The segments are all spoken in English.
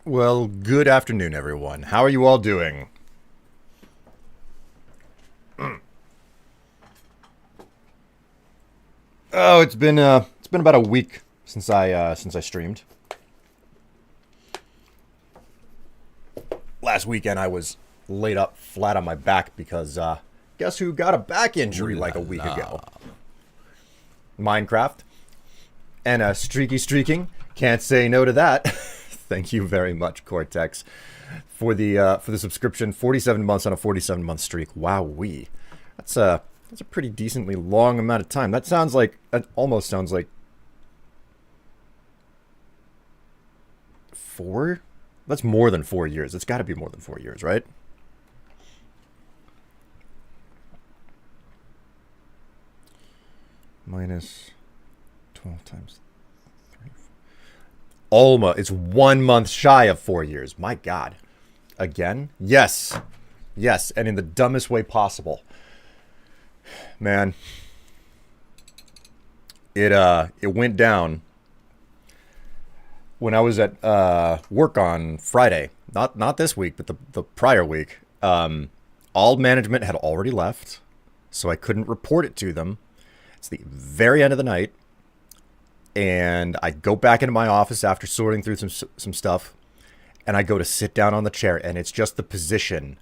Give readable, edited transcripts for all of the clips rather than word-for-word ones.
Well, good afternoon, everyone. How are you all doing? Oh, it's been about a week since I streamed. Last weekend I was laid up flat on my back because guess who got a back injury Ooh like la a week la. ago? Minecraft and streaking. Can't say no to that. Thank you very much, Cortex, for the subscription. 47 months on a 47-month streak. Wowee, that's a pretty decently long amount of time. That almost sounds like four. That's more than 4 years. It's got to be more than 4 years, right? Minus 12 times three. Almost. It's 1 month shy of 4 years. My God. Again? Yes. Yes, and in the dumbest way possible. Man, it went down when I was at work on Friday. Not this week, but the prior week. All management had already left, so I couldn't report it to them. It's the very end of the night, and I go back into my office after sorting through some stuff, and I go to sit down on the chair, and it's just the position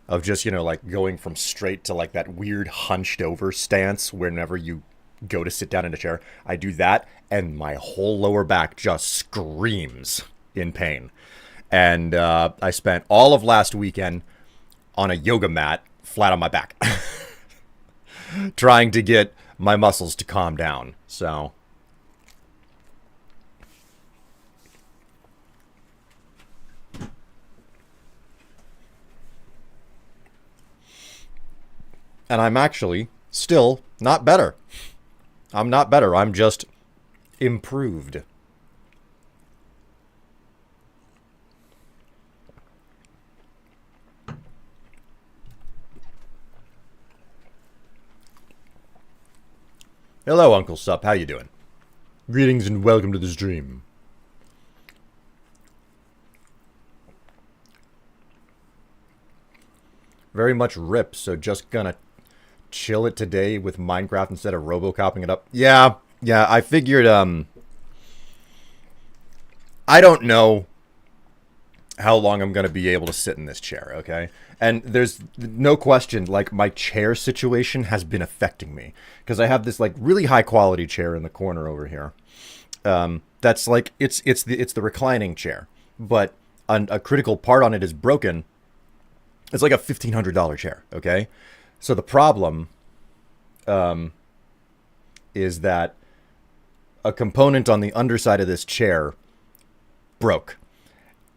of just, like going from straight to like that weird hunched over stance whenever you go to sit down in a chair. I do that, and my whole lower back just screams in pain. And I spent all of last weekend on a yoga mat flat on my back trying to get my muscles to calm down. So and I'm actually still not better. I'm not better. I'm just improved. Hello, Uncle Sup. How you doing? Greetings and welcome to the stream. Very much rip, so just gonna chill it today with Minecraft instead of RoboCopping it up. Yeah, I figured, I don't know how long I'm going to be able to sit in this chair, okay? And there's no question, like, my chair situation has been affecting me. Because I have this, like, really high-quality chair in the corner over here. That's, like, it's the reclining chair. But a critical part on it is broken. It's like a $1,500 chair, okay? So the problem is that a component on the underside of this chair broke.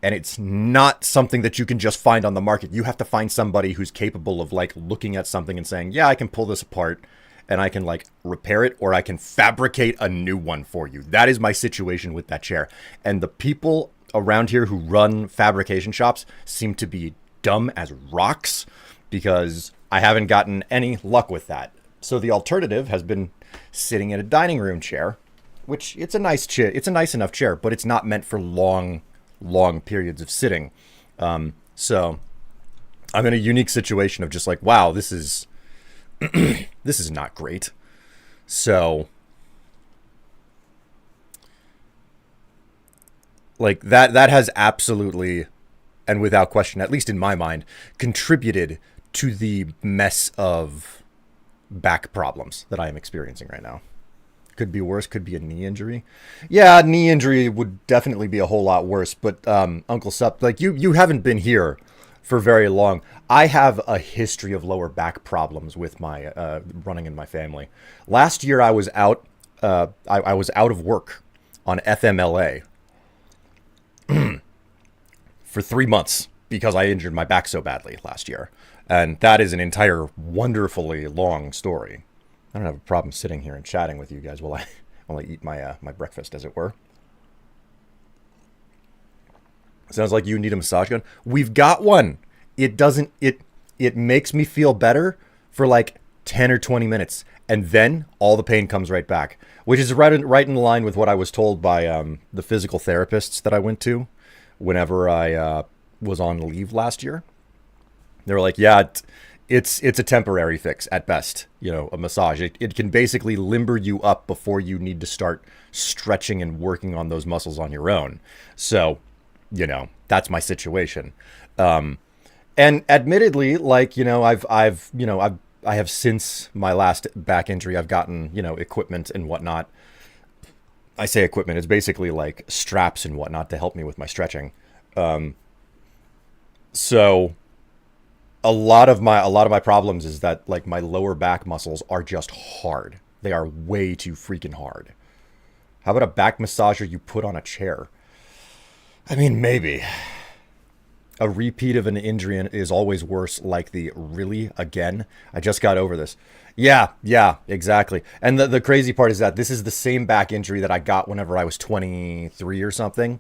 And it's not something that you can just find on the market. You have to find somebody who's capable of, like, looking at something and saying, yeah, I can pull this apart and I can, like, repair it, or I can fabricate a new one for you. That is my situation with that chair. And the people around here who run fabrication shops seem to be dumb as rocks, because I haven't gotten any luck with that. So the alternative has been sitting in a dining room chair, which it's a nice chair. It's a nice enough chair, but it's not meant for long periods of sitting. So I'm in a unique situation of just like, wow, this is this is not great. So like that has absolutely and without question, at least in my mind, contributed to the mess of back problems that I am experiencing right now. Could be worse, could be a knee injury. Yeah, knee injury would definitely be a whole lot worse, but Uncle Sup, like you haven't been here for very long. I have a history of lower back problems with my running in my family. Last year I was out I was out of work on FMLA for 3 months because I injured my back so badly last year. And that is an entire wonderfully long story. I don't have a problem sitting here and chatting with you guys while I eat my my breakfast, as it were. Sounds like you need a massage gun. We've got one. It makes me feel better for like 10 or 20 minutes, and then all the pain comes right back, which is right in line with what I was told by the physical therapists that I went to, whenever I was on leave last year. They were like, yeah, it's a temporary fix at best. You know, a massage. It can basically limber you up before you need to start stretching and working on those muscles on your own. So, you know, that's my situation. And admittedly, like, you know, I have since my last back injury, I've gotten, you know, equipment and whatnot. I say equipment, it's basically like straps and whatnot to help me with my stretching. So a lot of my problems is that like my lower back muscles are just hard. They are way too freaking hard. How about a back massager you put on a chair? I mean, maybe. A repeat of an injury is always worse, like the really again. I just got over this. Yeah, exactly. And the crazy part is that this is the same back injury that I got whenever I was 23 or something,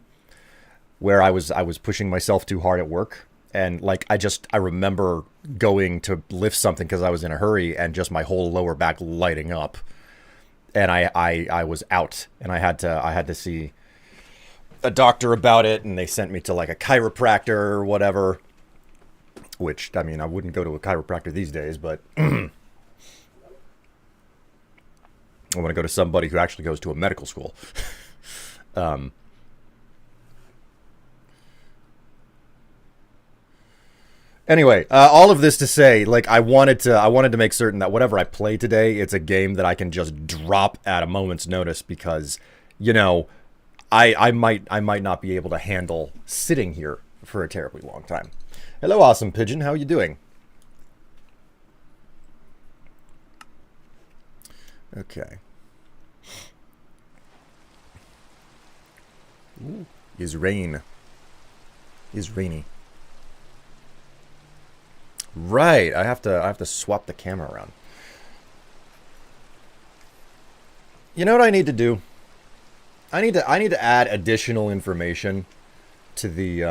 where I was pushing myself too hard at work. And like I remember going to lift something because I was in a hurry and just my whole lower back lighting up. And I was out and I had to see a doctor about it, and they sent me to like a chiropractor or whatever, which, I mean, I wouldn't go to a chiropractor these days, but I want to go to somebody who actually goes to a medical school. Anyway, all of this to say, like, I wanted to make certain that whatever I play today, it's a game that I can just drop at a moment's notice because, you know, I might not be able to handle sitting here for a terribly long time. Hello, Awesome Pigeon. How are you doing? Okay. Ooh, is rainy. Right. I have to swap the camera around. You know what I need to do? I need to add additional information to the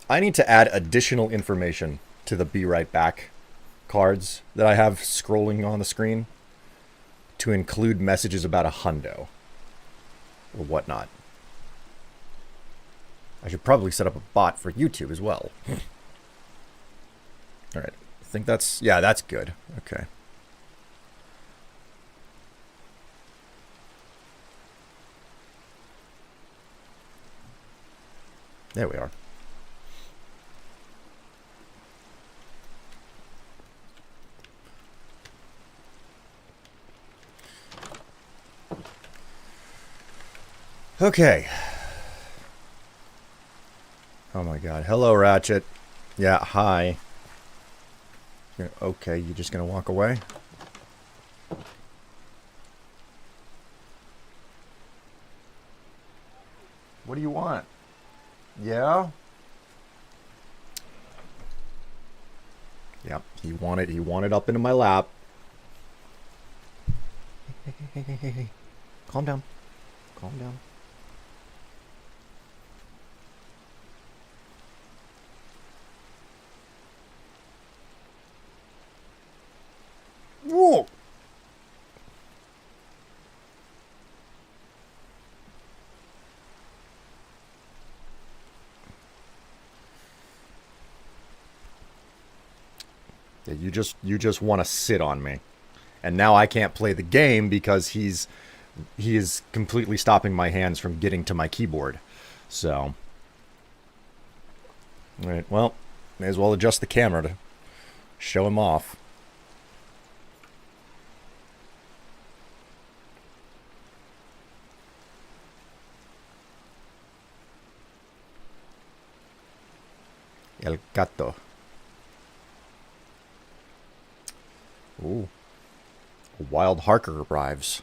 I need to add additional information to the Be Right Back cards that I have scrolling on the screen to include messages about a hundo or whatnot. I should probably set up a bot for YouTube as well. All right. I think that's good. Okay. There we are. Okay. Oh my god. Hello, Ratchet. Yeah, hi. Okay, you just gonna walk away? What do you want? Yeah? Yep, he wanted up into my lap. Hey. Calm down. Calm down. Whoa! Yeah, you just want to sit on me. And now I can't play the game because he is completely stopping my hands from getting to my keyboard. So, all right, well, may as well adjust the camera to show him off. El gato. Ooh. A wild Harker arrives.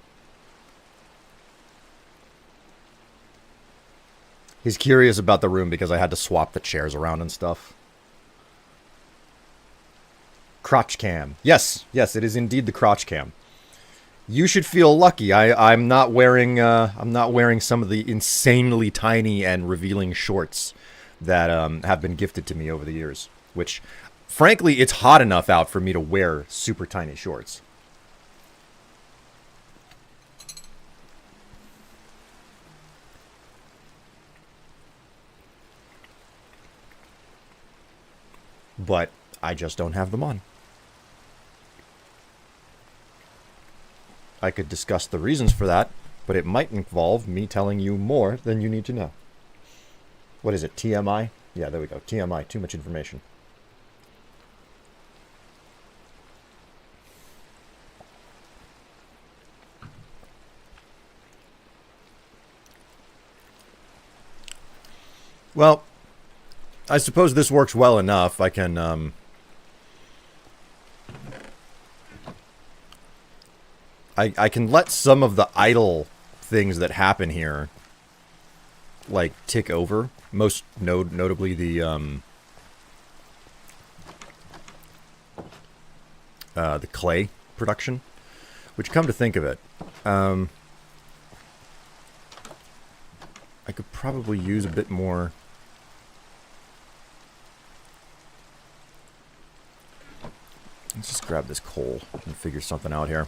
He's curious about the room because I had to swap the chairs around and stuff. Crotch cam. Yes, it is indeed the crotch cam. You should feel lucky. I'm not wearing some of the insanely tiny and revealing shorts that have been gifted to me over the years, which frankly, it's hot enough out for me to wear super tiny shorts. but I just don't have them on. I could discuss the reasons for that, but it might involve me telling you more than you need to know. What is it, TMI? Yeah, there we go. TMI, too much information. Well, I suppose this works well enough. I can, I can let some of the idle things that happen here, like, tick over. Most notably the clay production. Which, come to think of it, I could probably use a bit more. Let's just grab this coal and figure something out here.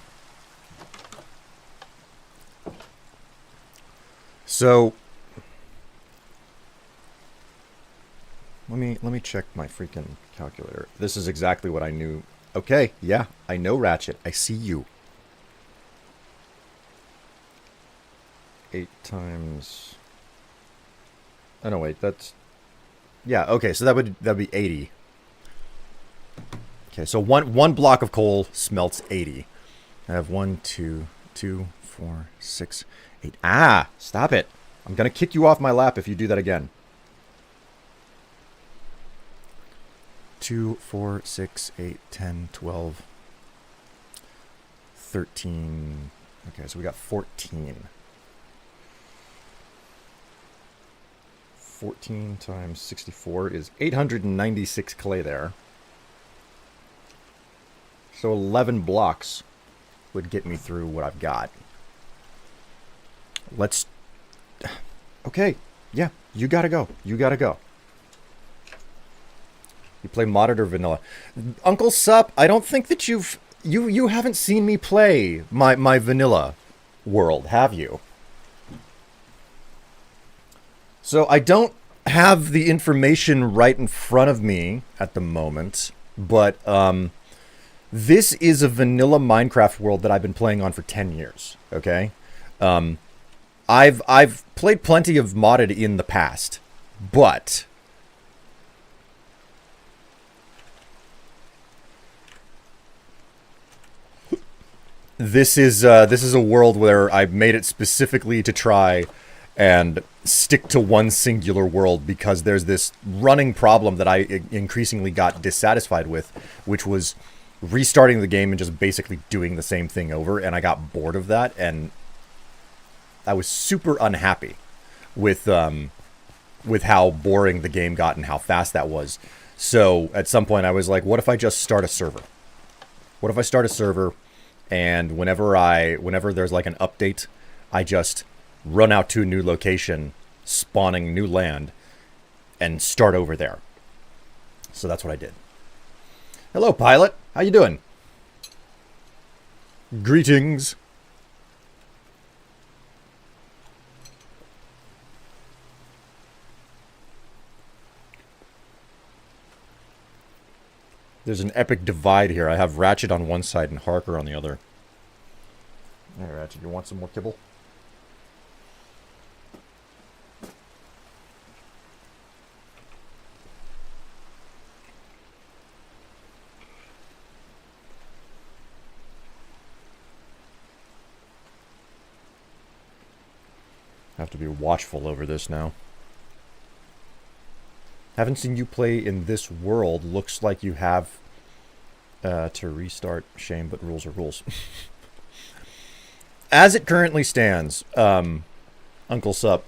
So let me check my freaking calculator. This is exactly what I knew. Okay, yeah, I know Ratchet. I see you. 8 times. Oh no, wait, that's. Yeah, okay, so that'd be 80. Okay, so one block of coal smelts 80. I have 1, 2, 4, 6, 8. Ah, stop it! I'm gonna kick you off my lap if you do that again. 2, 4, 6, 8, 10, 12, 13. Okay, so we got 14. 14 times 64 is 896 clay there. So 11 blocks would get me through what I've got. Let's... Okay, yeah, you gotta go. You gotta go. You play modded or vanilla? Uncle Sup, I don't think that you haven't seen me play my vanilla world, have you? So I don't have the information right in front of me at the moment, but this is a vanilla Minecraft world that I've been playing on for 10 years, okay? I've played plenty of modded in the past, but this is a world where I've made it specifically to try and stick to one singular world, because there's this running problem that I increasingly got dissatisfied with, which was restarting the game and just basically doing the same thing over, and I got bored of that, and I was super unhappy with how boring the game got and how fast that was. So at some point I was like, what if I just start a server? What if I start a server, and whenever there's like an update, I just run out to a new location, spawning new land, and start over there. So that's what I did. Hello, Pilot. How you doing? Greetings. There's an epic divide here. I have Ratchet on one side and Harker on the other. Hey, Ratchet, you want some more kibble? Have to be watchful over this now. Haven't seen you play in this world. Looks like you have to restart. Shame, but rules are rules. As it currently stands, Uncle Sup,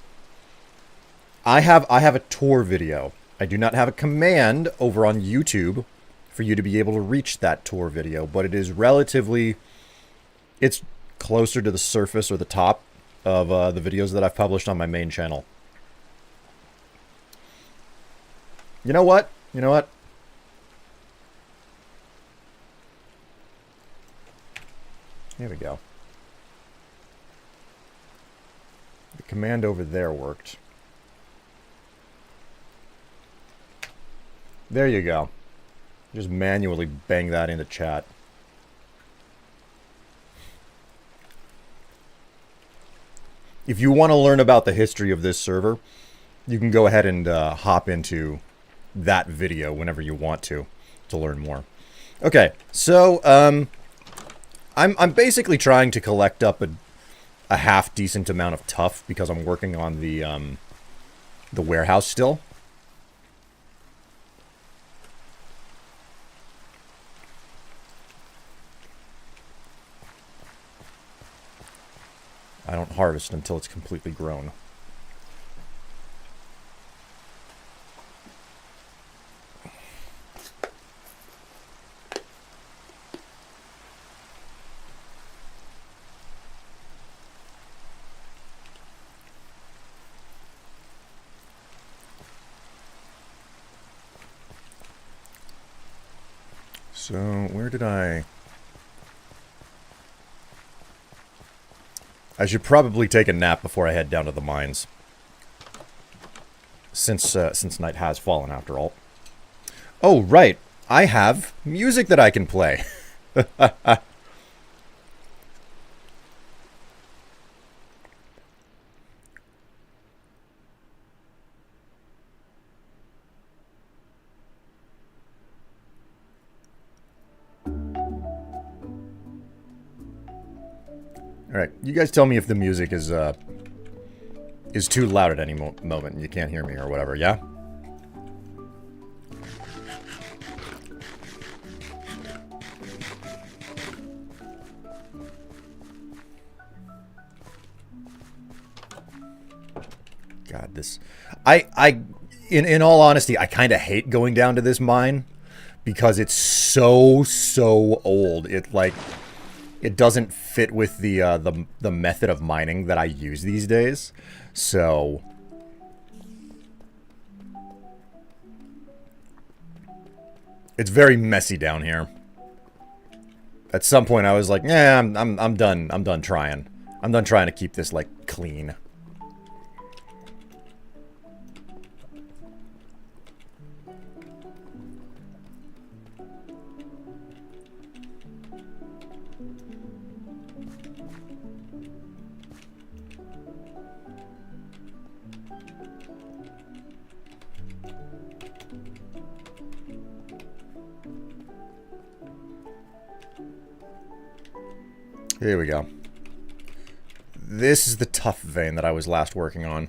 I have a tour video. I do not have a command over on YouTube for you to be able to reach that tour video, but it is relatively... It's closer to the surface or the top of the videos that I've published on my main channel. You know what? You know what? Here we go. The command over there worked. There you go. Just manually bang that into chat. If you want to learn about the history of this server, you can go ahead and hop into that video whenever you want to learn more. Okay, so I'm basically trying to collect up a half decent amount of Tuff because I'm working on the warehouse still. I don't harvest until it's completely grown. So, where did I should probably take a nap before I head down to the mines. Since night has fallen, after all. Oh, right. I have music that I can play. Alright, you guys tell me if the music is too loud at any moment and you can't hear me or whatever, yeah? God, this... In all honesty, I kind of hate going down to this mine because it's so old. It doesn't fit with the method of mining that I use these days. So it's very messy down here. At some point I was like, "Yeah, I'm done trying. I'm done trying to keep this like clean." Here we go. This is the Tuff vein that I was last working on.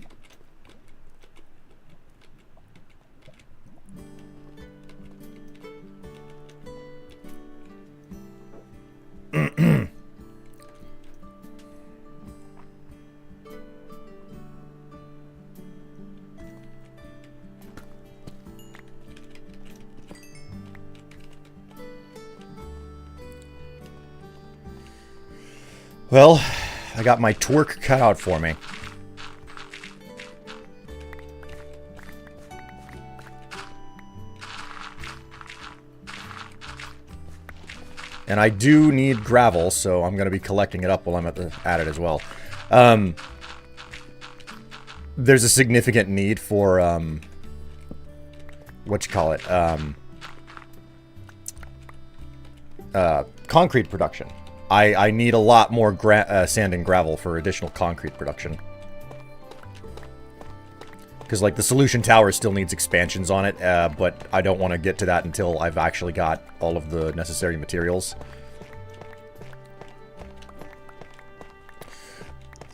Well, I got my twerk cut out for me. And I do need gravel, so I'm going to be collecting it up while I'm at it as well. There's a significant need for, concrete production. I need a lot more sand and gravel for additional concrete production. Because, like, the solution tower still needs expansions on it, but I don't want to get to that until I've actually got all of the necessary materials.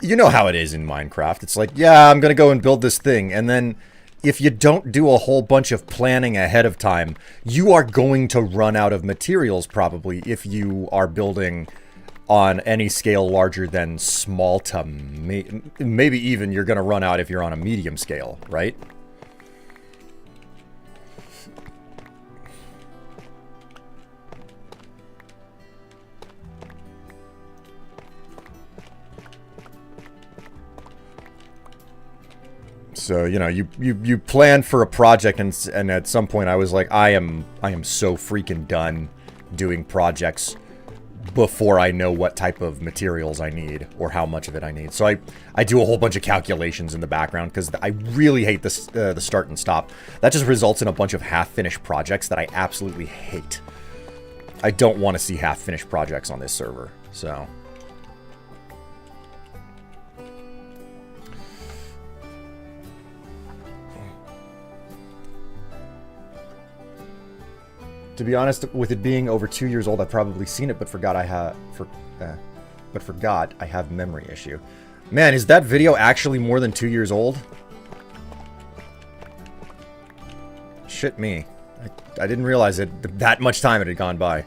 You know how it is in Minecraft. It's like, yeah, I'm going to go and build this thing, and then if you don't do a whole bunch of planning ahead of time, you are going to run out of materials, probably, if you are building on any scale larger than small to maybe even you're going to run out if you're on a medium scale, right? So, you know, you plan for a project and at some point I was like, I am so freaking done doing projects before I know what type of materials I need or how much of it I need. So I do a whole bunch of calculations in the background because I really hate this, the start and stop. That just results in a bunch of half-finished projects that I absolutely hate. I don't want to see half-finished projects on this server, so... To be honest, with it being over 2 years old, I've probably seen it, but forgot I have memory issue. Man, is that video actually more than 2 years old? Shit me. I didn't realize it. That much time it had gone by.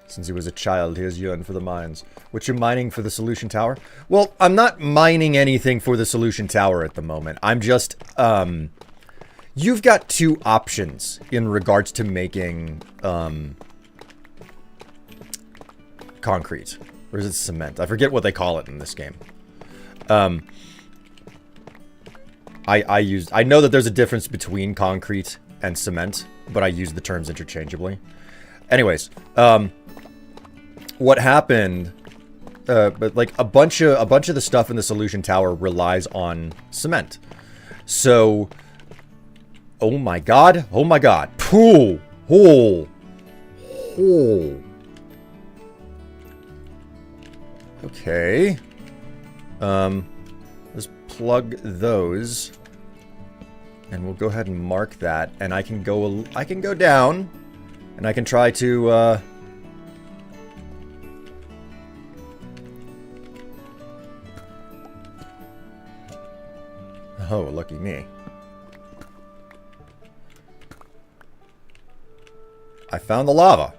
Since he was a child, he has yearned for the mines. Which you're mining for the solution tower? Well, I'm not mining anything for the solution tower at the moment. I'm just, you've got two options in regards to making, concrete. Or is it cement? I forget what they call it in this game. I know that there's a difference between concrete and cement, but I use the terms interchangeably. Anyways, what happened, but like a bunch of the stuff in the solution tower relies on cement. So, oh my god, pooh, hole, hole. Okay. Let's plug those, and we'll go ahead and mark that, and I can go down, and I can try to, oh, lucky me. I found the lava.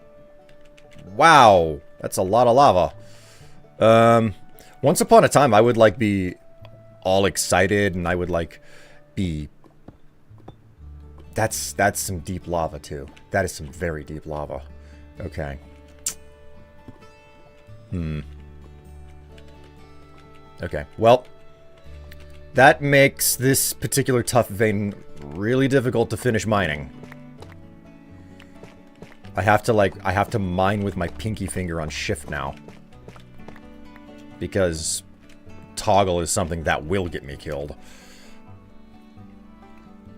Wow, that's a lot of lava. Once upon a time, I would, like, be all excited, and I would, like, be... That's some deep lava, too. That is some very deep lava. Okay. Okay, well... That makes this particular Tuff vein really difficult to finish mining. I have to mine with my pinky finger on shift now. Because toggle is something that will get me killed.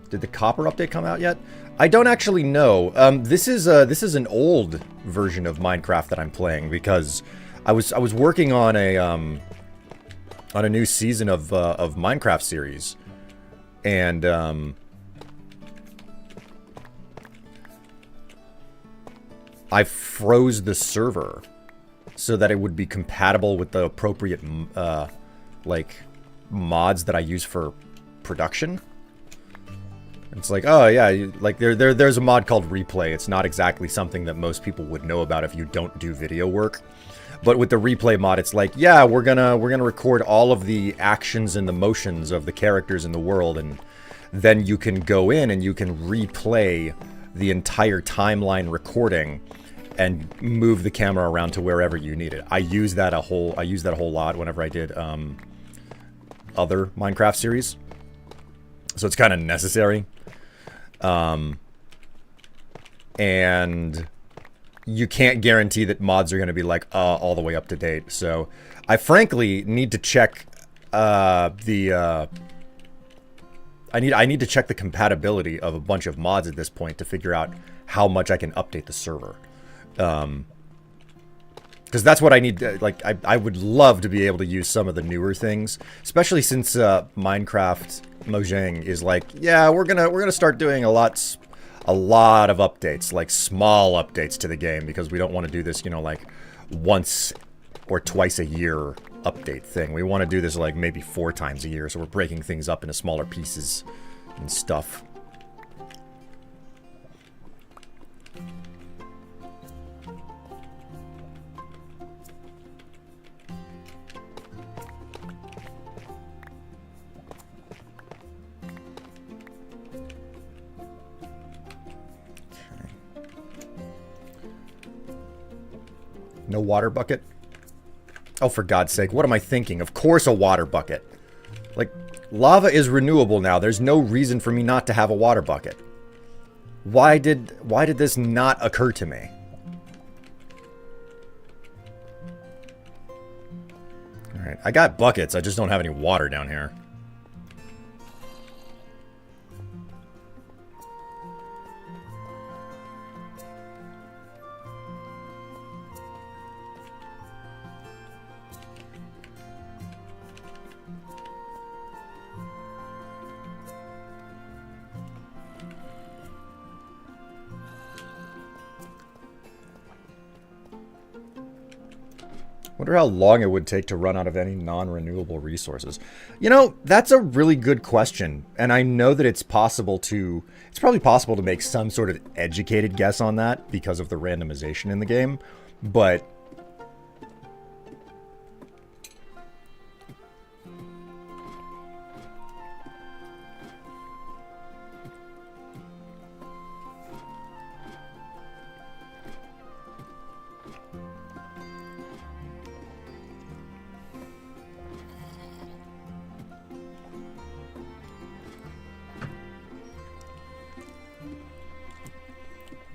Did the copper update come out yet? I don't actually know. This is an old version of Minecraft that I'm playing because I was working on a new season of Minecraft series, and I froze the server so that it would be compatible with the appropriate like mods that I use for production. It's like, oh yeah, like there's a mod called Replay. It's not exactly something that most people would know about if you don't do video work. But with the replay mod, it's like, yeah, we're gonna record all of the actions and the motions of the characters in the world, and then you can go in and you can replay the entire timeline recording and move the camera around to wherever you need it. I use that a whole lot whenever I did other Minecraft series. So it's kind of necessary. And you can't guarantee that mods are going to be like all the way up to date. So I frankly need to check I need to check the compatibility of a bunch of mods at this point to figure out how much I can update the server. Because that's what I need. Like I would love to be able to use some of the newer things, especially since Minecraft Mojang is like, yeah, we're gonna start doing a lot of updates, like small updates to the game, because we don't want to do this, you know, like once or twice a year update thing. We want to do this like maybe 4 times a year, so we're breaking things up into smaller pieces and stuff. No water bucket? Oh, for God's sake, what am I thinking? Of course a water bucket. Like, lava is renewable now. There's no reason for me not to have a water bucket. Why did this not occur to me? Alright, I got buckets. I just don't have any water down here. Wonder how long it would take to run out of any non-renewable resources. You know, that's a really good question. And I know that it's possible to... It's probably possible to make some sort of educated guess on that because of the randomization in the game. But...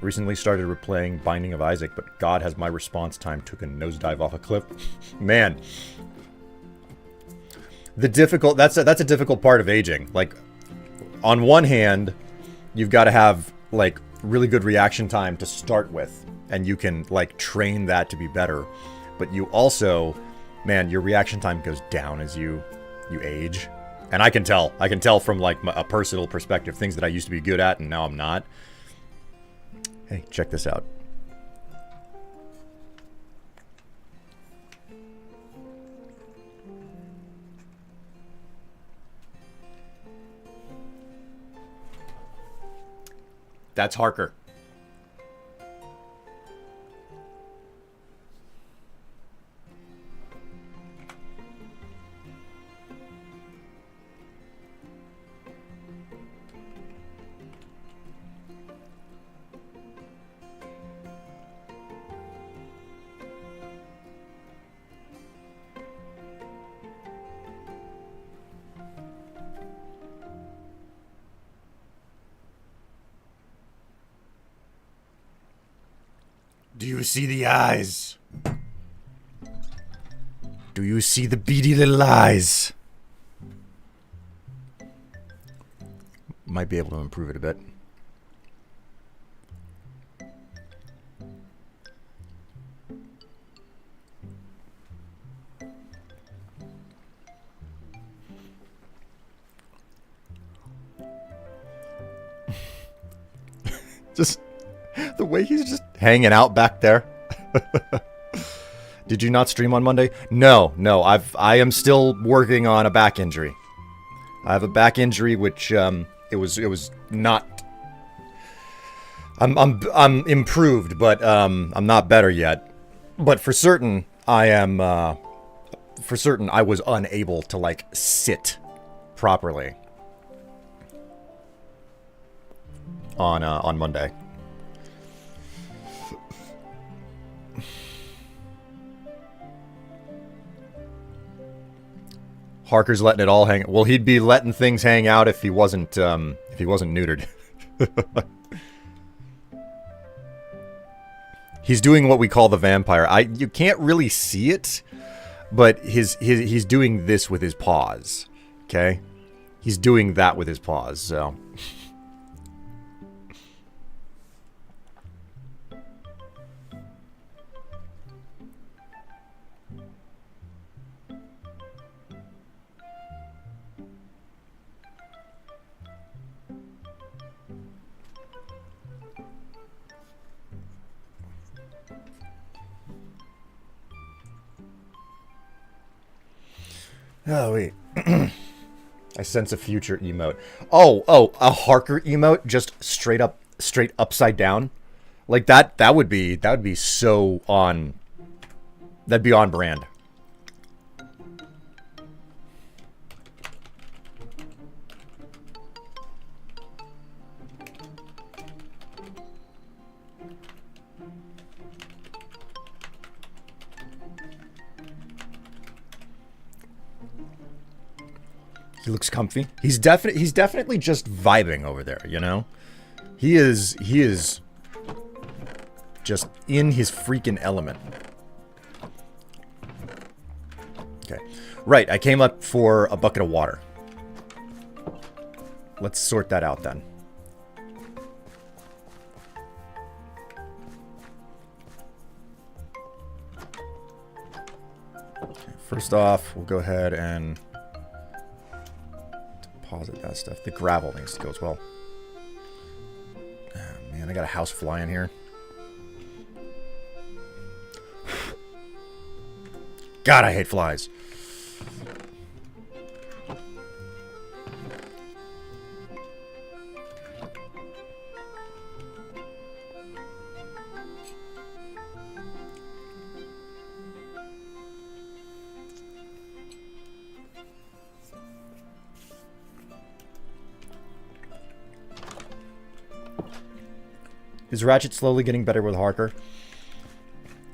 recently started replaying Binding of Isaac, but God has my response time took a nosedive off a cliff. Man. That's a difficult part of aging. Like, on one hand, you've got to have, like, really good reaction time to start with, and you can, like, train that to be better. But you also, man, your reaction time goes down as you age. And I can tell from, like, a personal perspective, things that I used to be good at and now I'm not. Hey, check this out. That's Harker. Do you see the eyes? Do you see the beady little eyes? Might be able to improve it a bit. Just the way he's just hanging out back there. Did you not stream on Monday? No. I am still working on a back injury. I have a back injury which it was not. I'm improved, but I'm not better yet. But for certain, I am. For certain, I was unable to like sit properly on Monday. Harker's letting it all hang. Well, he'd be letting things hang out if he wasn't neutered. He's doing what we call the vampire. You can't really see it, but he's doing this with his paws. Okay, he's doing that with his paws. So. Oh, wait. I sense a future emote. Oh, a Harker emote just straight upside down. Like that would be so on. That'd be on brand. He looks comfy. He's definitely just vibing over there, you know? He is just in his freaking element. Okay. Right, I came up for a bucket of water. Let's sort that out then. Okay, first off, we'll go ahead and deposit that stuff. The gravel needs to go as well. Oh, man, I got a house fly in here. God, I hate flies. Is Ratchet slowly getting better with Harker?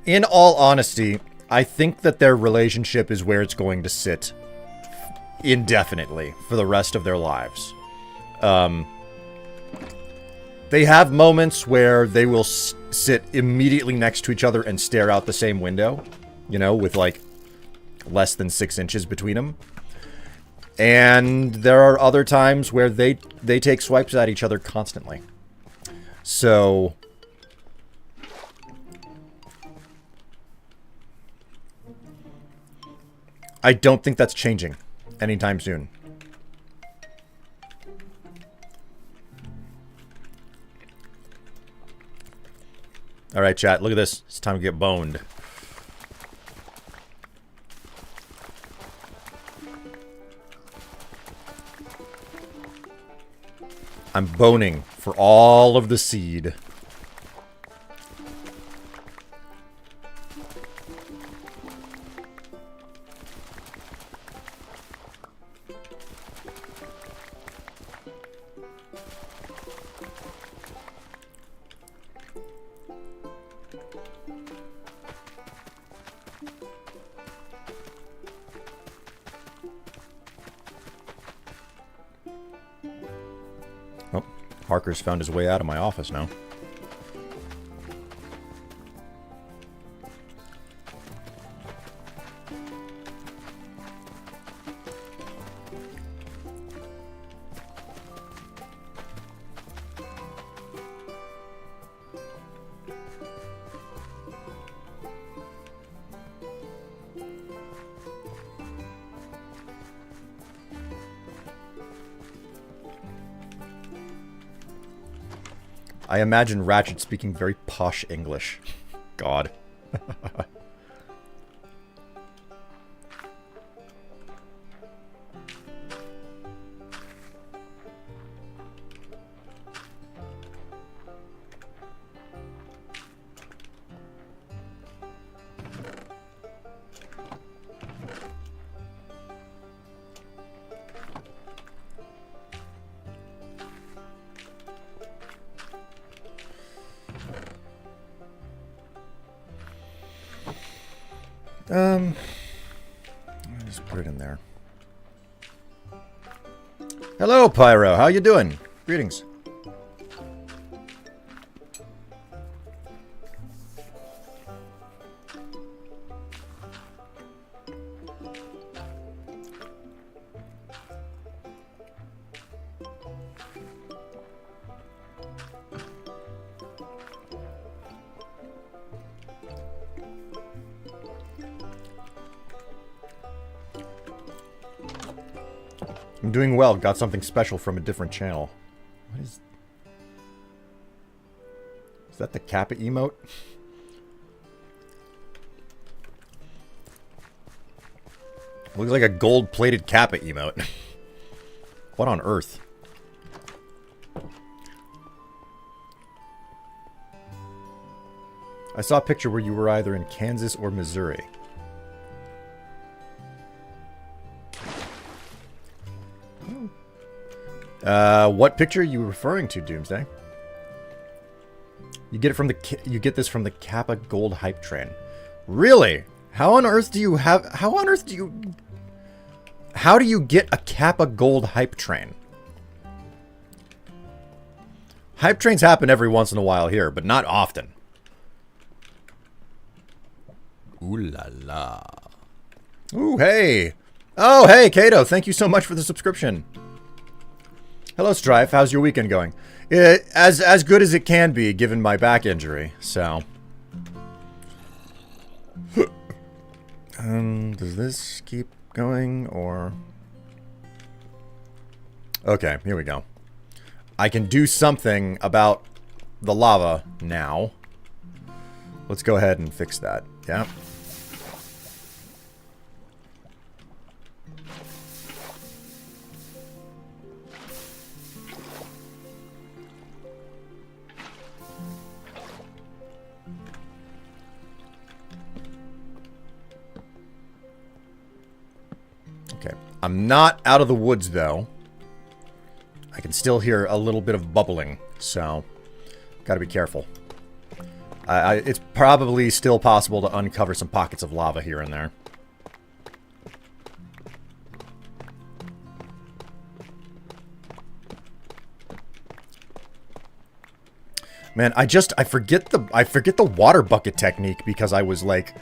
In all honesty, I think that their relationship is where it's going to sit indefinitely for the rest of their lives. They have moments where they will sit immediately next to each other and stare out the same window, you know, with like less than 6 inches between them. And there are other times where they take swipes at each other constantly. So I don't think that's changing anytime soon. Alright, chat, look at this. It's time to get boned. I'm boning for all of the seed. Harker's found his way out of my office now. I imagine Ratchet speaking very posh English. God. I'll just put it in there. Hello, Pyro. How you doing? Greetings. I'm doing well. Got something special from a different channel. What is... Is that the Kappa emote? Looks like a gold-plated Kappa emote. What on earth? I saw a picture where you were either in Kansas or Missouri. What picture are you referring to, Doomsday? You get it from the you get this from the Kappa Gold Hype Train. Really? How on earth do you have? How on earth do you? How do you get a Kappa Gold hype train? Hype trains happen every once in a while here, but not often. Ooh la la. Ooh, hey. Oh, hey, Kato. Thank you so much for the subscription. Hello, Strife. How's your weekend going? As good as it can be, given my back injury, so... does this keep going, or... Okay, here we go. I can do something about the lava now. Let's go ahead and fix that. Yeah. Okay. I'm not out of the woods, though. I can still hear a little bit of bubbling, so gotta be careful. It's probably still possible to uncover some pockets of lava here and there. Man, I forget the water bucket technique because I was like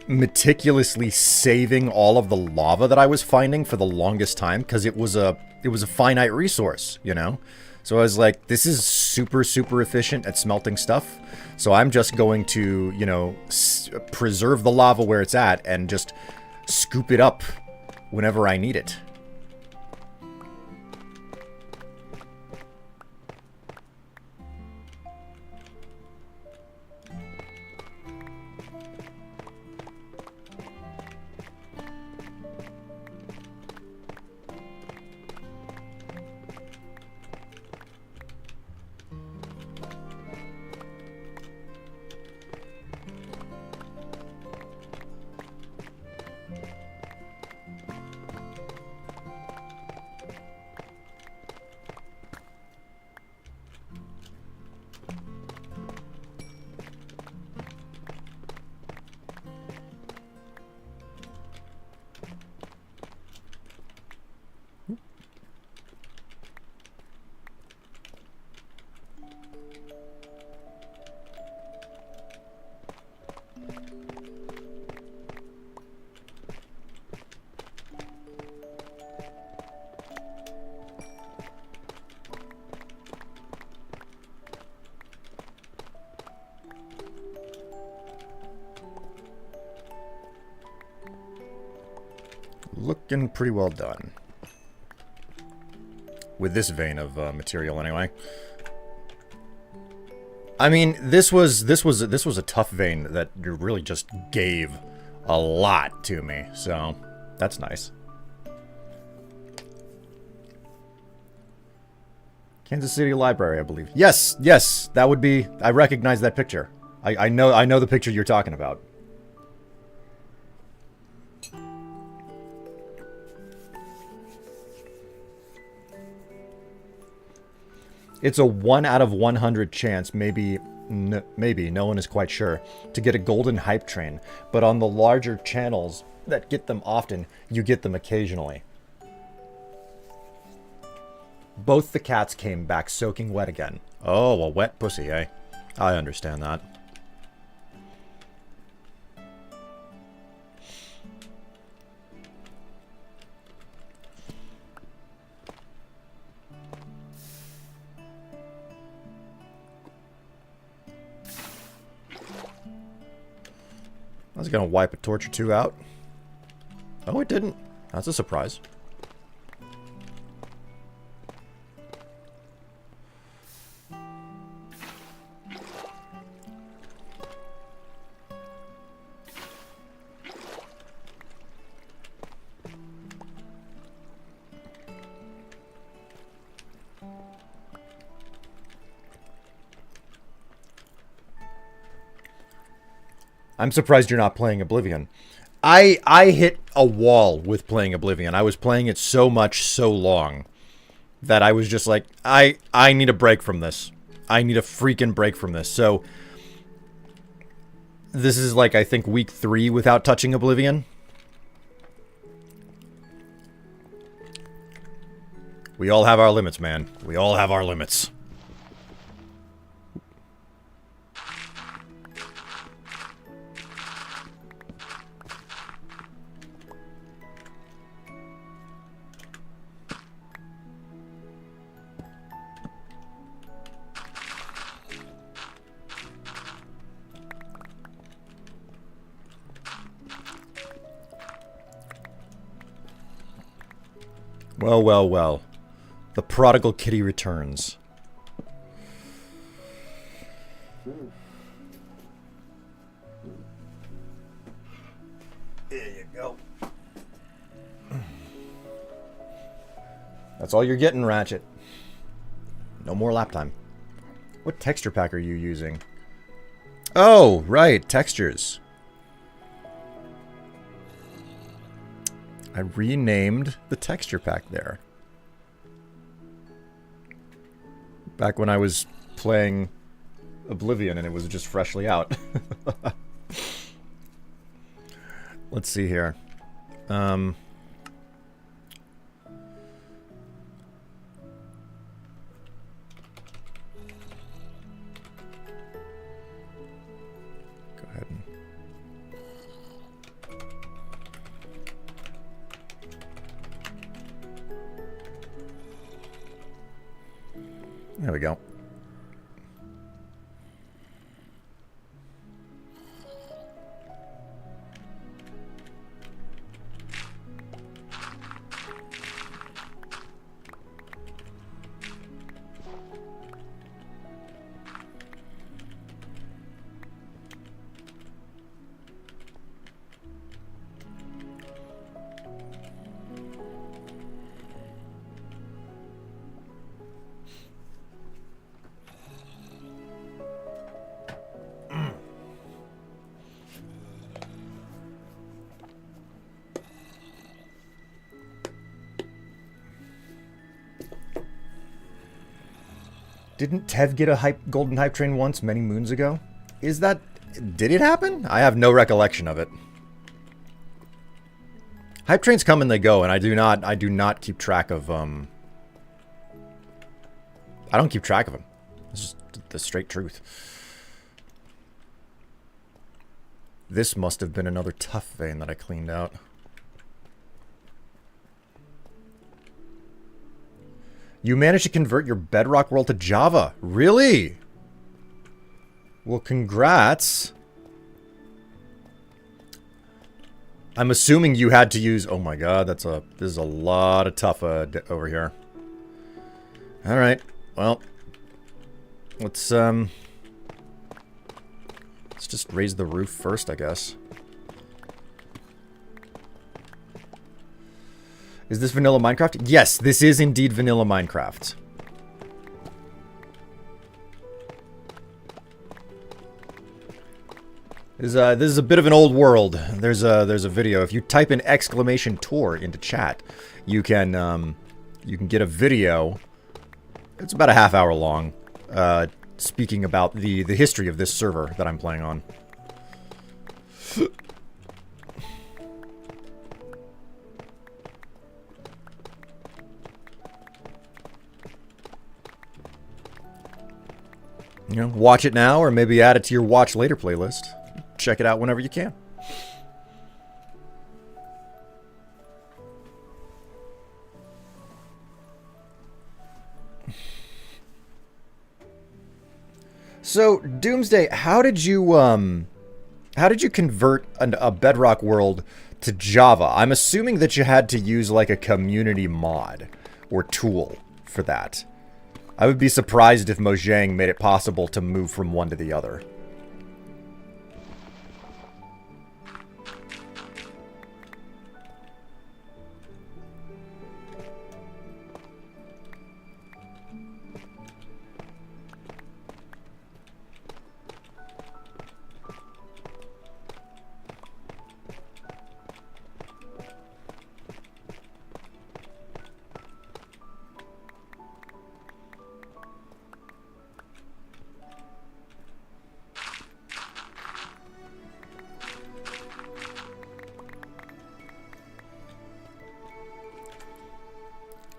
meticulously saving all of the lava that I was finding for the longest time because it was a finite resource, you know? So I was like, this is super, super efficient at smelting stuff. So I'm just going to, you know, preserve the lava where it's at and just scoop it up whenever I need it. Looking pretty well done. With this vein of material, anyway. I mean, this was a tough vein that really just gave a lot to me, so that's nice. Kansas City Library, I believe. Yes, yes, that would be. I recognize that picture. I know the picture you're talking about. It's a 1 out of 100 chance, maybe, no one is quite sure, to get a golden hype train. But on the larger channels that get them often, you get them occasionally. Both the cats came back soaking wet again. Oh, a wet pussy, eh? I understand that. I was gonna wipe a torch or two out. Oh, it didn't. That's a surprise. I'm surprised you're not playing Oblivion. I hit a wall with playing Oblivion. I was playing it so much, so long, that I was just like, I need a break from this. I need a freaking break from this. So, this is like, I think, week 3 without touching Oblivion. We all have our limits, man. We all have our limits. Well, well, well. The prodigal kitty returns. There you go. That's all you're getting, Ratchet. No more lap time. What texture pack are you using? Oh, right, textures. I renamed the texture pack there. Back when I was playing Oblivion and it was just freshly out. Let's see here. Go ahead and... There we go. Didn't Tev get a golden hype train once many moons ago? Is that... Did it happen? I have no recollection of it. Hype trains come and they go, and I do not keep track of, I don't keep track of them. It's just the straight truth. This must have been another Tuff vein that I cleaned out. You managed to convert your Bedrock world to Java. Really? Well, congrats. I'm assuming you had to use... Oh my god, this is a lot of Tuff over here. Alright, well. Let's just raise the roof first, I guess. Is this vanilla Minecraft? Yes, this is indeed vanilla Minecraft. This is a bit of an old world. There's a video. If you type in !tour into chat, you can get a video. It's about a half hour long, speaking about the history of this server that I'm playing on. You know, watch it now, or maybe add it to your watch later playlist. Check it out whenever you can. So, Doomsday, how did you convert a Bedrock world to Java? I'm assuming that you had to use like a community mod or tool for that. I would be surprised if Mojang made it possible to move from one to the other.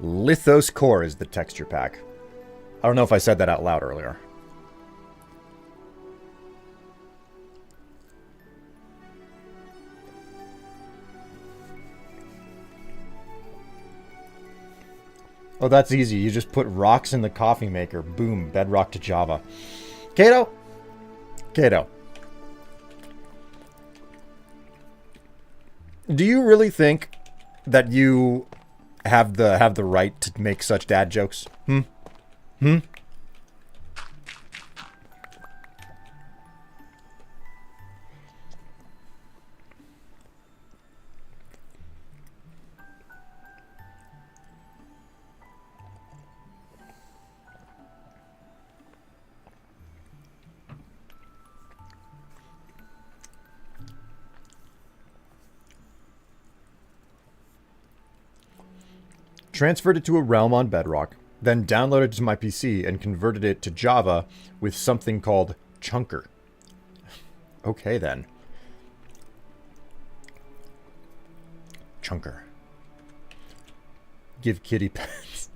Lithos Core is the texture pack. I don't know if I said that out loud earlier. Oh, that's easy. You just put rocks in the coffee maker. Boom. Bedrock to Java. Kato? Kato. Do you really think that you have the right to make such dad jokes? Hmm? Transferred it to a realm on Bedrock, then downloaded it to my PC and converted it to Java with something called Chunker. Okay, then. Chunker. Give kitty pets.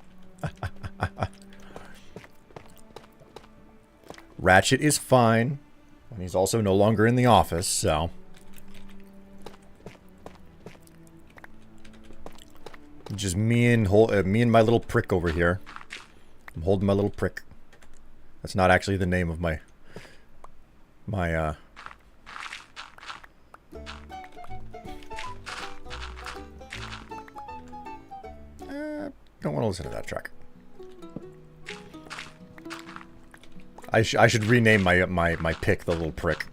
Ratchet is fine. And he's also no longer in the office, so... Just me and my little prick over here. I'm holding my little prick. That's not actually the name of my don't want to listen to that track. I should rename my pick the little prick.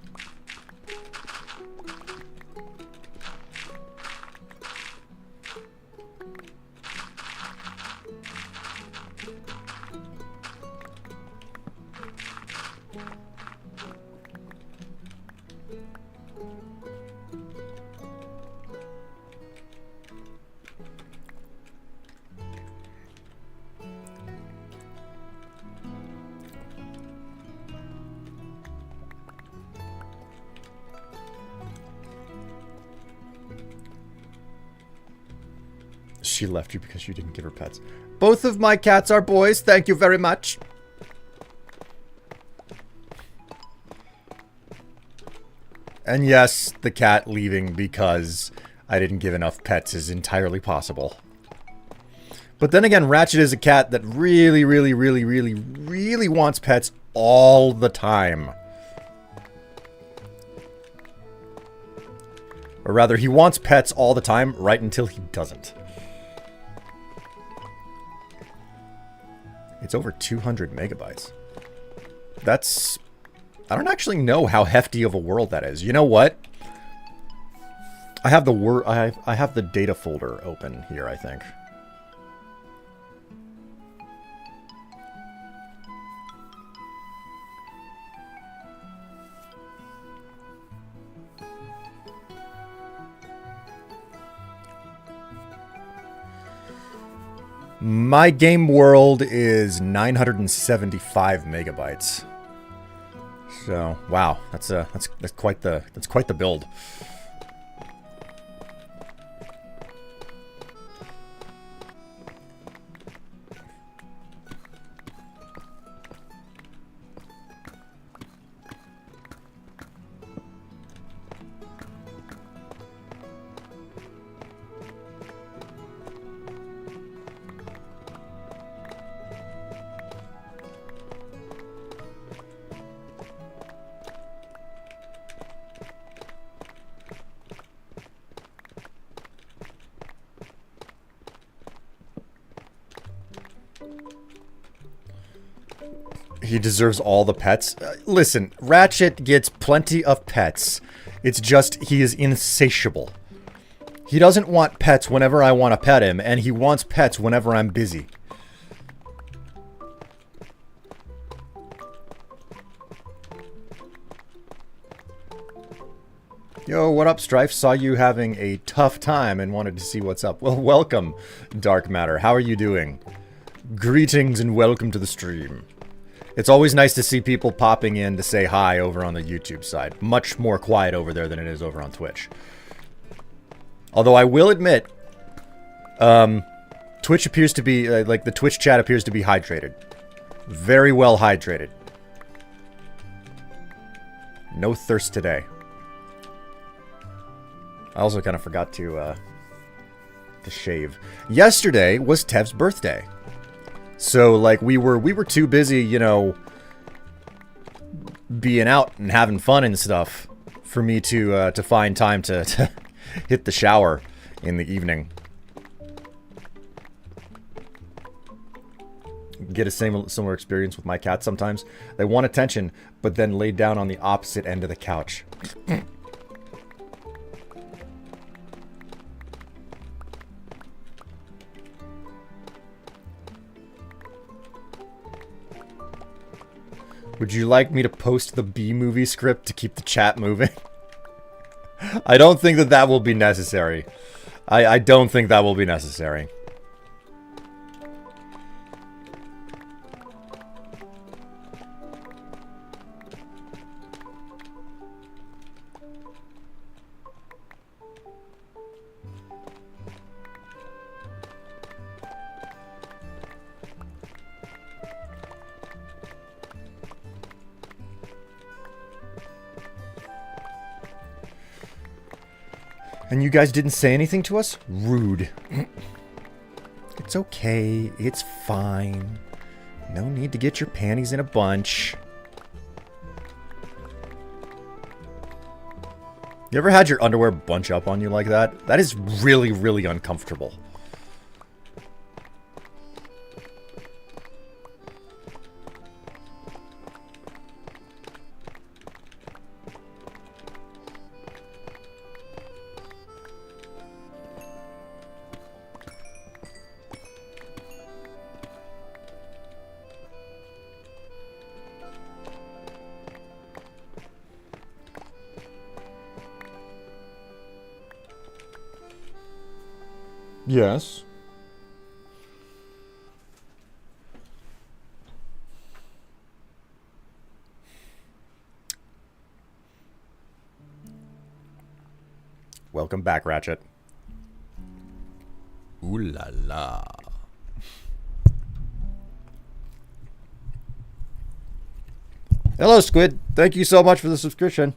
She left you because you didn't give her pets. Both of my cats are boys. Thank you very much. And yes, the cat leaving because I didn't give enough pets is entirely possible. But then again, Ratchet is a cat that really, really, really, really, really wants pets all the time. Or rather, he wants pets all the time right until he doesn't. It's over 200 megabytes. That's... I don't actually know how hefty of a world that is. You know what? I have the I have the data folder open here, I think. My game world is 975 megabytes. So, wow, that's quite the build. He deserves all the pets. Listen, Ratchet gets plenty of pets. It's just he is insatiable. He doesn't want pets whenever I want to pet him, and he wants pets whenever I'm busy. Yo, what up, Strife? Saw you having a tough time and wanted to see what's up. Well, welcome, Dark Matter. How are you doing? Greetings and welcome to the stream. It's always nice to see people popping in to say hi over on the YouTube side. Much more quiet over there than it is over on Twitch. Although I will admit, Twitch appears to be, like, the Twitch chat appears to be hydrated. Very well hydrated. No thirst today. I also kind of forgot to shave. Yesterday was Tev's birthday. So, like, we were too busy, you know, being out and having fun and stuff for me to find time to hit the shower in the evening. Get a similar experience with my cats sometimes. They want attention, but then lay down on the opposite end of the couch. Would you like me to post the B-movie script to keep the chat moving? I don't think that will be necessary. I don't think that will be necessary. And you guys didn't say anything to us? Rude. It's okay. It's fine. No need to get your panties in a bunch. You ever had your underwear bunch up on you like that? That is really, really uncomfortable. Yes. Welcome back, Ratchet. Ooh la la. Hello, Squid. Thank you so much for the subscription.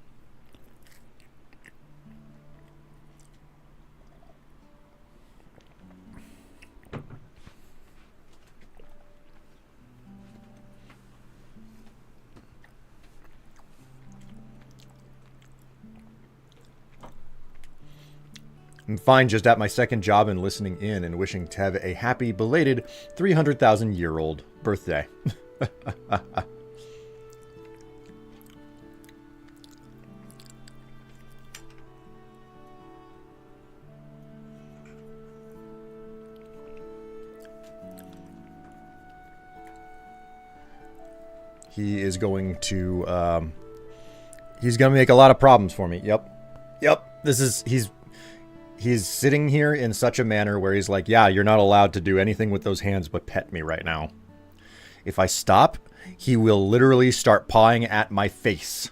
I'm fine just at my second job and listening in and wishing Tev a happy, belated 300,000-year-old birthday. He is going to, he's going to make a lot of problems for me. Yep. He's sitting here in such a manner where he's like, yeah, you're not allowed to do anything with those hands but pet me right now. If I stop, he will literally start pawing at my face.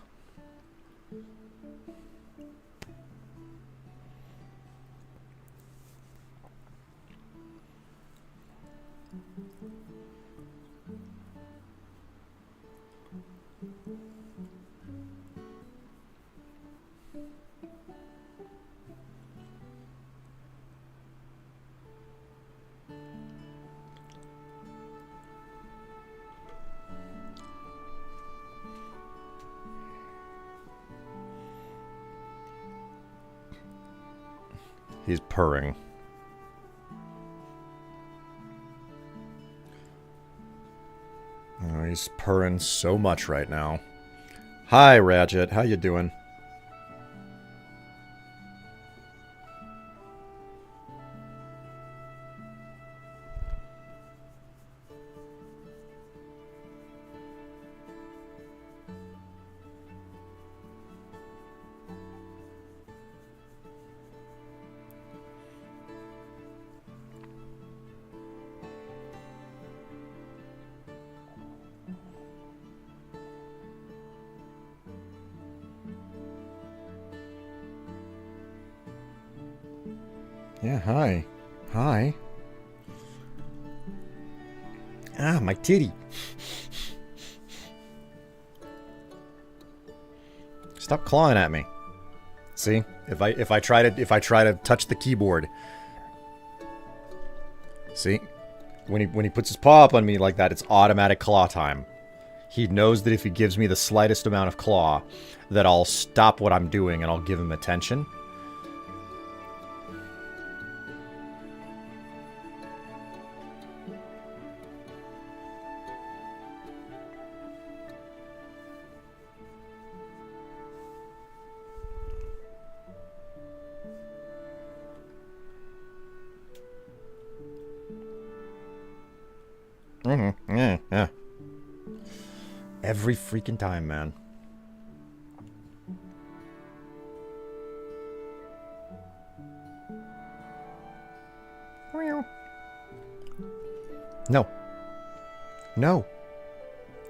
He's purring. Oh, he's purring so much right now. Hi, Ratchet. How you doing? Yeah, hi. Hi. Ah, my titty. Stop clawing at me. See? If I try to touch the keyboard. See? When he puts his paw up on me like that, it's automatic claw time. He knows that if he gives me the slightest amount of claw, that I'll stop what I'm doing and I'll give him attention. Yeah. Every freaking time, man. No. No.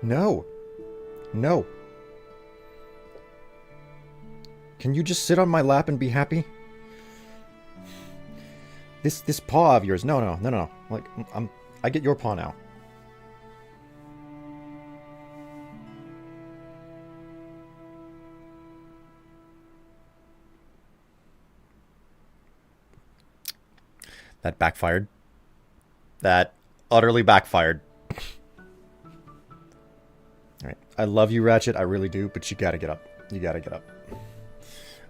No. No. Can you just sit on my lap and be happy? This paw of yours. No. Like, I get your paw now. That backfired. That utterly backfired. Alright. I love you, Ratchet. I really do, but you gotta get up. You gotta get up.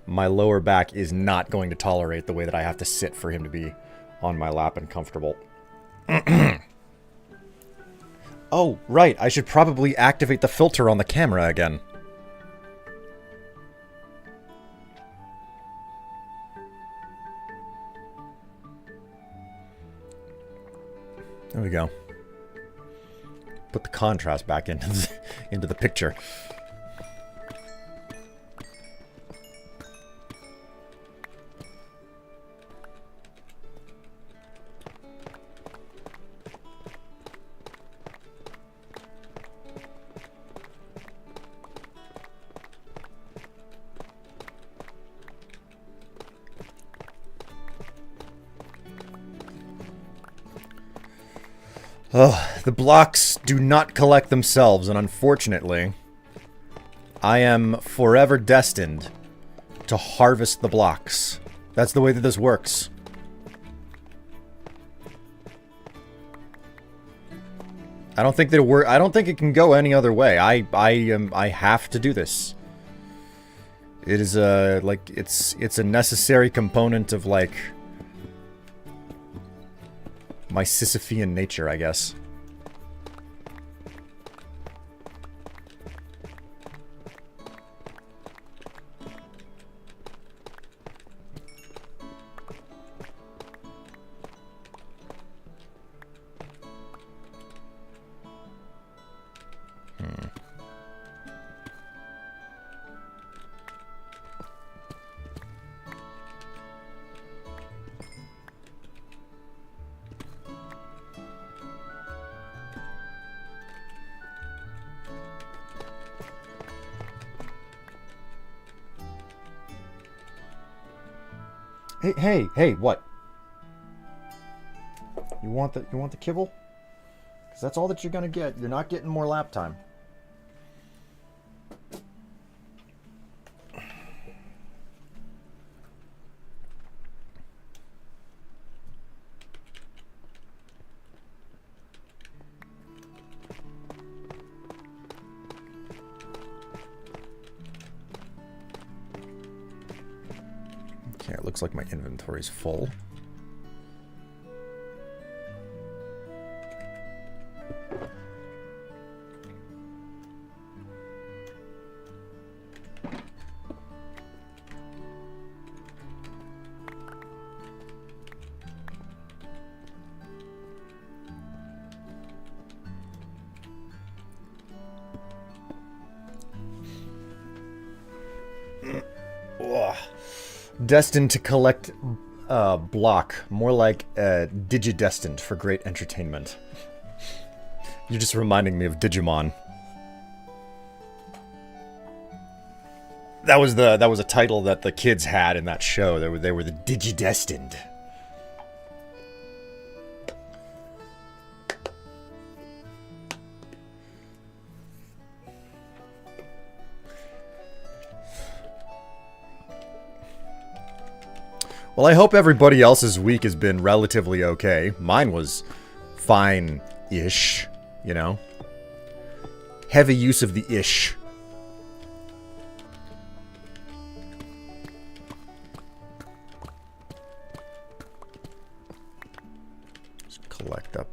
My lower back is not going to tolerate the way that I have to sit for him to be on my lap and comfortable. Oh, right. I should probably activate the filter on the camera again. There we go. Put the contrast back into the picture. Oh, the blocks do not collect themselves, and unfortunately, I am forever destined to harvest the blocks. That's the way that this works. I don't think that I don't think it can go any other way. I have to do this. It is like it's a necessary component of like my Sisyphean nature, I guess. Hey, what? You want the kibble? Because that's all that you're gonna get. You're not getting more lap time. Okay, it looks like my inventory's full. Destined to collect block. More like digidestined for great entertainment. You're just reminding me of Digimon. That was a title that the kids had in that show. They were the digidestined. Well, I hope everybody else's week has been relatively okay. Mine was fine-ish, you know? Heavy use of the ish. Just collect up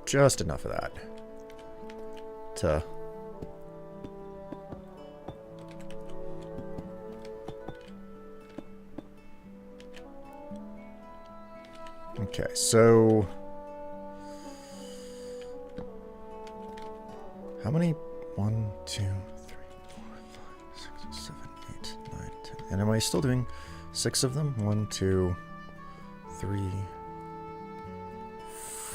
just enough of that to... Okay, so... How many? 1, 2, 3, 4, 5, 6, 7, 8, 9, 10. And am I still doing 6 of them? 1, 2, 3,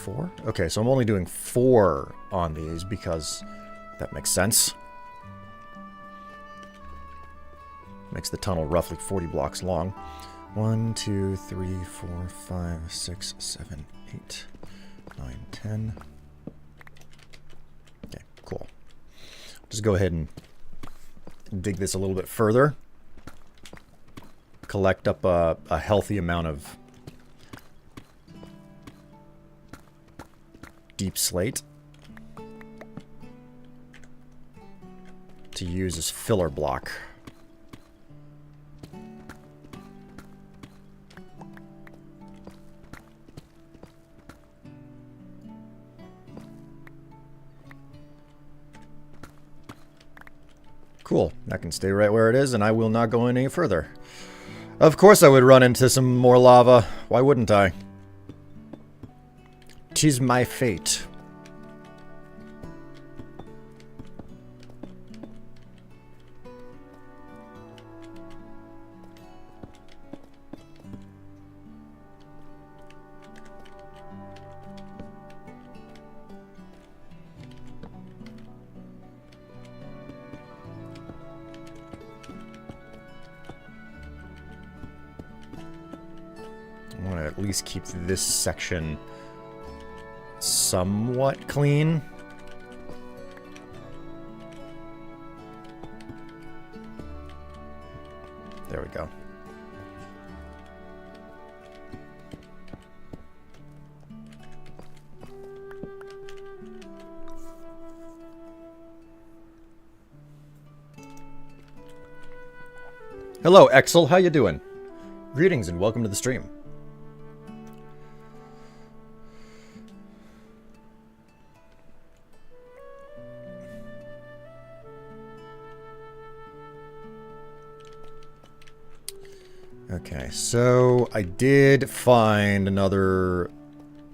4? Okay, so I'm only doing 4 on these because that makes sense. Makes the tunnel roughly 40 blocks long. 1, 2, 3, 4, 5, 6, 7, 8, 9, 10. Okay, cool. Just go ahead and dig this a little bit further. Collect up a healthy amount of deep slate to use as filler block. Cool. That can stay right where it is, and I will not go any further. Of course I would run into some more lava. Why wouldn't I? 'Tis my fate. I want to at least keep this section somewhat clean. There we go. Hello, Exel. How you doing? Greetings and welcome to the stream. Okay, so I did find another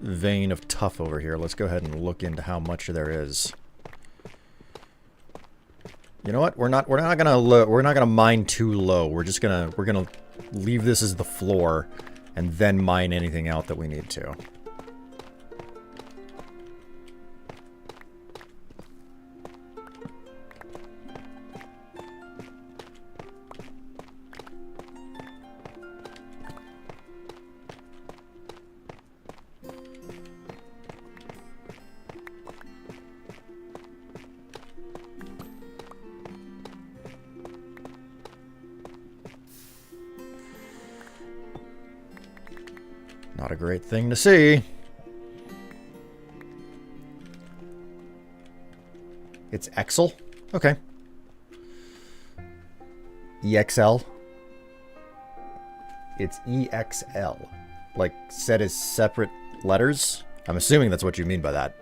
vein of Tuff over here. Let's go ahead and look into how much there is. You know what? We're not gonna mine too low. We're gonna leave this as the floor and then mine anything out that we need to. Not a great thing to see. It's Exel? Okay. EXL? It's EXL. Like, set as separate letters? I'm assuming that's what you mean by that.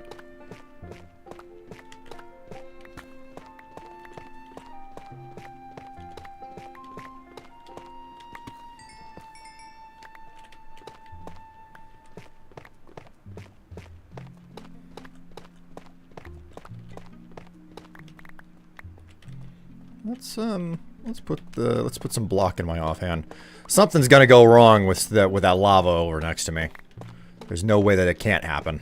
Let's put some block in my offhand. Something's gonna go wrong with that lava over next to me. There's no way that it can't happen.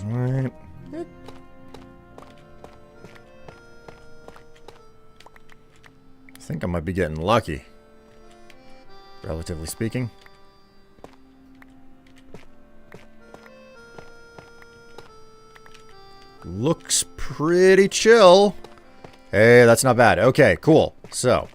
Alright. think I might be getting lucky, relatively speaking. Looks pretty chill. Hey, that's not bad. Okay, cool. So.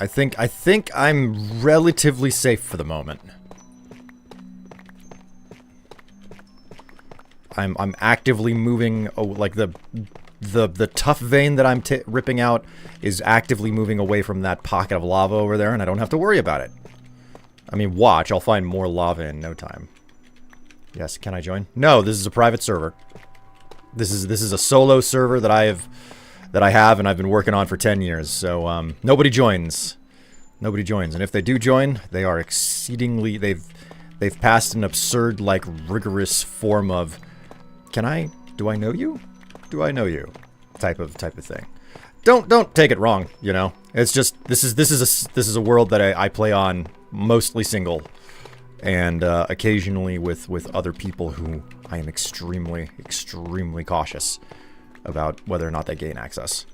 I think I'm relatively safe for the moment. I'm actively moving, like the Tuff vein that I'm ripping out is actively moving away from that pocket of lava over there, and I don't have to worry about it. I mean, watch, I'll find more lava in no time. Yes, can I join? No, this is a private server. This is a solo server that I have and I've been working on for 10 years. So nobody joins. Nobody joins, and if they do join, they are exceedingly they've passed an absurd, like, rigorous form of do I know you? Do I know you? Type of thing. Don't take it wrong, you know. It's just this is a world that I play on mostly single, and occasionally with other people who I am extremely cautious about whether or not they gain access.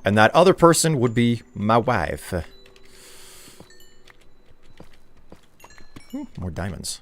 And that other person would be my wife. Ooh, more diamonds.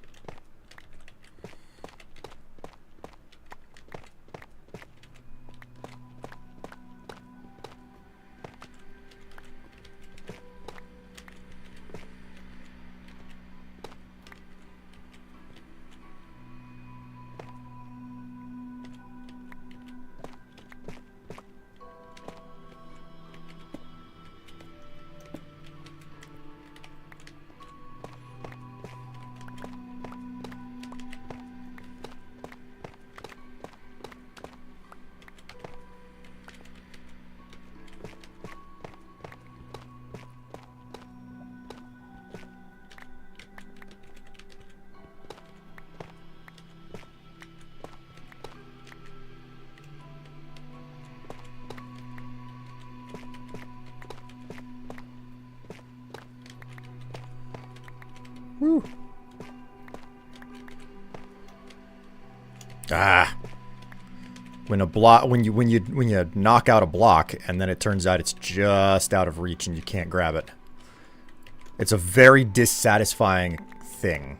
Woo. Ah. When you knock out a block and then it turns out it's just out of reach and you can't grab it. It's a very dissatisfying thing.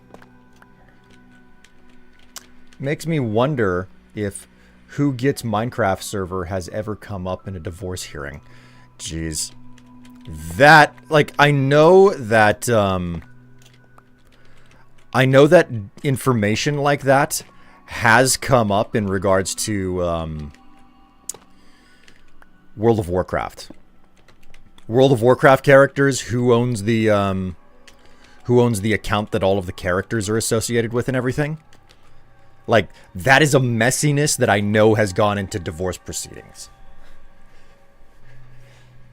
Makes me wonder if Who Gets Minecraft server has ever come up in a divorce hearing. Jeez. That, like, I know that information like that has come up in regards to World of Warcraft. World of Warcraft characters, who owns the account that all of the characters are associated with and everything. Like, that is a messiness that I know has gone into divorce proceedings.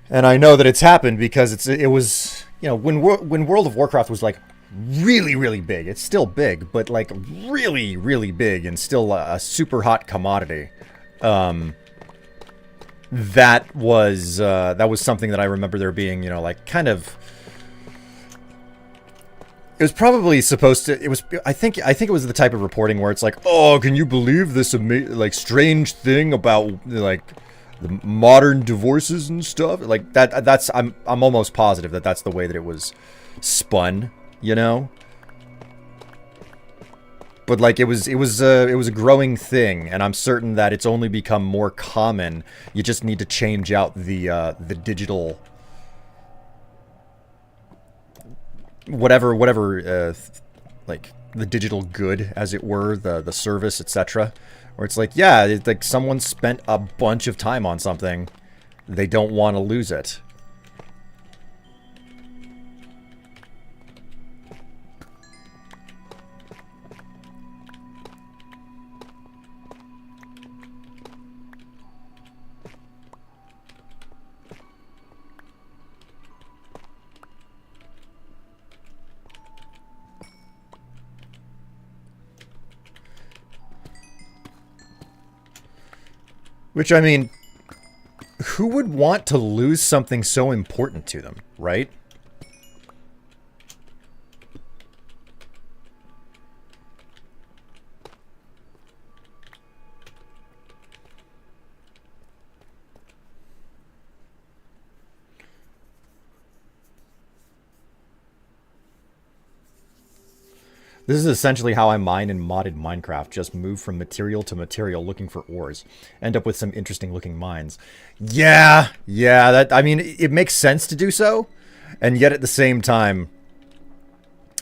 And I know that it's happened because it was, you know, when World of Warcraft was, like, really big. It's still big, but, like, really big and still a super hot commodity. That was something that I remember there being, you know, like, kind of... It was probably supposed to... It was... I think it was the type of reporting where it's like, oh, can you believe this, like, strange thing about, like, the modern divorces and stuff? Like, that's... I'm almost positive that that's the way that it was spun, you know? But, like, it was a growing thing, and I'm certain that it's only become more common. You just need to change out the digital... whatever, like, the digital good, as it were, the service, etc. Where it's like, yeah, it's like someone spent a bunch of time on something. They don't want to lose it. Which, I mean, who would want to lose something so important to them, right? This is essentially how I mine in modded Minecraft. Just move from material to material looking for ores. End up with some interesting looking mines. Yeah, that, I mean, it makes sense to do so. And yet at the same time,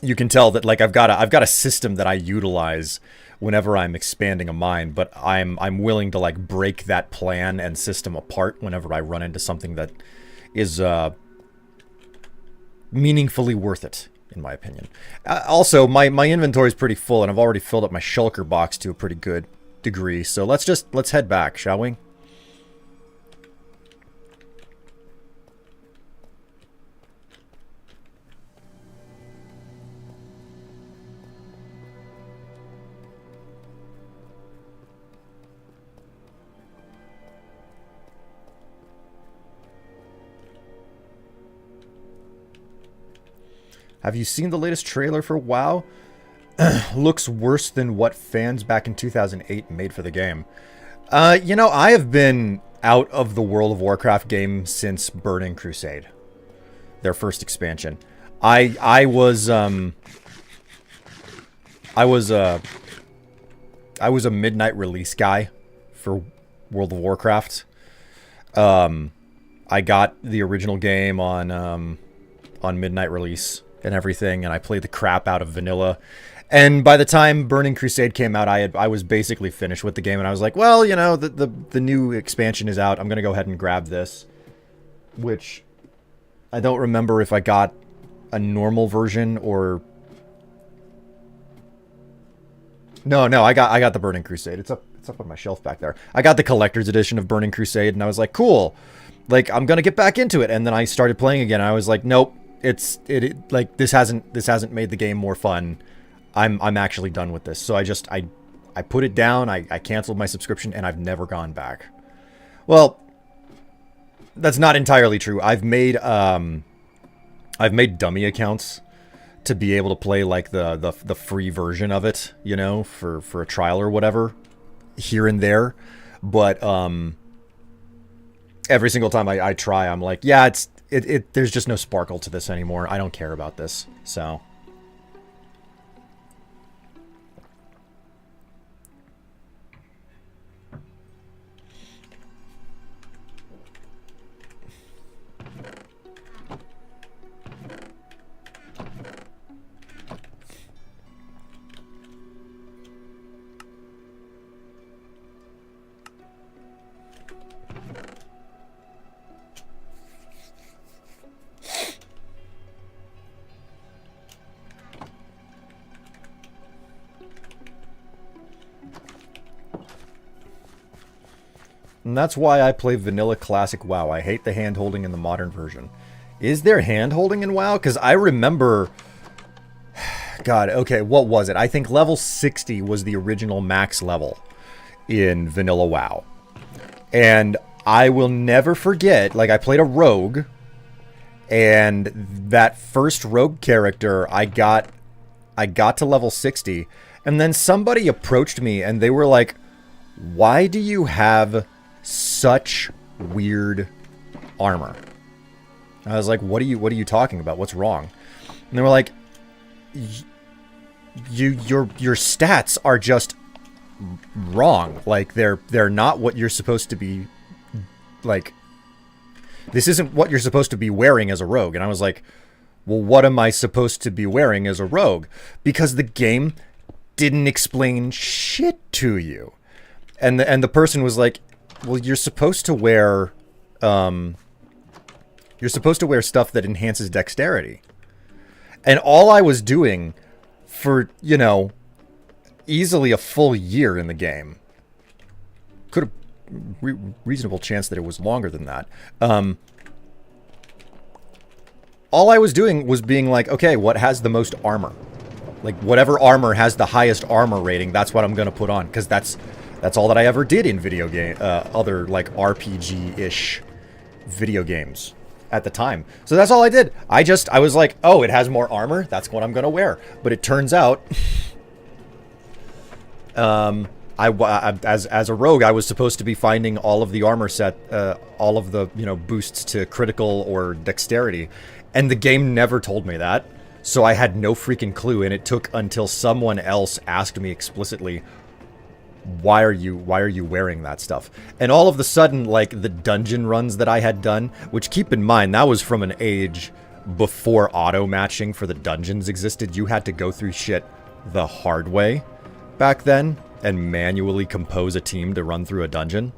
you can tell that, like, I've got a system that I utilize whenever I'm expanding a mine, but I'm willing to, like, break that plan and system apart whenever I run into something that is meaningfully worth it, in my opinion. Also, my inventory is pretty full, and I've already filled up my shulker box to a pretty good degree. So let's head back, shall we? Have you seen the latest trailer for WoW? Looks worse than what fans back in 2008 made for the game. You know, I have been out of the World of Warcraft game since Burning Crusade, their first expansion. I was a midnight release guy for World of Warcraft. I got the original game on midnight release and everything, and I played the crap out of vanilla. And by the time Burning Crusade came out, I was basically finished with the game, and I was like, well, you know, the new expansion is out. I'm gonna go ahead and grab this, which I don't remember if I got a normal version or no, I got the Burning Crusade. It's up on my shelf back there. I got the collector's edition of Burning Crusade, and I was like, cool, like, I'm gonna get back into it. And then I started playing again, and I was like, nope, it like, this hasn't made the game more fun. I'm actually done with this. So I put it down, I canceled my subscription, and I've never gone back. Well, that's not entirely true. I've made dummy accounts to be able to play, like, the free version of it, you know, for a trial or whatever, here and there. But every single time I try, I'm like, yeah, there's just no sparkle to this anymore. I don't care about this. So and that's why I play vanilla classic WoW. I hate the hand-holding in the modern version. Is there hand-holding in WoW? Because I remember... God, okay, what was it? I think level 60 was the original max level in vanilla WoW. And I will never forget, like, I played a rogue, and that first rogue character, I got to level 60, and then somebody approached me, and they were like, why do you have such weird armor? I was like, what are you talking about? What's wrong? And they were like, your stats are just wrong. Like, they're not what you're supposed to be, like, this isn't what you're supposed to be wearing as a rogue. And I was like, well, what am I supposed to be wearing as a rogue? Because the game didn't explain shit to you. And the person was like, well, you're supposed to wear stuff that enhances dexterity. And all I was doing for, you know, easily a full year in the game, could have reasonable chance that it was longer than that. All I was doing was being like, okay, what has the most armor? Like, whatever armor has the highest armor rating, that's what I'm going to put on, because that's all that I ever did in video game, other, like, RPG-ish video games at the time. So that's all I did. I was like, oh, it has more armor. That's what I'm going to wear. But it turns out, as a rogue, I was supposed to be finding all of the armor set, all of the, boosts to critical or dexterity. And the game never told me that. So I had no freaking clue. And it took until someone else asked me explicitly, why are you wearing that stuff? And all of a sudden, like, the dungeon runs that I had done, which, keep in mind, that was from an age before auto matching for the dungeons existed. You had to go through shit the hard way back then and manually compose a team to run through a dungeon.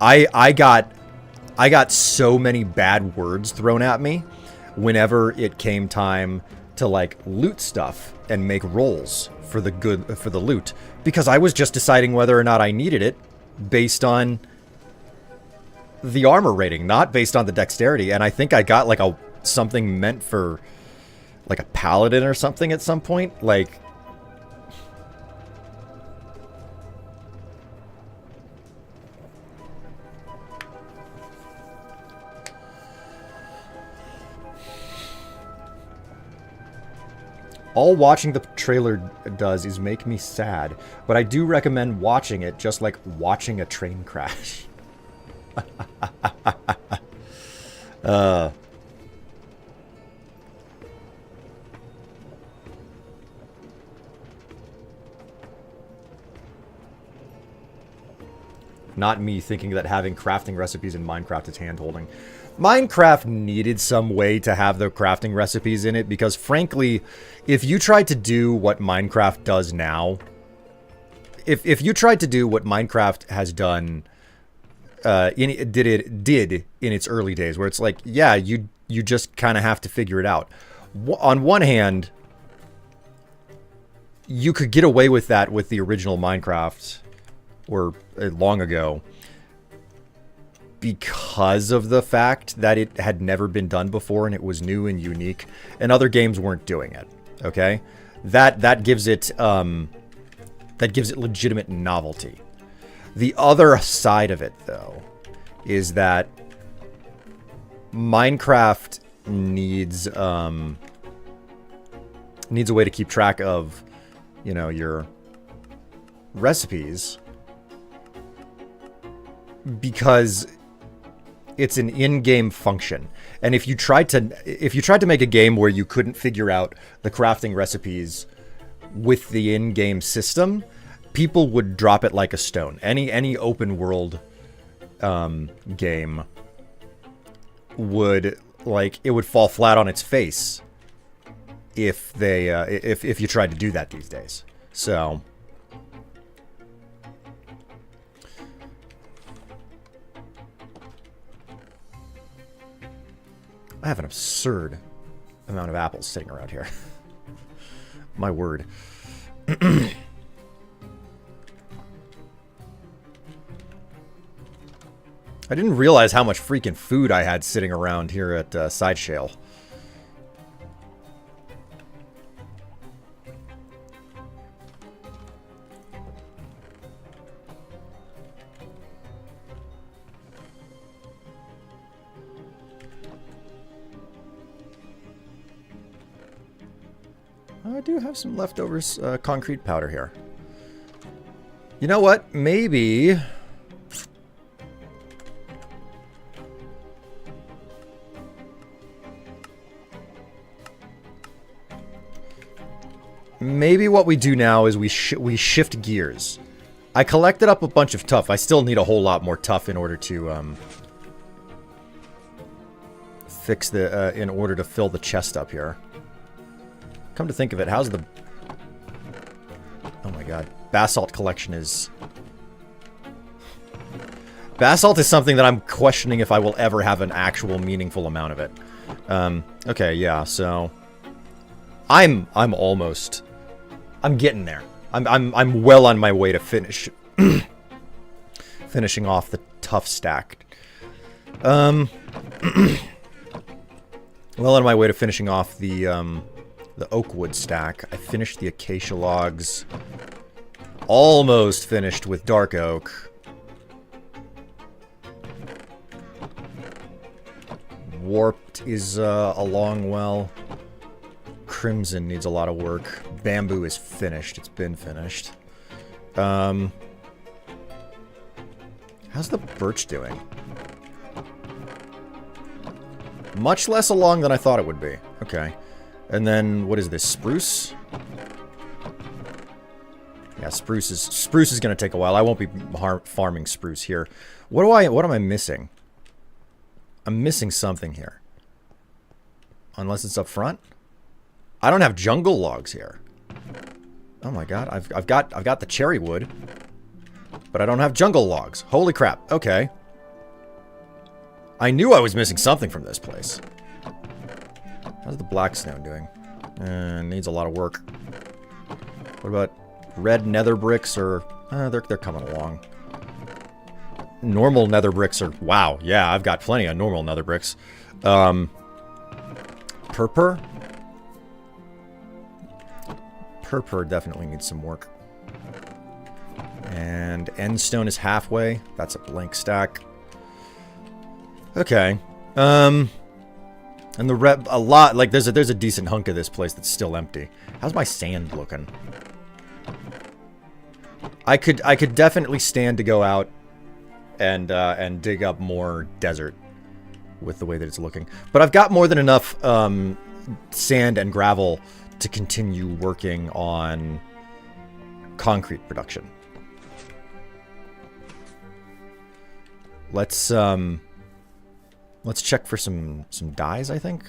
I got so many bad words thrown at me whenever it came time to, like, loot stuff and make rolls for the loot, because I was just deciding whether or not I needed it based on the armor rating, not based on the dexterity. And I think I got like something meant for like a paladin or something at some point. Like, all watching the trailer does is make me sad, but I do recommend watching it just like watching a train crash. Not me thinking that having crafting recipes in Minecraft is hand-holding. Minecraft needed some way to have the crafting recipes in it, because frankly, if you tried to do what Minecraft does now, if you tried to do what Minecraft has done, did in its early days, where it's like, yeah, you just kind of have to figure it out. On one hand, you could get away with that with the original Minecraft, or long ago, because of the fact that it had never been done before and it was new and unique, and other games weren't doing it. Okay, that gives it legitimate novelty. The other side of it, though, is that Minecraft needs a way to keep track of, your recipes, because it's an in-game function. And if you tried to make a game where you couldn't figure out the crafting recipes with the in-game system, people would drop it like a stone. Any open world game would, like, it would fall flat on its face if they if you tried to do that these days. So I have an absurd amount of apples sitting around here. My word. I didn't realize how much freaking food I had sitting around here at Side Shale. I do have some leftovers concrete powder here. You know what? Maybe what we do now is we shift gears. I collected up a bunch of Tuff. I still need a whole lot more Tuff in order to in order to fill the chest up here. Come to think of it, how's the... Oh my god. Basalt collection is... Basalt is something that I'm questioning if I will ever have an actual meaningful amount of it. Okay, yeah, so... I'm almost... I'm getting there. I'm well on my way to finish... finishing off the Tuff stack. Well on my way to finishing off the oak wood stack. I finished the acacia logs. Almost finished with dark oak. Warped is along well. Crimson needs a lot of work. Bamboo is finished. It's been finished. How's the birch doing? Much less along than I thought it would be. Okay. And then, what is this? Spruce? Yeah, spruce is going to take a while. I won't be farming spruce here. What am I missing? I'm missing something here. Unless it's up front? I don't have jungle logs here. Oh my god, I've got the cherry wood, but I don't have jungle logs. Holy crap. Okay. I knew I was missing something from this place. How's the blackstone doing? Needs a lot of work. What about red nether bricks or they're coming along. Normal nether bricks are wow, yeah, I've got plenty of normal nether bricks. Purpur definitely needs some work. And endstone is halfway. That's a blank stack. Okay. And a lot, like there's a decent hunk of this place that's still empty. How's my sand looking? I could definitely stand to go out and dig up more desert with the way that it's looking. But I've got more than enough sand and gravel to continue working on concrete production. Let's check for some dyes, I think.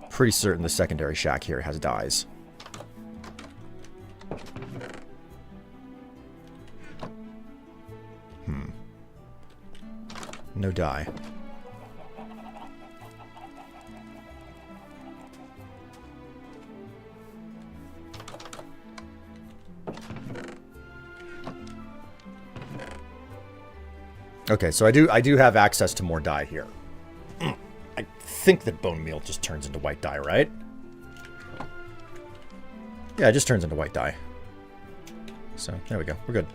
Pretty certain the secondary shack here has dyes. No dye. Okay, so I do have access to more dye here. I think that bone meal just turns into white dye, right? Yeah, it just turns into white dye. So, there we go. We're good.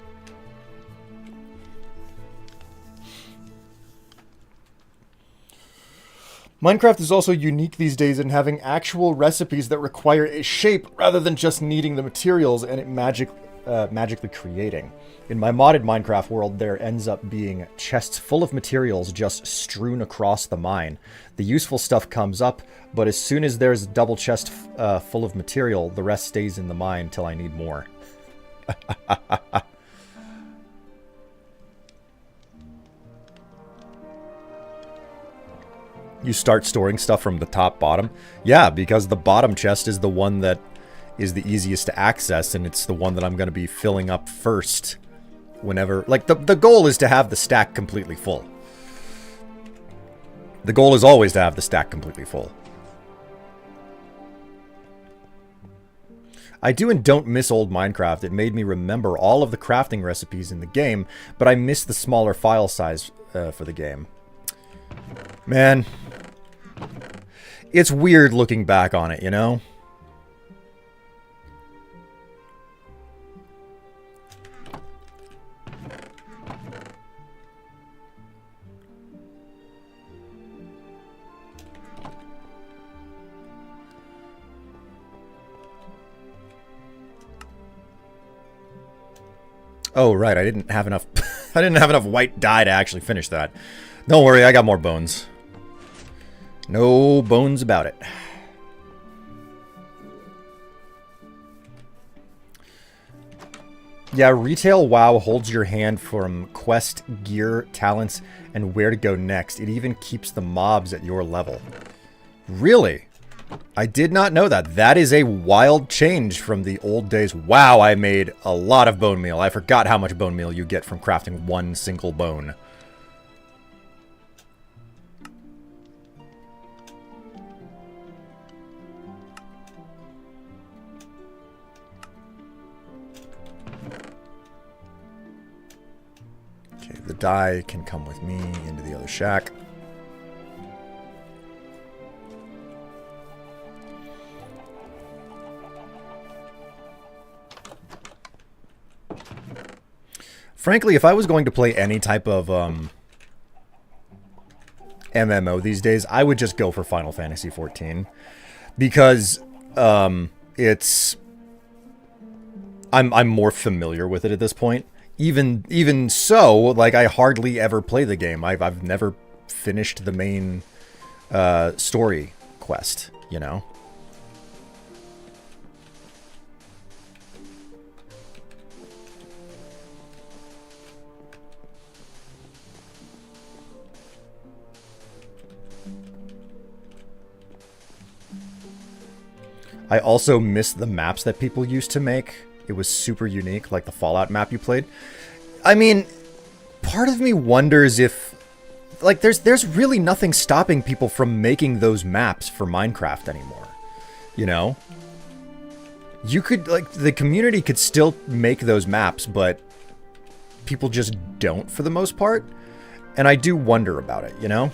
Minecraft is also unique these days in having actual recipes that require a shape rather than just needing the materials and it magically creating. In my modded Minecraft world, there ends up being chests full of materials just strewn across the mine. The useful stuff comes up, but as soon as there's a double chest full of material, the rest stays in the mine till I need more. You start storing stuff from the top bottom? Yeah, because the bottom chest is the one that is the easiest to access, and it's the one that I'm going to be filling up first whenever... Like, the goal is to have the stack completely full. The goal is always to have the stack completely full. I do and don't miss old Minecraft. It made me remember all of the crafting recipes in the game, but I miss the smaller file size for the game. Man, it's weird looking back on it, you know? Oh, right, I didn't have enough I didn't have enough white dye to actually finish that. Don't worry, I got more bones. No bones about it. Yeah, retail WoW holds your hand from quest, gear, talents, and where to go next. It even keeps the mobs at your level. Really? I did not know that. That is a wild change from the old days. Wow, I made a lot of bone meal. I forgot how much bone meal you get from crafting one single bone. Okay, the dye can come with me into the other shack. Frankly, if I was going to play any type of MMO these days, I would just go for Final Fantasy XIV. Because it's... I'm more familiar with it at this point. Even so, like, I hardly ever play the game. I've never finished the main story quest, you know? I also miss the maps that people used to make. It was super unique, like the Fallout map you played. I mean, part of me wonders if... Like, there's really nothing stopping people from making those maps for Minecraft anymore. You know? You could, like, the community could still make those maps, but people just don't for the most part. And I do wonder about it, you know?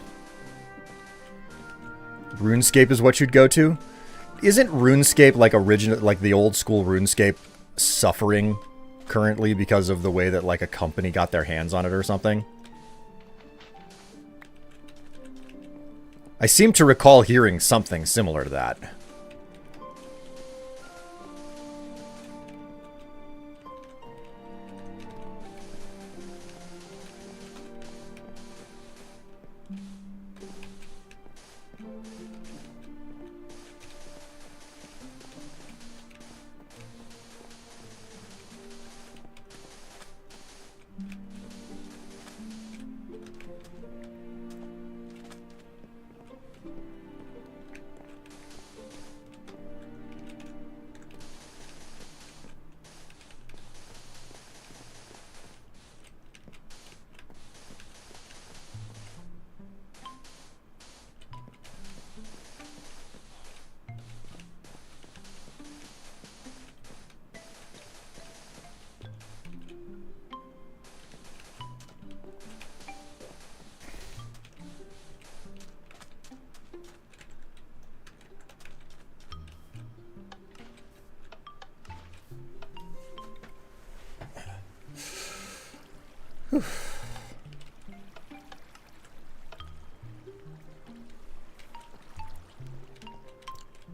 RuneScape is what you'd go to? Isn't RuneScape like like the old school RuneScape suffering currently because of the way that like a company got their hands on it or something? I seem to recall hearing something similar to that.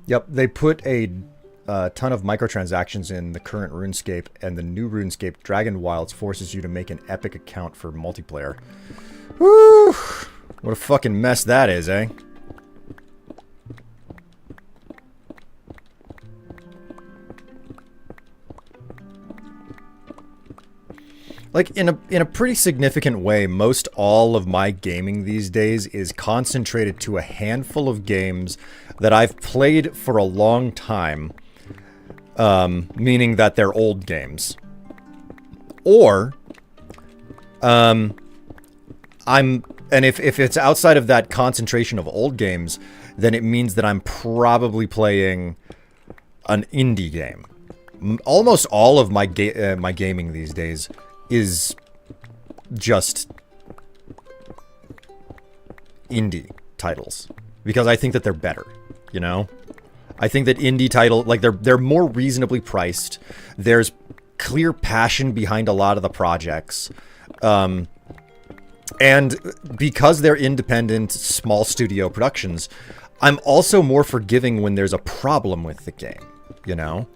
Yep, they put a ton of microtransactions in the current RuneScape, and the new RuneScape Dragon Wilds forces you to make an epic account for multiplayer. Woo! What a fucking mess that is, eh? Like, in a pretty significant way, most all of my gaming these days is concentrated to a handful of games that I've played for a long time, meaning that they're old games. Or, and if it's outside of that concentration of old games, then it means that I'm probably playing an indie game. Almost all of my my gaming these days is just indie titles, because I think that they're better, you know? I think that indie title, like, they're more reasonably priced. There's clear passion behind a lot of the projects. And because they're independent, small studio productions, I'm also more forgiving when there's a problem with the game, you know?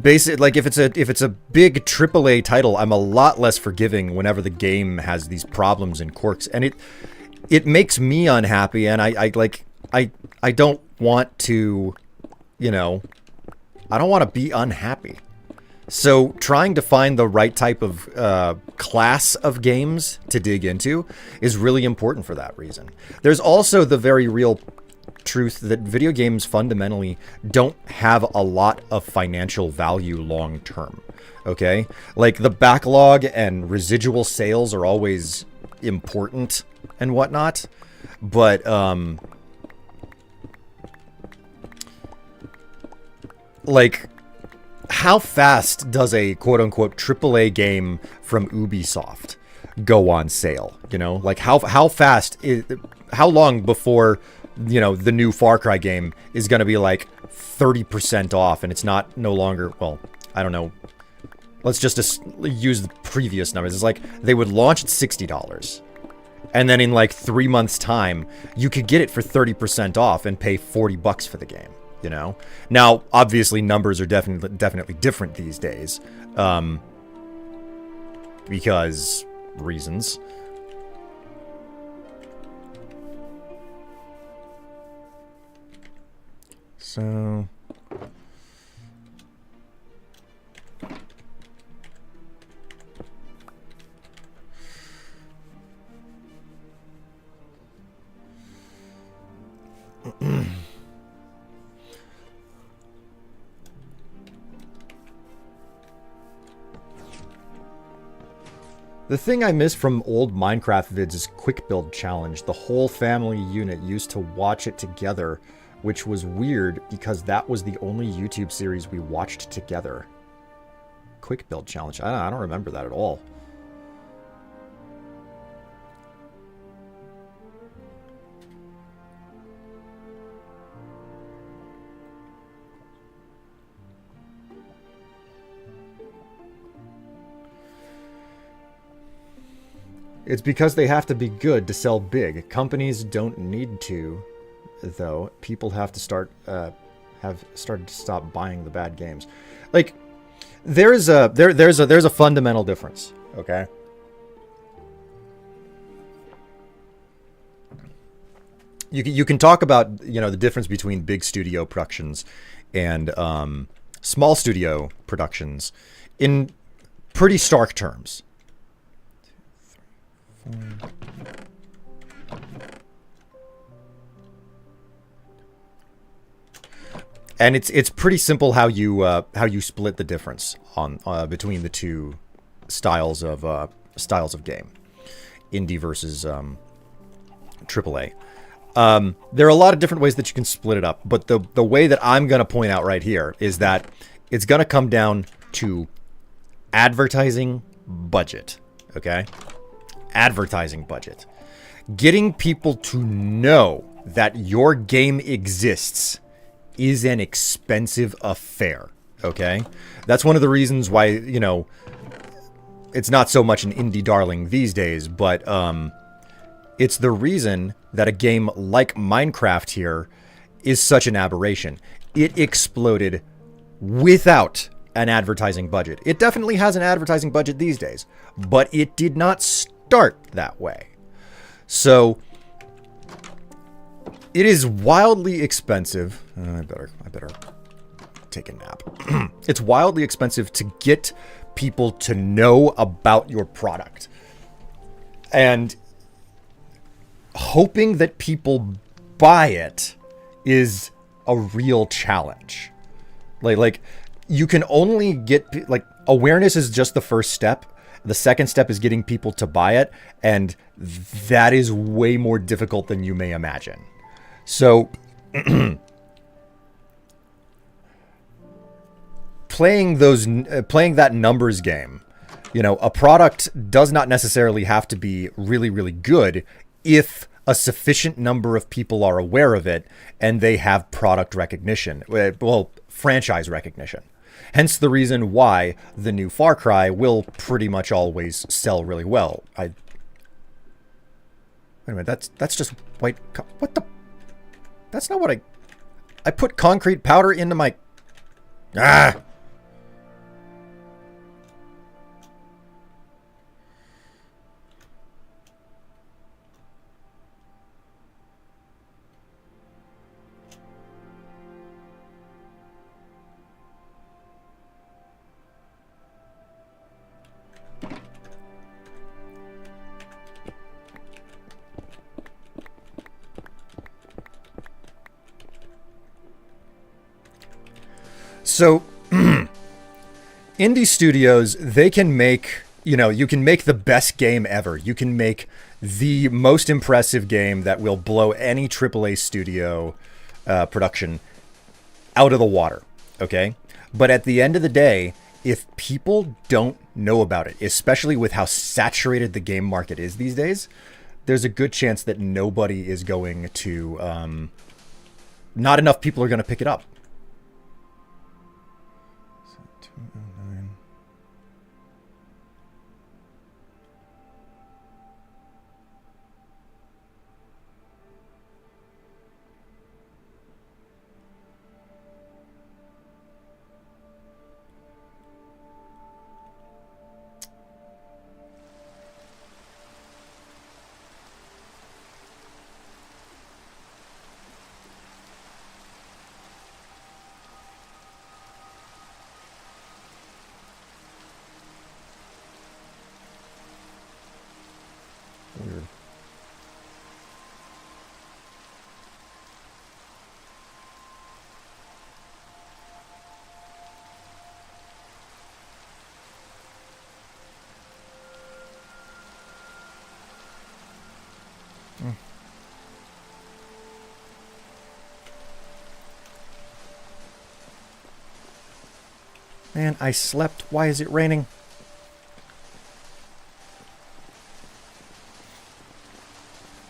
Basic, like, if it's a big AAA title, I'm a lot less forgiving whenever the game has these problems and quirks, and it makes me unhappy, and I don't want to, you know, I don't want to be unhappy. So trying to find the right type of class of games to dig into is really important for that reason. There's also the very real truth that video games fundamentally don't have a lot of financial value long term. Okay? Like, the backlog and residual sales are always important and whatnot, but like, how fast does a quote-unquote AAA game from Ubisoft go on sale? You know, like, how long before, you know, the new Far Cry game is going to be like 30% off, and it's no longer, well, I don't know. Let's just use the previous numbers. It's like they would launch at $60, And then in like 3 months' time, you could get it for 30% off and pay $40 for the game, you know? Now, obviously, numbers are definitely different these days. Because reasons. So... The thing I miss from old Minecraft vids is Quick Build Challenge. The whole family unit used to watch it together, which was weird because that was the only YouTube series we watched together. Quick Build Challenge. I don't remember that at all. It's because they have to be good to sell big. Companies don't need to, though. People have to have started to stop buying the bad games. Like, there's a fundamental difference. Okay. You can talk about, you know, the difference between big studio productions and small studio productions in pretty stark terms. And it's pretty simple how you split the difference on between the two styles of game, indie versus AAA. There are a lot of different ways that you can split it up, but the way that I'm gonna point out right here is that it's gonna come down to advertising budget. Okay. Advertising budget. Getting people to know that your game exists is an expensive affair, okay? That's one of the reasons why, you know, it's not so much an indie darling these days, but it's the reason that a game like Minecraft here is such an aberration. It exploded without an advertising budget. It definitely has an advertising budget these days, but it did not start that way. So it is wildly expensive. I better take a nap. It's wildly expensive to get people to know about your product. And hoping that people buy it is a real challenge. Like you can only get, like, awareness is just the first step. The second step is getting people to buy it, and that is way more difficult than you may imagine. So, playing that numbers game, you know, a product does not necessarily have to be really, really good if a sufficient number of people are aware of it and they have product recognition, well, franchise recognition. Hence the reason why the new Far Cry will pretty much always sell really well. Wait a minute, that's just white. What the? That's not what I put concrete powder into my. Ah. So, indie studios, they can make, you know, you can make the best game ever. You can make the most impressive game that will blow any AAA studio production out of the water, okay? But at the end of the day, if people don't know about it, especially with how saturated the game market is these days, there's a good chance that nobody is going to, not enough people are going to pick it up. Man, I slept. Why is it raining?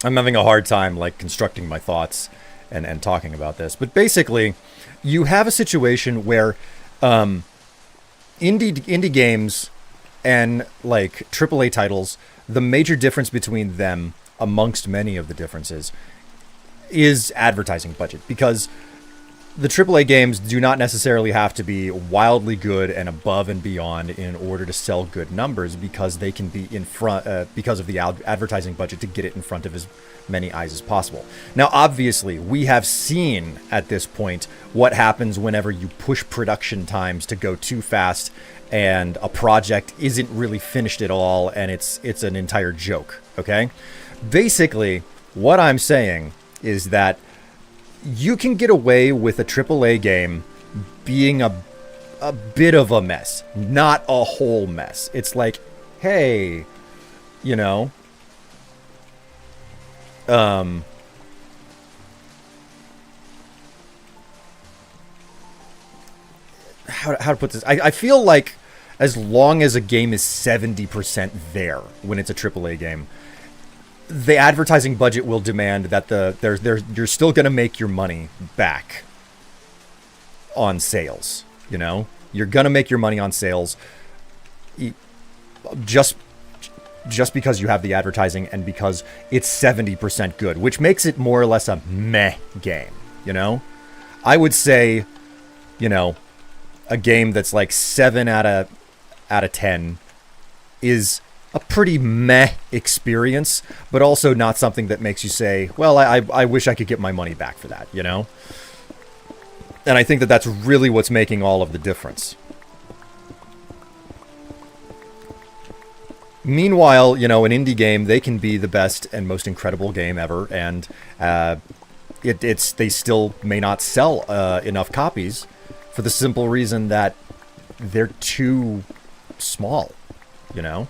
I'm having a hard time, like, constructing my thoughts and talking about this. But basically, you have a situation where indie games and, like, AAA titles, the major difference between them, amongst many of the differences, is advertising budget. Because the AAA games do not necessarily have to be wildly good and above and beyond in order to sell good numbers, because they can be in front because of the advertising budget to get it in front of as many eyes as possible. Now, obviously, we have seen at this point what happens whenever you push production times to go too fast and a project isn't really finished at all and it's an entire joke, okay? Basically, what I'm saying is that you can get away with a AAA game being a bit of a mess, not a whole mess. It's like, hey, you know, how to put this? I feel like as long as a game is 70% there when it's a AAA game, the advertising budget will demand that you're still going to make your money back on sales. You know, you're going to make your money on sales just because you have the advertising and because it's 70% good, which makes it more or less a meh game. You know, I would say, you know, a game that's like 7 out of 10 is a pretty meh experience, but also not something that makes you say, well, I wish I could get my money back for that, you know? And I think that that's really what's making all of the difference. Meanwhile, you know, an indie game, they can be the best and most incredible game ever, and they still may not sell enough copies for the simple reason that they're too small, you know?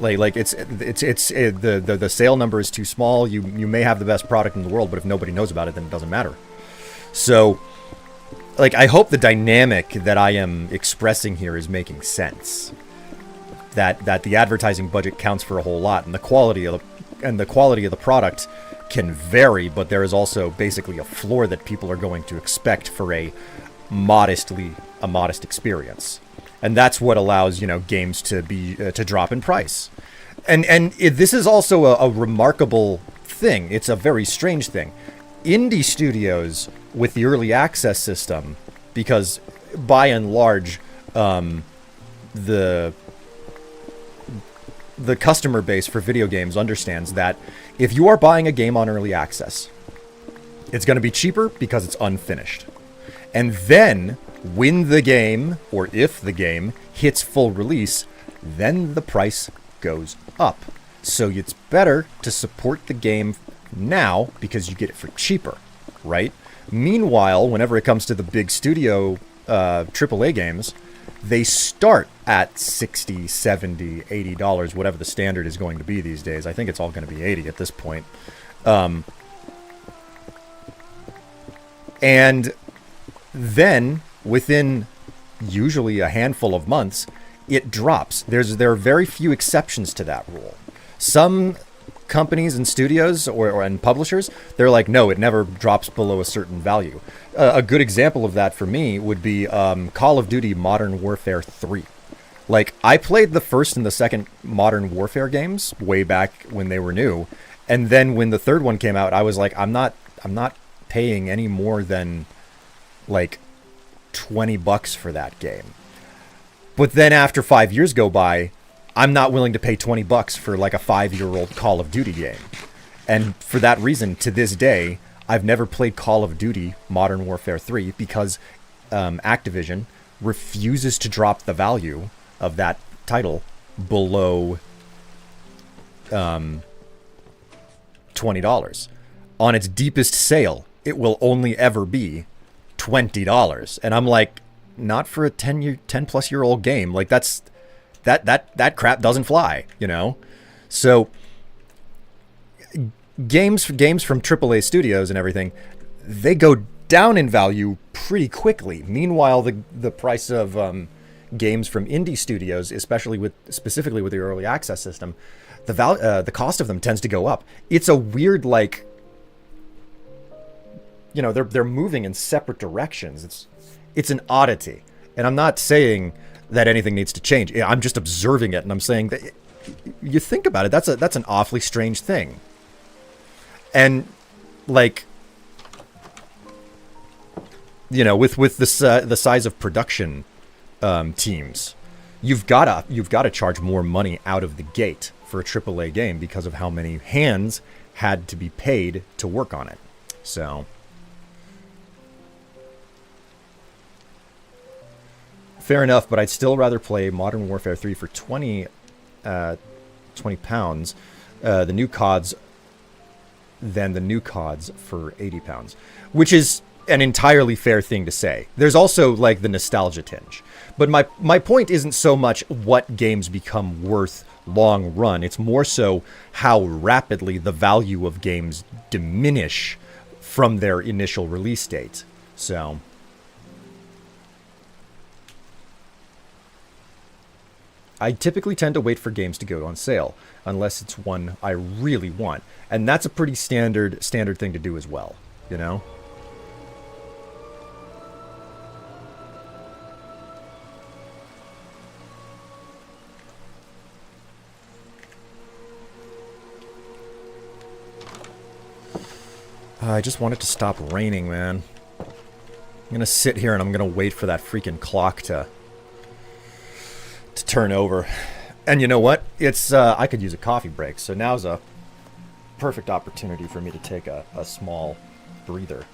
Like the sale number is too small. You may have the best product in the world, but if nobody knows about it, then it doesn't matter. So, like, I hope the dynamic that I am expressing here is making sense. That the advertising budget counts for a whole lot, and the quality of the product can vary, but there is also basically a floor that people are going to expect for a modest experience. And that's what allows, you know, games to drop in price. And this is also a remarkable thing. It's a very strange thing. Indie studios with the early access system, because by and large, the customer base for video games understands that if you are buying a game on early access, it's going to be cheaper because it's unfinished. And then when the game, or if the game, hits full release, then the price goes up. So it's better to support the game now because you get it for cheaper, right? Meanwhile, whenever it comes to the big studio AAA games, they start at $60, $70, $80, whatever the standard is going to be these days. I think it's all going to be 80 at this point. And then within usually a handful of months, it drops. There are very few exceptions to that rule. Some companies and studios and publishers, they're like, no, it never drops below a certain value. A good example of that for me would be Call of Duty Modern Warfare 3. Like, I played the first and the second Modern Warfare games way back when they were new, and then when the third one came out, I was like, I'm not paying any more than like $20 for that game. But then after 5 years go by, I'm not willing to pay $20 for like a 5-year-old Call of Duty game. And for that reason, to this day, I've never played Call of Duty Modern Warfare 3 because Activision refuses to drop the value of that title below $20. On its deepest sale, it will only ever be $20. And I'm like, not for a 10 plus year old game. Like, that crap doesn't fly, you know? So games from AAA studios and everything, they go down in value pretty quickly. Meanwhile, the price of games from indie studios, specifically with the early access system, the cost of them tends to go up. It's a weird, like, you know, they're moving in separate directions. It's an oddity, and I'm not saying that anything needs to change. I'm just observing it, and I'm saying that you think about it, that's an awfully strange thing. And like, you know, with the size of production teams, you've got to charge more money out of the gate for a AAA game because of how many hands had to be paid to work on it. So fair enough, but I'd still rather play Modern Warfare 3 for 20 pounds, the new CODs, than the new CODs for 80 pounds, which is an entirely fair thing to say. There's also like the nostalgia tinge. But my point isn't so much what games become worth long run. It's more so how rapidly the value of games diminish from their initial release date. So I typically tend to wait for games to go on sale, unless it's one I really want. And that's a pretty standard thing to do as well, you know? I just want it to stop raining, man. I'm gonna sit here and I'm gonna wait for that freaking clock to turn over. And you know what? It's I could use a coffee break, so now's a perfect opportunity for me to take a small breather.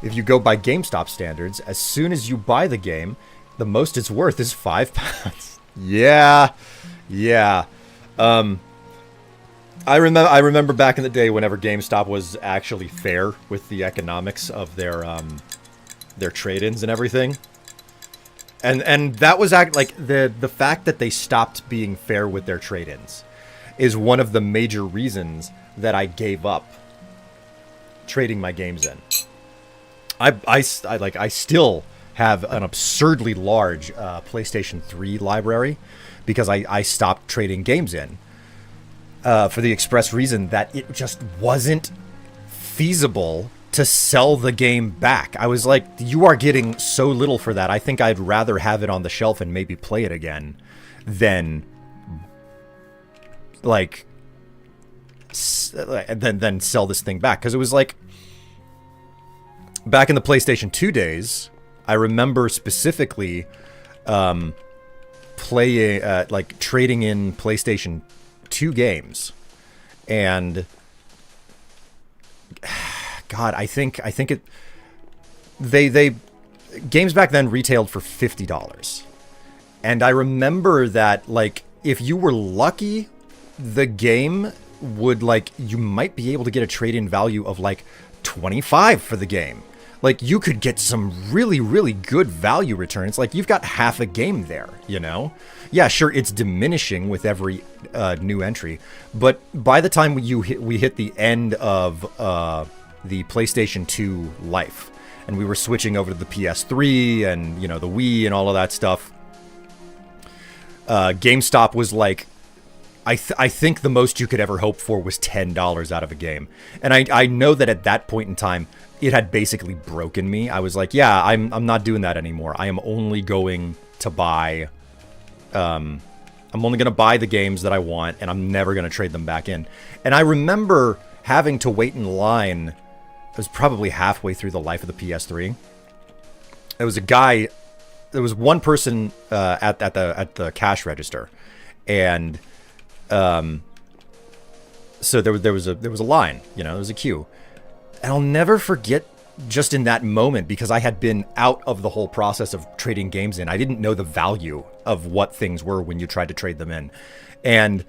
If you go by GameStop standards, as soon as you buy the game, the most it's worth is £5. Yeah. I remember back in the day whenever GameStop was actually fair with the economics of their trade-ins and everything. And that was like the fact that they stopped being fair with their trade-ins is one of the major reasons that I gave up trading my games in. I still have an absurdly large PlayStation 3 library because I stopped trading games in for the express reason that it just wasn't feasible to sell the game back. I was like, you are getting so little for that. I think I'd rather have it on the shelf and maybe play it again than like than sell this thing back, because it was like back in the PlayStation 2 days, I remember specifically playing, like trading in PlayStation 2 games, and God, I think it. They games back then retailed for $50, and I remember that, like, if you were lucky, the game would, like, you might be able to get a trade-in value of like 25 for the game. Like, you could get some really, really good value returns. Like, you've got half a game there, you know? Yeah, sure, it's diminishing with every new entry, but by the time we hit the end of the PlayStation 2 life, and we were switching over to the PS3 and, you know, the Wii and all of that stuff, GameStop was like, I think the most you could ever hope for was $10 out of a game. And I know that at that point in time, it had basically broken me. I was like, yeah, I'm not doing that anymore. I am only going to buy, I'm only going to buy the games that I want, and I'm never going to trade them back in. And I remember having to wait in line. It was probably halfway through the life of the PS3. There was a guy, there was one person at the cash register, and so there was a line, you know, there was a queue. And I'll never forget, just in that moment, because I had been out of the whole process of trading games in. I didn't know the value of what things were when you tried to trade them in. And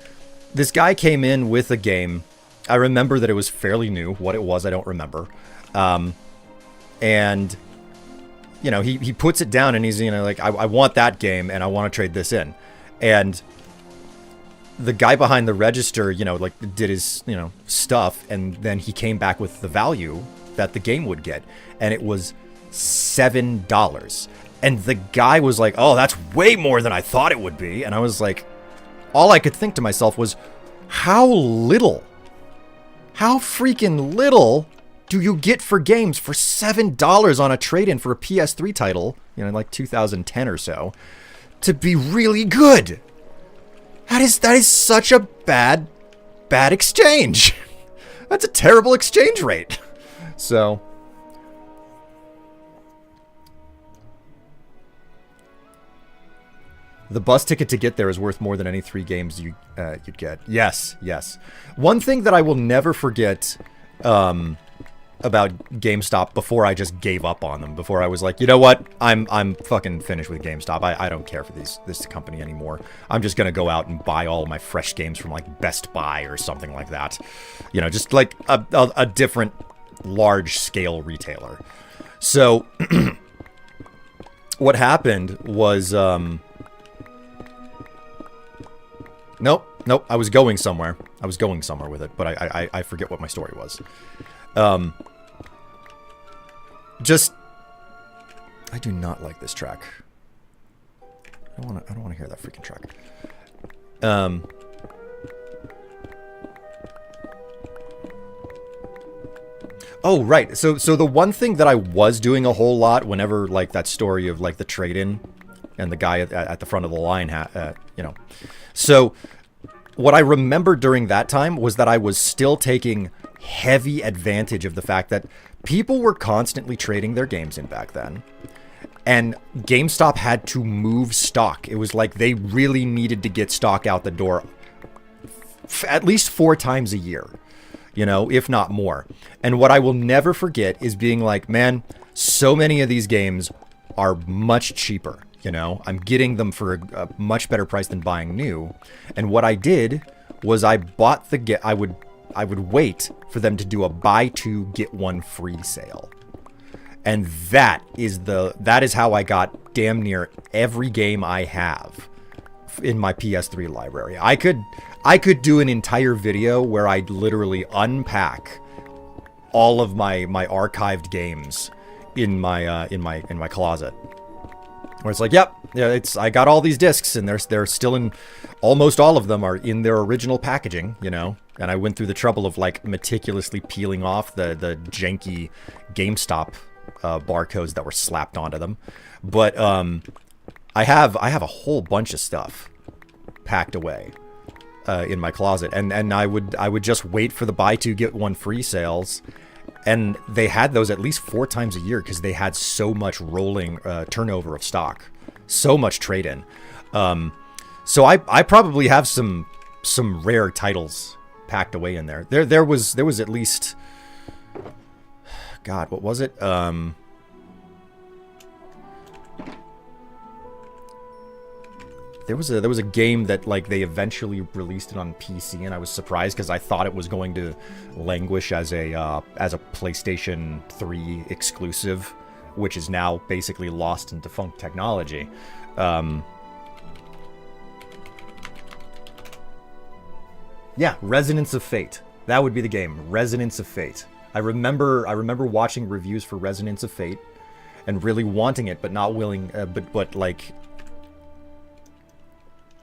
this guy came in with a game. I remember that it was fairly new. What it was, I don't remember. And, you know, he puts it down and he's, you know, like, I want that game and I want to trade this in. And the guy behind the register, you know, like, did his, you know, stuff, and then he came back with the value that the game would get, and it was $7. And the guy was like, oh, that's way more than I thought it would be. And I was like, all I could think to myself was, how freaking little do you get for games for $7 on a trade-in for a PS3 title, you know, like 2010 or so, to be really good? That is such a bad exchange. That's a terrible exchange rate. So, the bus ticket to get there is worth more than any 3 games you'd get. Yes. One thing that I will never forget about GameStop, before I just gave up on them, before I was like, you know what, I'm fucking finished with GameStop. I don't care for this company anymore. I'm just gonna go out and buy all my fresh games from like Best Buy or something like that. You know, just like a different large scale retailer. So what happened was nope, I was going somewhere with it, but I forget what my story was. I do not like this track. I don't want to hear that freaking track. Oh, right. So the one thing that I was doing a whole lot whenever, like, that story of, like, the trade-in and the guy at the front of the line, you know. So what I remember during that time was that I was still taking heavy advantage of the fact that people were constantly trading their games in back then, and GameStop had to move stock. It was like they really needed to get stock out the door at least 4 times a year, you know, if not more. And what I will never forget is being like, man, so many of these games are much cheaper. You know, I'm getting them for a much better price than buying new. And what I did was I bought I would wait for them to do a buy 2 get 1 free sale. And that is how I got damn near every game I have in my PS3 library. I could do an entire video where I'd literally unpack all of my archived games in my closet. Where it's like, yep, yeah, I got all these discs, and they're still in, almost all of them are in their original packaging, you know. And I went through the trouble of, like, meticulously peeling off the janky GameStop barcodes that were slapped onto them. But I have a whole bunch of stuff packed away in my closet, and I would just wait for the buy 2 get 1 free sales. And they had those at least 4 times a year because they had so much rolling turnover of stock, so much trade-in. So I probably have some rare titles packed away in there. There was at least, God, what was it? There was a game that like they eventually released it on PC, and I was surprised because I thought it was going to languish as a PlayStation 3 exclusive, which is now basically lost in defunct technology. Yeah, Resonance of Fate. That would be the game. Resonance of Fate. I remember watching reviews for Resonance of Fate and really wanting it, but not willing. But like,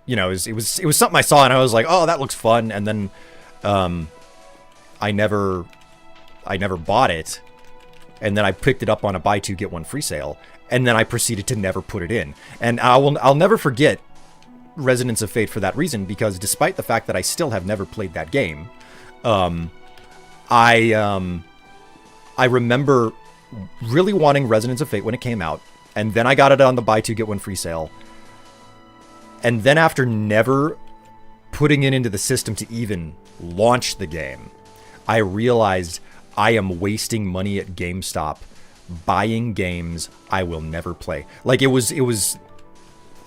you know, it was something I saw and I was like, oh, that looks fun. And then, I never bought it. And then I picked it up on a buy two get one free sale. And then I proceeded to never put it in. And I'll never forget Resonance of Fate for that reason, because despite the fact that I still have never played that game, I remember really wanting Resonance of Fate when it came out, and then I got it on the buy two get one free sale, and then after never putting it into the system to even launch the game, I realized I am wasting money at GameStop buying games I will never play. Like it was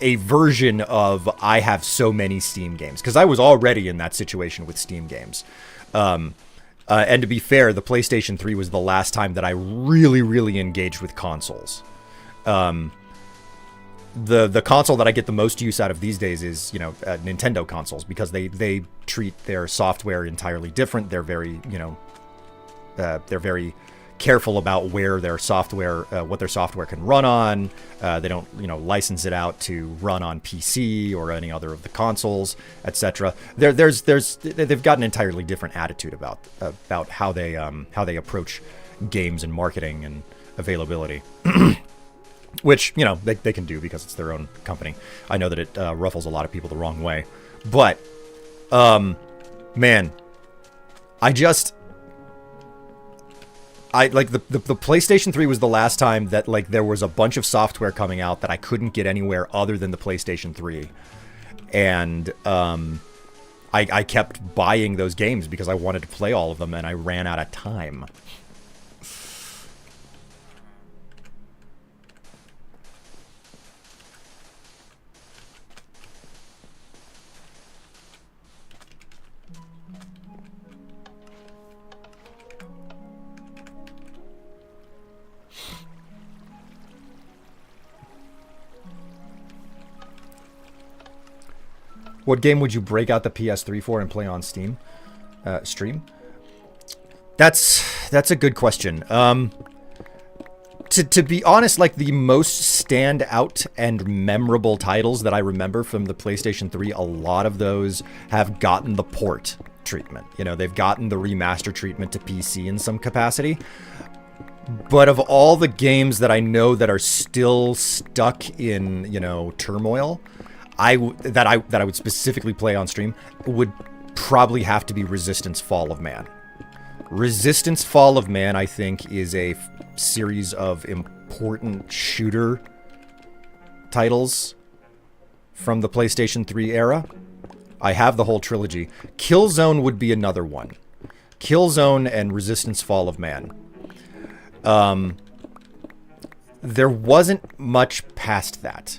a version of I have so many Steam games, because I was already in that situation with Steam games. And to be fair, the PlayStation 3 was the last time that I really engaged with consoles. The console that I get the most use out of these days is, Nintendo consoles, because they treat their software entirely different. They're very, they're very careful about where their software, what their software can run on. They don't, license it out to run on PC or any other of the consoles, etc. They've got an entirely different attitude about how they approach games and marketing and availability, which they can do because it's their own company. I know that it ruffles a lot of people the wrong way, but man, I like the PlayStation 3 was the last time that like there was a bunch of software coming out that I couldn't get anywhere other than the PlayStation 3. And I kept buying those games because I wanted to play all of them, and I ran out of time. What game would you break out the PS3 for and play on Steam? Stream? That's a good question. To be honest, like the most standout and memorable titles that I remember from the PlayStation 3, a lot of those have gotten the port treatment. They've gotten the remaster treatment to PC in some capacity. But of all the games that I know that are still stuck in, turmoil, that I would specifically play on stream would probably have to be Resistance Fall of Man. Resistance Fall of Man, I think, is a series of important shooter titles from the PlayStation 3 era. I have the whole trilogy. Killzone would be another one. Killzone and Resistance Fall of Man. There wasn't much past that.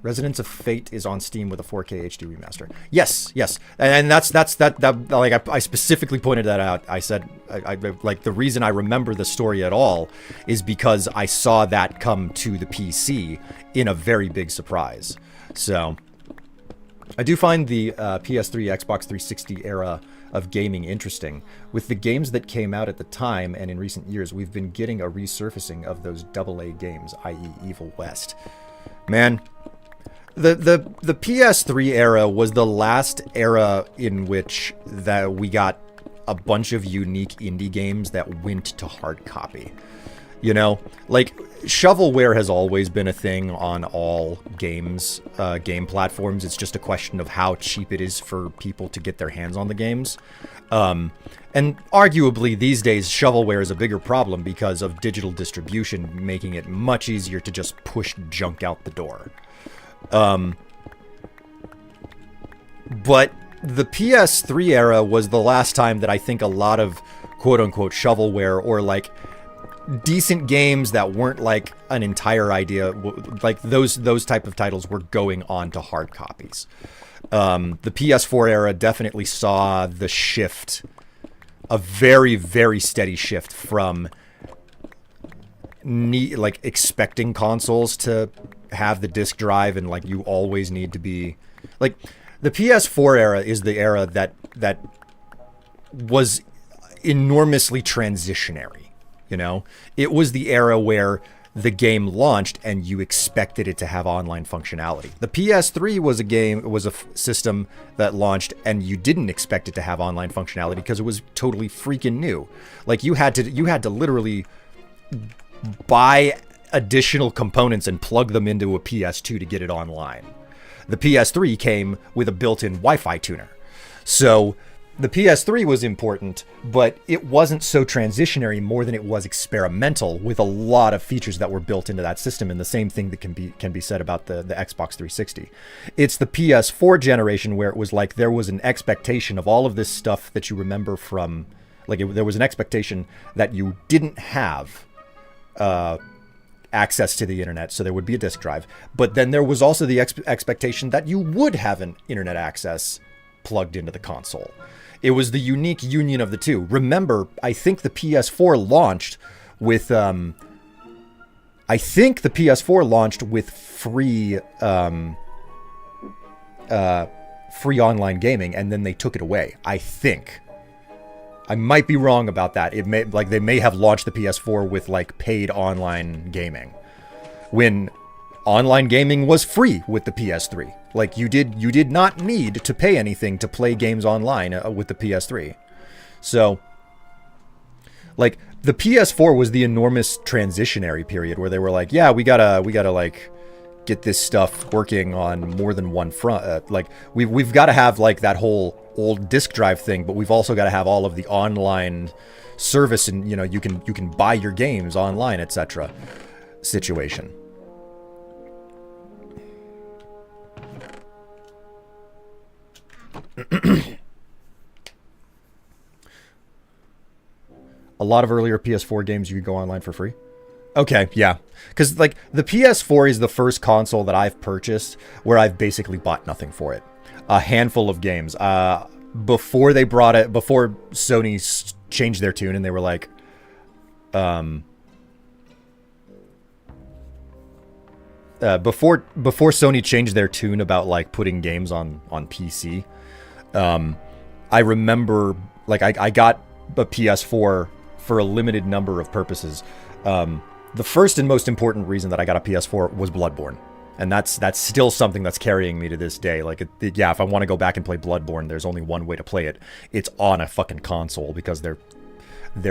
Resonance of Fate is on Steam with a 4K HD remaster. Yes, and that's like I specifically pointed that out. I said I like the reason I remember the story at all is because I saw that come to the PC in a very big surprise. So I do find the PS3, Xbox 360 era of gaming interesting. With the games that came out at the time and in recent years, we've been getting a resurfacing of those AA games, i.e. Evil West. Man, the PS3 era was the last era in which that we got a bunch of unique indie games that went to hard copy. You know, like shovelware has always been a thing on all games, game platforms. It's just a question of how cheap it is for people to get their hands on the games. And arguably these days, shovelware is a bigger problem because of digital distribution, making it much easier to just push junk out the door. But the PS3 era was the last time that I think a lot of quote-unquote shovelware, or like decent games that weren't like an entire idea, like those type of titles were going on to hard copies. The PS4 era definitely saw the shift, a very, very steady shift from like expecting consoles to have the disc drive, and like you always need to be like, the PS4 era is the era that was enormously transitionary. You know, it was the era where the game launched and you expected it to have online functionality. The PS3 was a system that launched and you didn't expect it to have online functionality because it was totally freaking new. Like you had to literally buy additional components and plug them into a PS2 to get it online. The PS3 came with a built-in Wi-Fi tuner. So the PS3 was important, but it wasn't so transitionary more than it was experimental, with a lot of features that were built into that system, and the same thing that can be said about the Xbox 360. It's the PS4 generation where it was like there was an expectation of all of this stuff that you remember from, like there was an expectation that you didn't have access to the internet, so there would be a disk drive, but then there was also the expectation that you would have an internet access plugged into the console. It was the unique union of the two. Remember, I think the PS4 launched with free online gaming, and then they took it away. I think. I might be wrong about that. They may have launched the PS4 with like paid online gaming, when online gaming was free with the PS3. Like you did not need to pay anything to play games online with the PS3. So like the PS4 was the enormous transitionary period where they were like, yeah, we gotta like get this stuff working on more than one front. Like we've got to have like that whole old disk drive thing, but we've also got to have all of the online service, and you know, you can buy your games online, etc. situation. A lot of earlier PS4 games you could go online for free. Okay, yeah. Because like the PS4 is the first console that I've purchased where I've basically bought nothing for it. A handful of games. Before Sony changed their tune and they were like, before Sony changed their tune about like putting games on PC, I remember like I got a PS4 for a limited number of purposes. The first and most important reason that I got a PS4 was Bloodborne. And that's still something that's carrying me to this day. Like, yeah, if I want to go back and play Bloodborne, there's only one way to play it. It's on a fucking console, because they're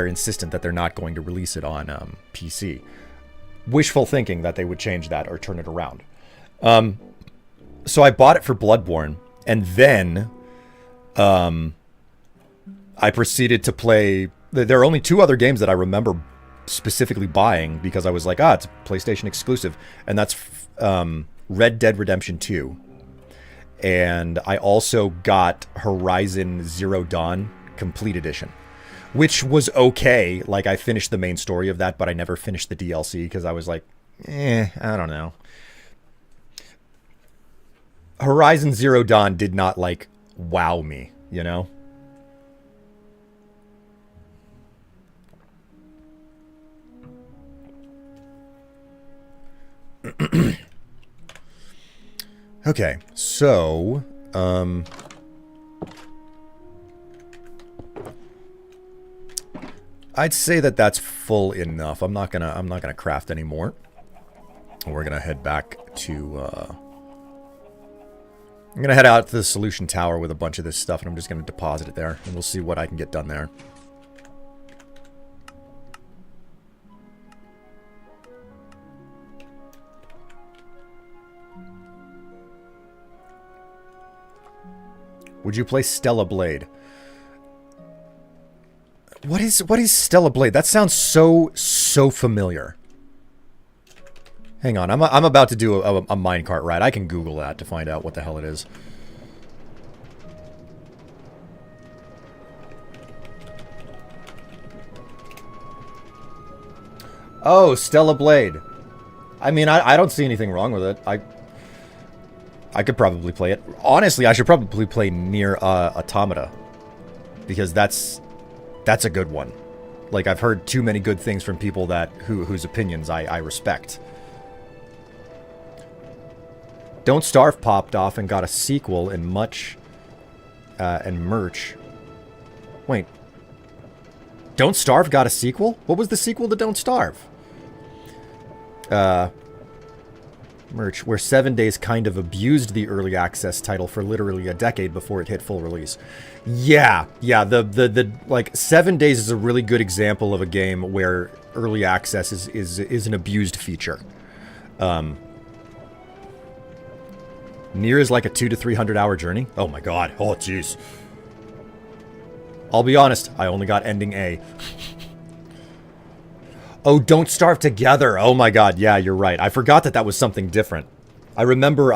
insistent that they're not going to release it on PC. Wishful thinking that they would change that or turn it around. So I bought it for Bloodborne, and then I proceeded to play. There are only two other games that I remember specifically buying because I was like, it's a PlayStation exclusive, and that's Red Dead Redemption 2. And I also got Horizon Zero Dawn Complete Edition, which was okay. Like, I finished the main story of that, but I never finished the DLC because I was like, I don't know. Horizon Zero Dawn did not, like, wow me, you know? Okay, so I'd say that that's full enough. I'm not gonna craft anymore. We're gonna head back to I'm gonna head out to the solution tower with a bunch of this stuff, and I'm just gonna deposit it there, and we'll see what I can get done there. Would you play Stella Blade? What is Stella Blade? That sounds so familiar. Hang on, I'm about to do a minecart ride. I can Google that to find out what the hell it is. Oh, Stella Blade. I mean, I don't see anything wrong with it. I could probably play it. Honestly, I should probably play Nier Automata. Because that's a good one. Like, I've heard too many good things from people whose opinions I respect. Don't Starve popped off and got a sequel and merch. Wait. Don't Starve got a sequel? What was the sequel to Don't Starve? Merch, where 7 Days kind of abused the early access title for literally a decade before it hit full release. Yeah, the like 7 Days is a really good example of a game where early access is an abused feature. Nier is like a 200 to 300 hour journey. Oh my god. Oh jeez. I'll be honest, I only got ending A. Oh, Don't Starve Together. Oh my god, yeah, you're right. I forgot that was something different. I remember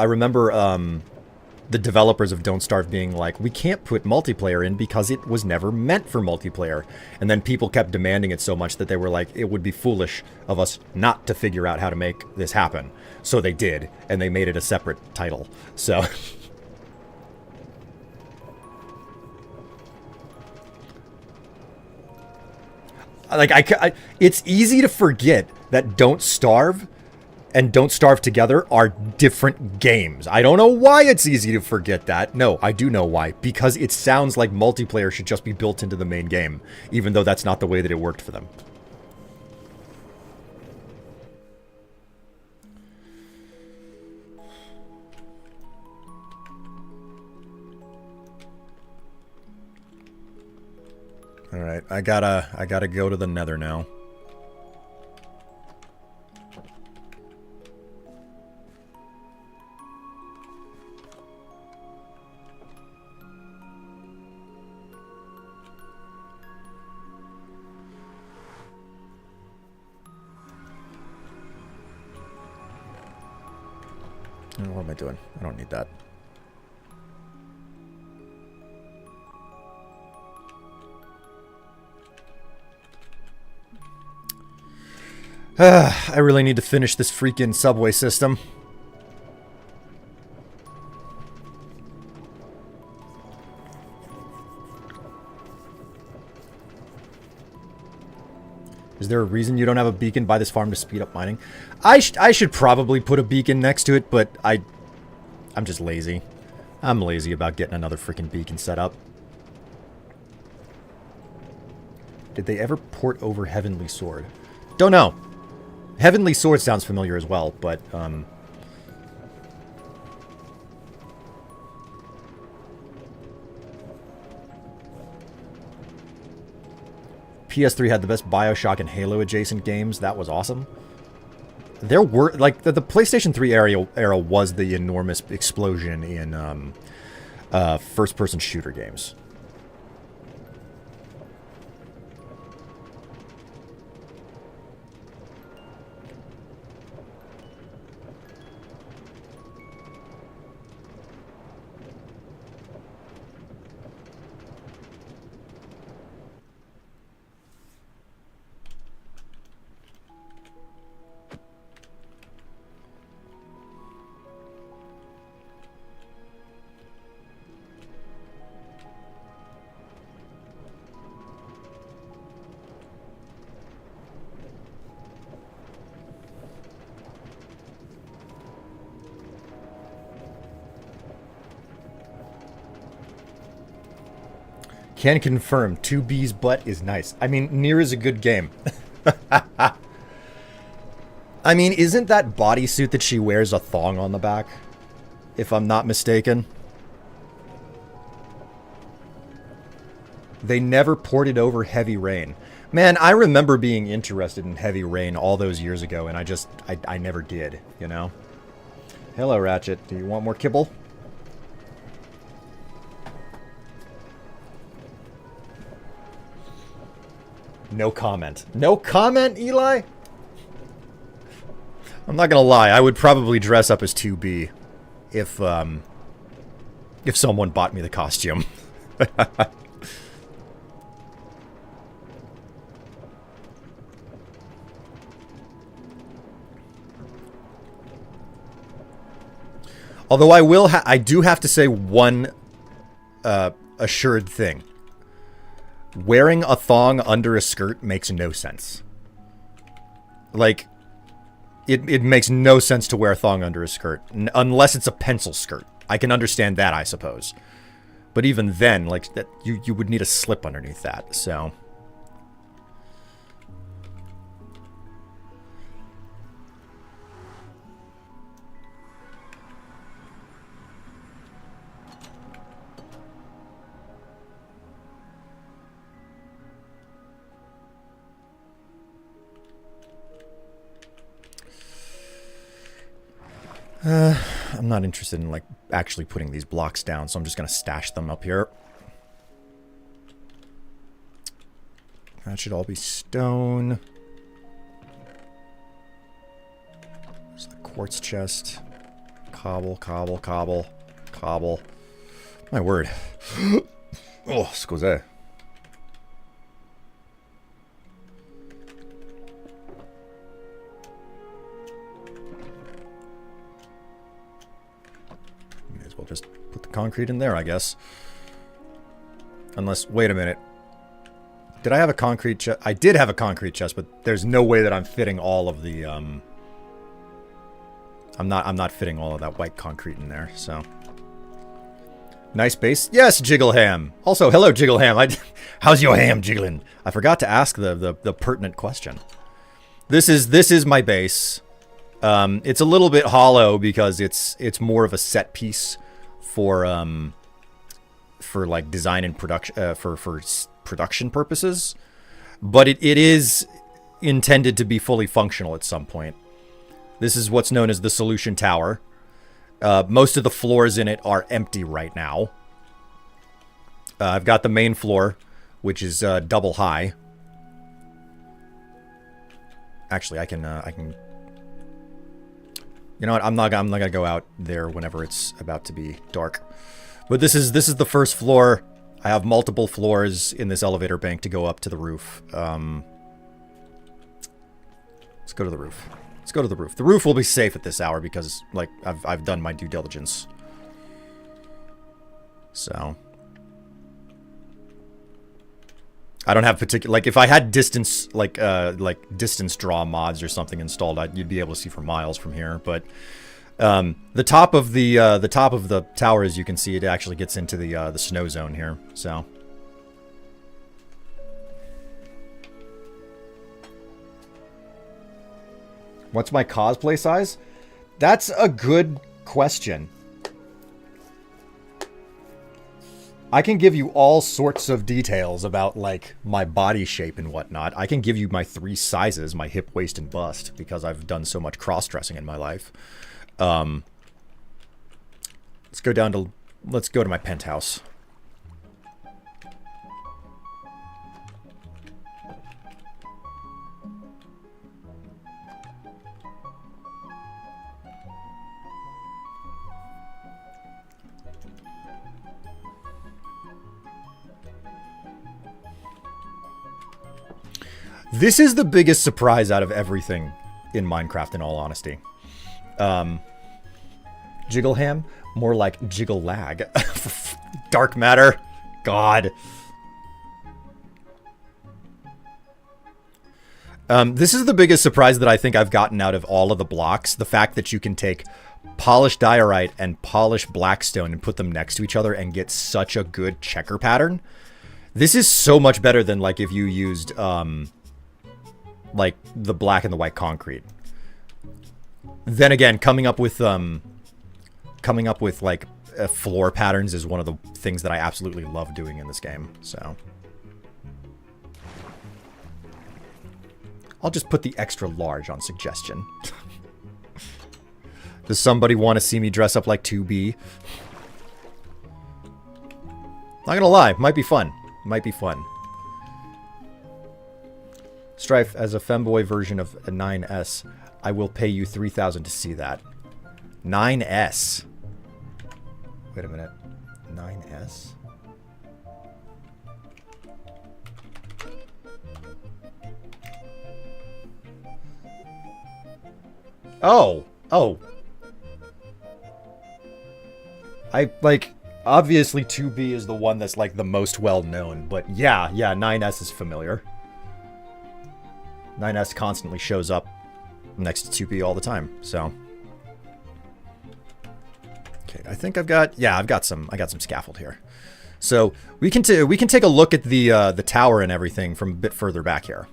the developers of Don't Starve being like, we can't put multiplayer in because it was never meant for multiplayer. And then people kept demanding it so much that they were like, it would be foolish of us not to figure out how to make this happen. So they did, and they made it a separate title. So... like, it's easy to forget that Don't Starve and Don't Starve Together are different games. I don't know why it's easy to forget that. No, I do know why. Because it sounds like multiplayer should just be built into the main game, even though that's not the way that it worked for them. Alright, I gotta go to the Nether now. What am I doing? I don't need that. I really need to finish this freaking subway system. Is there a reason you don't have a beacon by this farm to speed up mining? I should probably put a beacon next to it, but I'm just lazy. I'm lazy about getting another freaking beacon set up. Did they ever port over Heavenly Sword? Don't know. Heavenly Sword sounds familiar as well, but, PS3 had the best BioShock and Halo adjacent games. That was awesome. There were, like, the PlayStation 3 era was the enormous explosion in, first-person shooter games. Can confirm, 2B's butt is nice. I mean, Nier is a good game. I mean, isn't that bodysuit that she wears a thong on the back? If I'm not mistaken. They never ported over Heavy Rain. Man, I remember being interested in Heavy Rain all those years ago, and I never did, you know? Hello, Ratchet. Do you want more kibble? No comment. No comment, Eli? I'm not gonna lie, I would probably dress up as 2B if someone bought me the costume. Although I do have to say one assured thing. Wearing a thong under a skirt makes no sense. Like, it makes no sense to wear a thong under a skirt. Unless it's a pencil skirt. I can understand that, I suppose. But even then, like, that you would need a slip underneath that, so... I'm not interested in, like, actually putting these blocks down, so I'm just going to stash them up here. That should all be stone. There's the quartz chest. Cobble, cobble, cobble, cobble. My word. Oh, scusate. We'll just put the concrete in there, I guess. Unless, wait a minute. Did I have a concrete chest? I did have a concrete chest, but there's no way that I'm fitting all of the, I'm not fitting all of that white concrete in there, so. Nice base. Yes, Jiggleham. Also, hello, Jiggleham. How's your ham jiggling? I forgot to ask the pertinent question. This is my base. It's a little bit hollow because it's more of a set piece for like design and production for production purposes, but it is intended to be fully functional at some point. This is what's known as the solution tower. Most of the floors in it are empty right now. I've got the main floor, which is double high. Actually, I can. You know what? I'm not gonna go out there whenever it's about to be dark. But this is the first floor. I have multiple floors in this elevator bank to go up to the roof. Let's go to the roof. Let's go to the roof. The roof will be safe at this hour because, like, I've done my due diligence. So I don't have particular, like, if I had distance, like distance draw mods or something installed, you'd be able to see for miles from here. But the top of the tower, as you can see, it actually gets into the snow zone here. So what's my cosplay size? That's a good question. I can give you all sorts of details about, like, my body shape and whatnot. I can give you my 3 sizes, my hip, waist, and bust, because I've done so much cross-dressing in my life. Let's go to my penthouse. This is the biggest surprise out of everything in Minecraft, in all honesty. Jiggleham? More like jiggle lag. Dark matter. God. This is the biggest surprise that I think I've gotten out of all of the blocks. The fact that you can take polished diorite and polished blackstone and put them next to each other and get such a good checker pattern. This is so much better than, like, if you used, like, the black and the white concrete. Then again, coming up with like floor patterns is one of the things that I absolutely love doing in this game. So I'll just put the extra large on suggestion. Does somebody want to see me dress up like 2B? Not gonna lie, might be fun. Might be fun. Strife, as a femboy version of a 9S, I will pay you 3,000 to see that. 9S. Wait a minute. 9S? Oh. Oh. I, like, obviously 2B is the one that's, like, the most well-known, but yeah, 9S is familiar. 9S constantly shows up next to 2B all the time, so. Okay, I think I've got some scaffold here. So, we can take a look at the tower and everything from a bit further back here.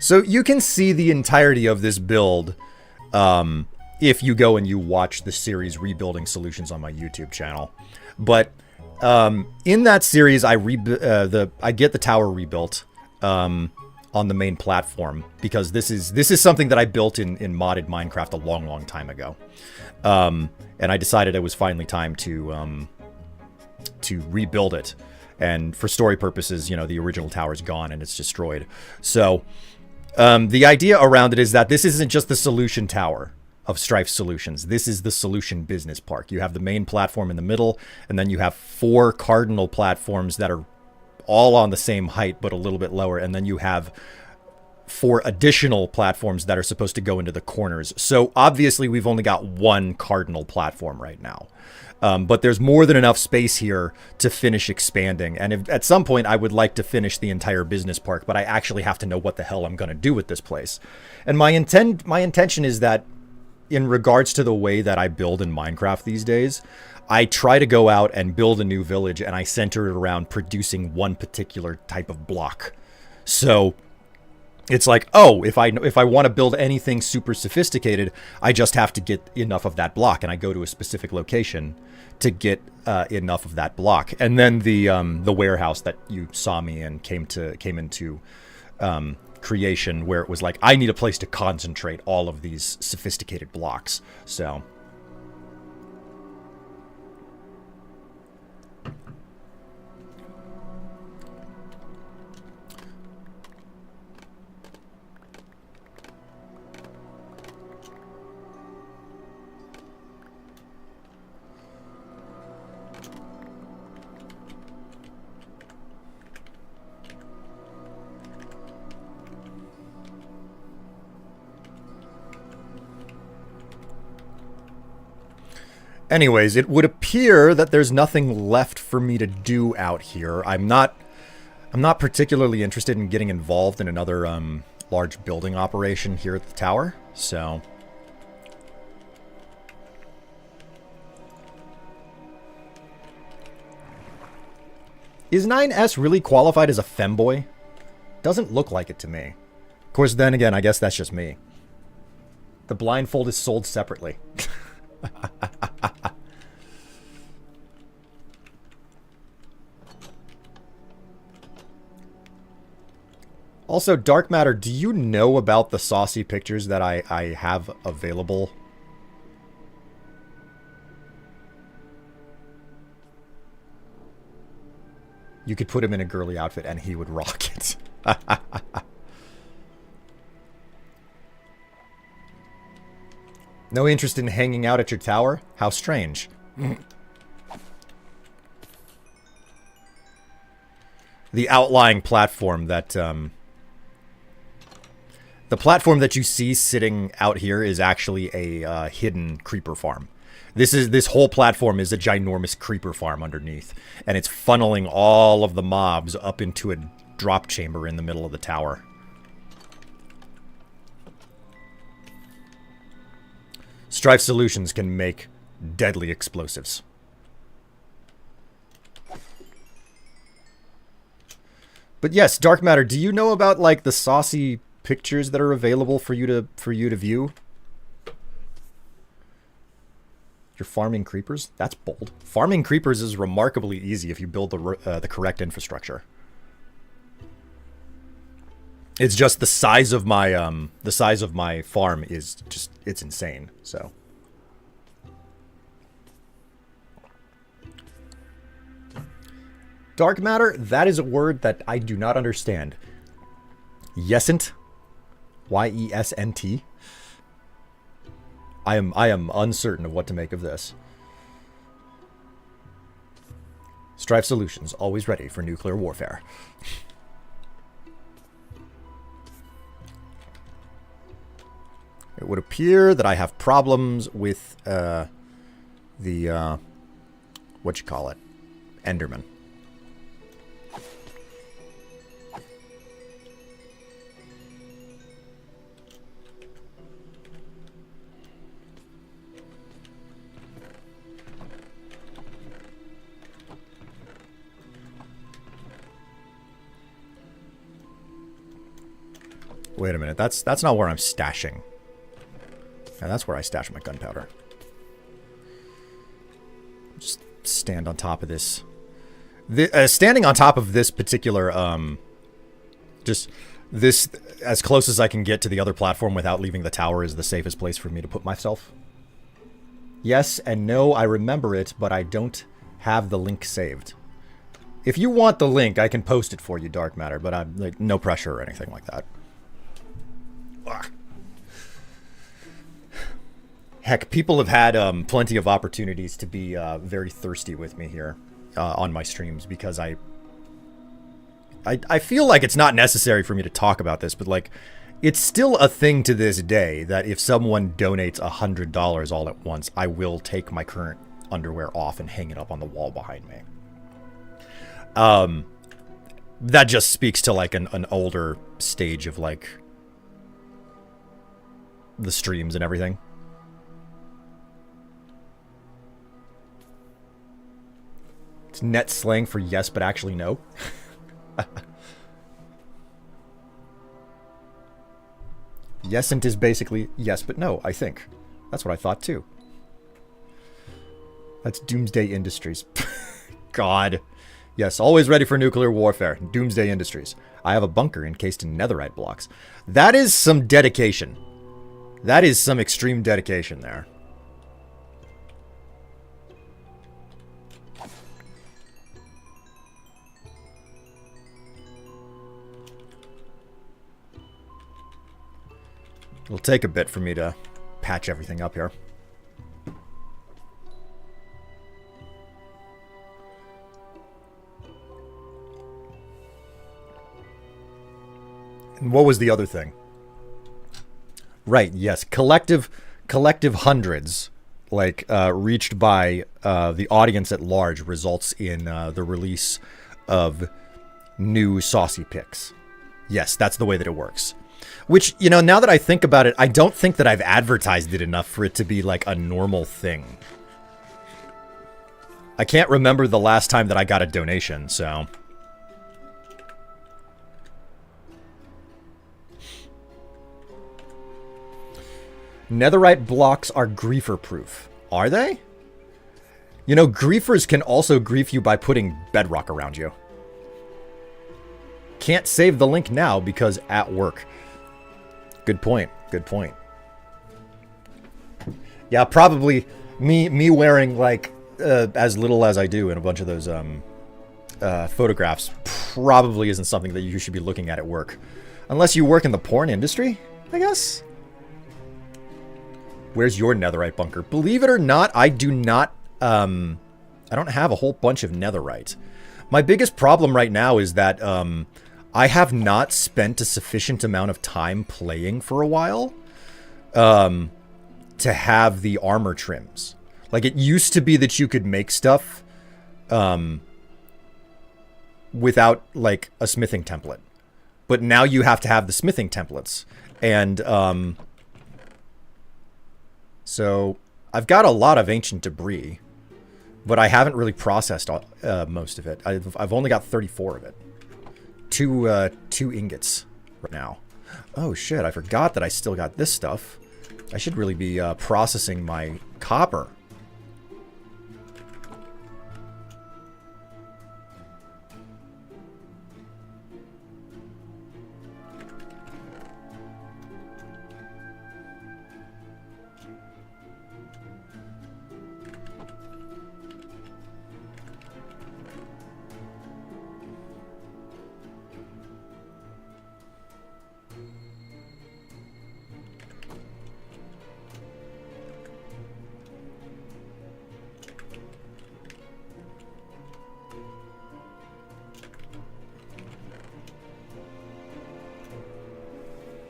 So you can see the entirety of this build if you go and you watch the series Rebuilding Solutions on my YouTube channel. But in that series, I get the tower rebuilt on the main platform because this is something that I built in modded Minecraft a long time ago, and I decided it was finally time to rebuild it. And for story purposes, you know, the original tower is gone and it's destroyed. So. The idea around it is that this isn't just the solution tower of Strife Solutions. This is the solution business park. You have the main platform in the middle, and then you have 4 cardinal platforms that are all on the same height, but a little bit lower. And then you have 4 additional platforms that are supposed to go into the corners. So obviously we've only got 1 cardinal platform right now. But there's more than enough space here to finish expanding. And if, at some point I would like to finish the entire business park, but I actually have to know what the hell I'm going to do with this place. And my intention is that in regards to the way that I build in Minecraft these days, I try to go out and build a new village and I center it around producing one particular type of block. So it's like, oh, if I want to build anything super sophisticated, I just have to get enough of that block, and I go to a specific location to get enough of that block. And then the warehouse that you saw me in came into creation, where it was like, I need a place to concentrate all of these sophisticated blocks. So. Anyways, it would appear that there's nothing left for me to do out here. I'm not particularly interested in getting involved in another large building operation here at the tower, so. Is 9S really qualified as a femboy? Doesn't look like it to me. Of course, then again, I guess that's just me. The blindfold is sold separately. Also, Dark Matter, do you know about the saucy pictures that I have available? You could put him in a girly outfit and he would rock it. No interest in hanging out at your tower? How strange. The outlying platform that, the platform that you see sitting out here is actually a hidden creeper farm. This whole platform is a ginormous creeper farm underneath, and it's funneling all of the mobs up into a drop chamber in the middle of the tower. Strife Solutions can make deadly explosives. But yes, Dark Matter, do you know about like the saucy pictures that are available for you to view? You're farming creepers? That's bold. Farming creepers is remarkably easy if you build the correct infrastructure. It's just the size of my farm is just, it's insane. So dark matter, that is a word that I do not understand. Yesent, Yesnt. I am uncertain of what to make of this. Strife Solutions, always ready for nuclear warfare. It would appear that I have problems with the what you call it, Enderman. Wait a minute, that's not where I'm stashing. And that's where I stash my gunpowder. Just stand on top of this. Standing on top of this particular, just this, as close as I can get to the other platform without leaving the tower is the safest place for me to put myself. Yes and no, I remember it, but I don't have the link saved. If you want the link, I can post it for you, Dark Matter, but I'm like, no pressure or anything like that. Ugh. Heck, people have had plenty of opportunities to be very thirsty with me here on my streams because I feel like it's not necessary for me to talk about this, but like, it's still a thing to this day that if someone donates $100 all at once, I will take my current underwear off and hang it up on the wall behind me. That just speaks to like an older stage of like the streams and everything. It's net slang for yes, but actually no. Yesent is basically yes, but no, I think. That's what I thought too. That's Doomsday Industries. God. Yes, always ready for nuclear warfare. Doomsday Industries. I have a bunker encased in netherite blocks. That is some dedication. That is some extreme dedication there. It'll take a bit for me to patch everything up here. And what was the other thing? Right, yes. Collective hundreds, like, reached by the audience at large results in the release of new saucy picks. Yes, that's the way that it works. Which, you know, now that I think about it, I don't think that I've advertised it enough for it to be, like, a normal thing. I can't remember the last time that I got a donation, so... Netherite blocks are griefer-proof. Are they? You know, griefers can also grief you by putting bedrock around you. Can't save the link now because at work. Good point. Good point. Yeah, probably me wearing, like, as little as I do in a bunch of those photographs probably isn't something that you should be looking at work. Unless you work in the porn industry, I guess. Where's your netherite bunker? Believe it or not, I do not, I don't have a whole bunch of netherite. My biggest problem right now is that, I have not spent a sufficient amount of time playing for a while, to have the armor trims. Like, it used to be that you could make stuff, without, like, a smithing template. But now you have to have the smithing templates. And, so, I've got a lot of ancient debris, but I haven't really processed most of it. I've only got 34 of it. Two ingots right now. Oh shit, I forgot that I still got this stuff. I should really be processing my copper.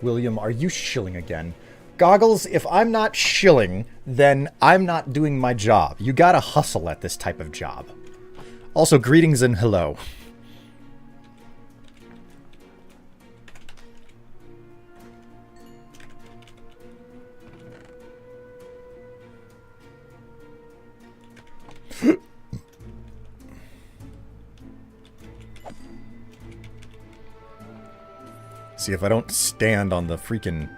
William, are you shilling again? Goggles, if I'm not shilling, then I'm not doing my job. You gotta hustle at this type of job. Also, greetings and hello. See, if I don't stand on the freaking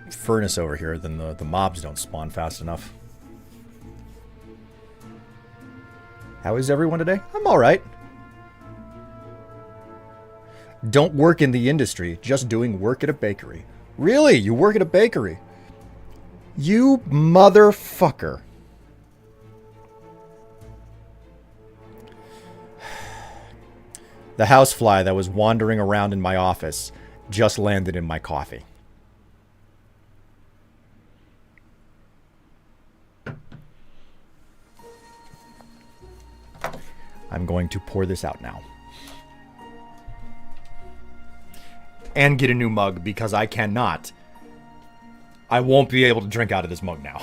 furnace over here, then the mobs don't spawn fast enough. How is everyone today? I'm alright. Don't work in the industry, just doing work at a bakery. Really? You work at a bakery? You motherfucker. The housefly that was wandering around in my office just landed in my coffee. I'm going to pour this out now. And get a new mug because I cannot. I won't be able to drink out of this mug now.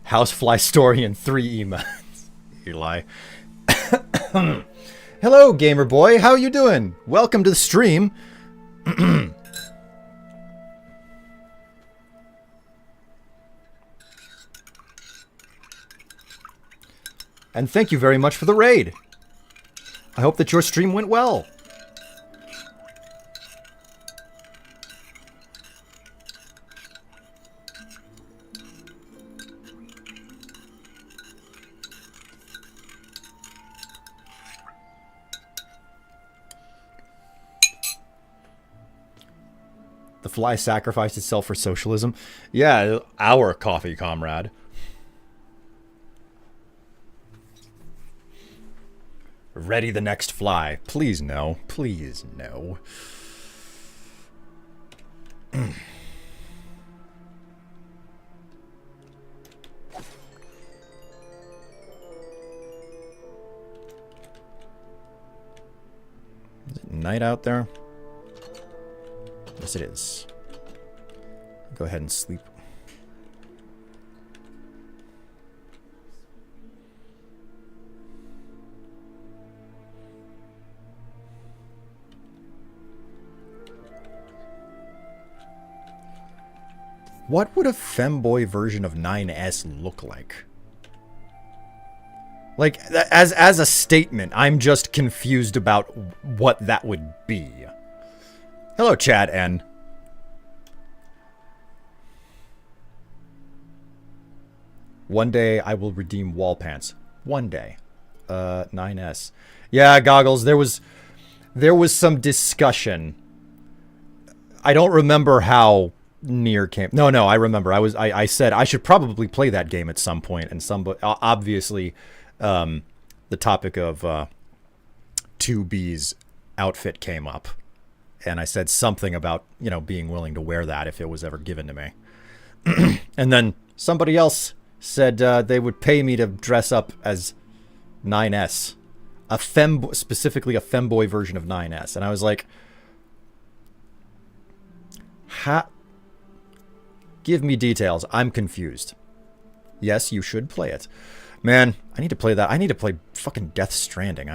Housefly story in 3 emotes. Eli. Hello, gamer boy. How you doing? Welcome to the stream. And thank you very much for the raid. I hope that your stream went well. The fly sacrificed itself for socialism. Yeah, our coffee comrade. Ready the next fly. Please no. Please no. Is it night out there? Yes, it is. Go ahead and sleep. What would a femboy version of 9S look like? Like, as a statement, I'm just confused about what that would be. Hello, Chad N. One day I will redeem wall pants. One day. 9S. Yeah, Goggles, there was some discussion. I don't remember how Nier came. No, I remember. I said I should probably play that game at some point, and obviously the topic of 2B's outfit came up, and I said something about, you know, being willing to wear that if it was ever given to me. And then somebody else said they would pay me to dress up as 9S, specifically a femboy version of 9S, and I was like, give me details. I'm confused. Yes, you should play it. Man, I need to play that. I need to play fucking Death Stranding.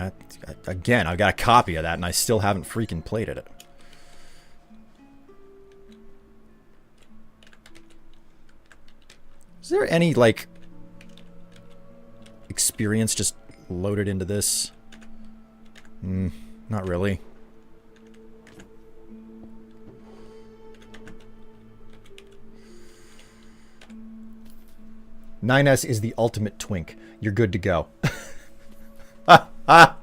Again, I've got a copy of that, and I still haven't freaking played it. Is there any, like, experience just loaded into this? Not really. "9S is the ultimate twink. You're good to go." I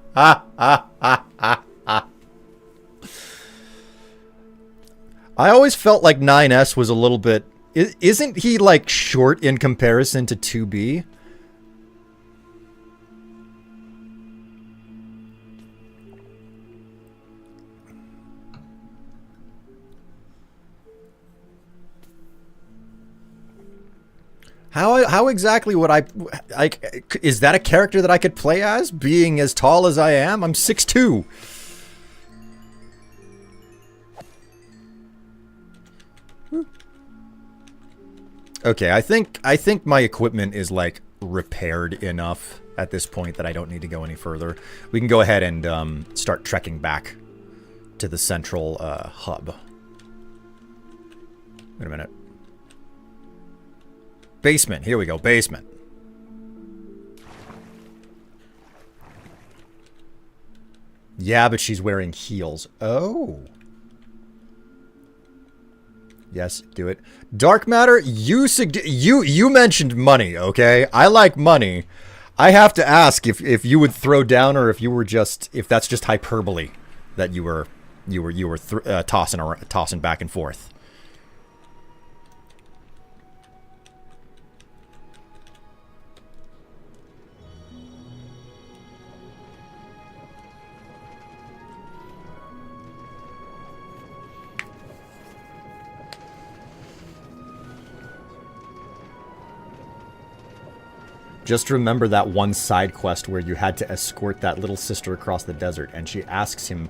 always felt like 9S was a little bit... Isn't he, like, short in comparison to 2B? How exactly would I... Like, is that a character that I could play as, being as tall as I am? I'm 6'2". Okay, I think my equipment is, like, repaired enough at this point that I don't need to go any further. We can go ahead and start trekking back to the central hub. Wait a minute. Basement. Here we go. Basement. Yeah, but she's wearing heels. Oh. Yes, do it. Dark Matter, you mentioned money, okay? I like money. I have to ask if you would throw down, or if you were just, if that's just hyperbole that you were tossing back and forth. Just remember that one side quest where you had to escort that little sister across the desert, and she asks him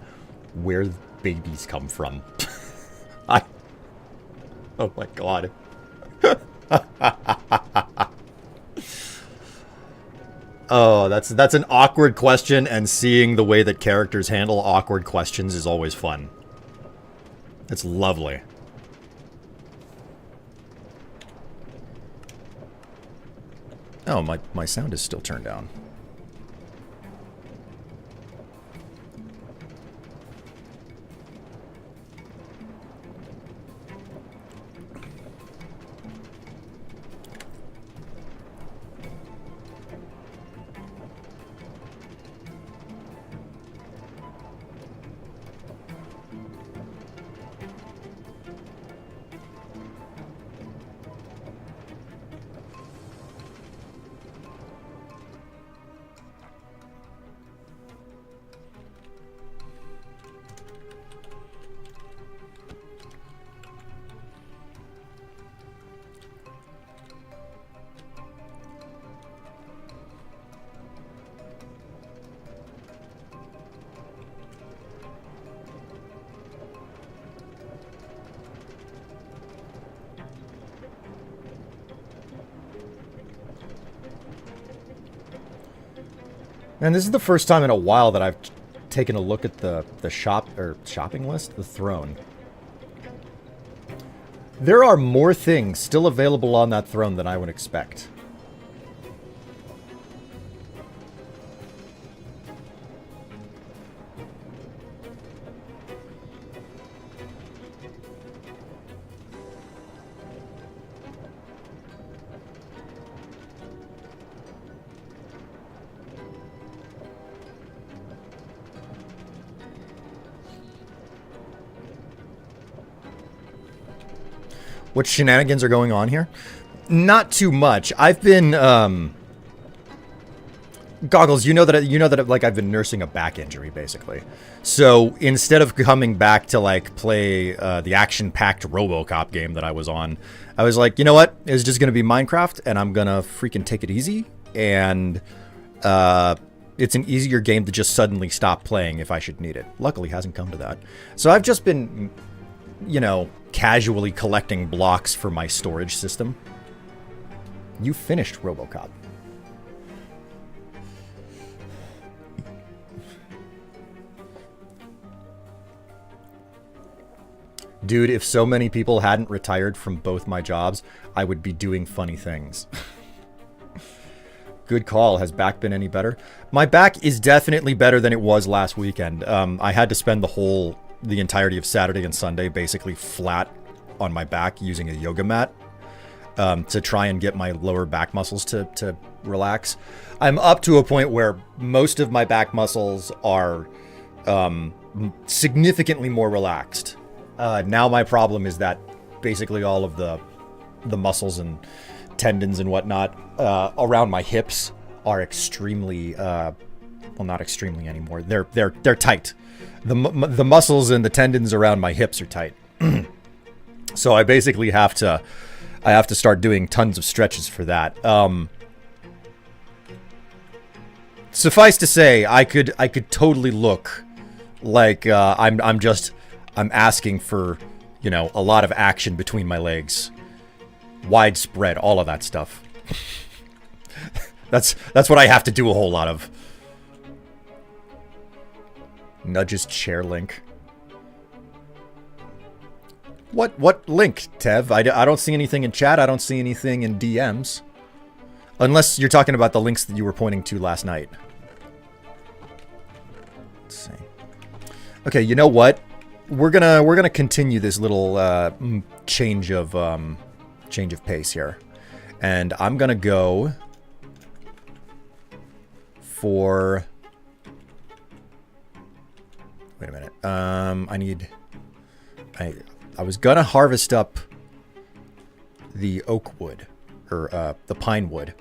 where babies come from. Oh my god. Oh, that's an awkward question, and seeing the way that characters handle awkward questions is always fun. It's lovely. Oh, my sound is still turned down. And this is the first time in a while that I've taken a look at the shopping list, the throne. There are more things still available on that throne than I would expect. What shenanigans are going on here? Not too much. I've been Goggles, you know that like I've been nursing a back injury basically. So instead of coming back to like play the action-packed RoboCop game that I was on, I was like, you know what? It's just gonna be Minecraft, and I'm gonna freaking take it easy. And it's an easier game to just suddenly stop playing if I should need it. Luckily, it hasn't come to that. So I've just been, you know, casually collecting blocks for my storage system. You finished RoboCop. Dude, if so many people hadn't retired from both my jobs, I would be doing funny things. Good call. Has back been any better? My back is definitely better than it was last weekend. I had to spend the entirety of Saturday and Sunday basically flat on my back using a yoga mat to try and get my lower back muscles to relax. I'm up to a point where most of my back muscles are significantly more relaxed. Now my problem is that basically all of the muscles and tendons and whatnot around my hips are extremely well, not extremely anymore. They're tight. The muscles and the tendons around my hips are tight. So I basically have to start doing tons of stretches for that. Suffice to say, I could totally look like I'm asking for, you know, a lot of action between my legs, widespread, all of that stuff. That's what I have to do a whole lot of. Nudges chair link. What link, Tev? I don't see anything in chat. I don't see anything in DMs. Unless you're talking about the links that you were pointing to last night. Let's see. Okay, you know what? We're gonna continue this little change of pace here, and I'm gonna go for. Wait a minute. I was gonna harvest up the oak wood or the pine wood,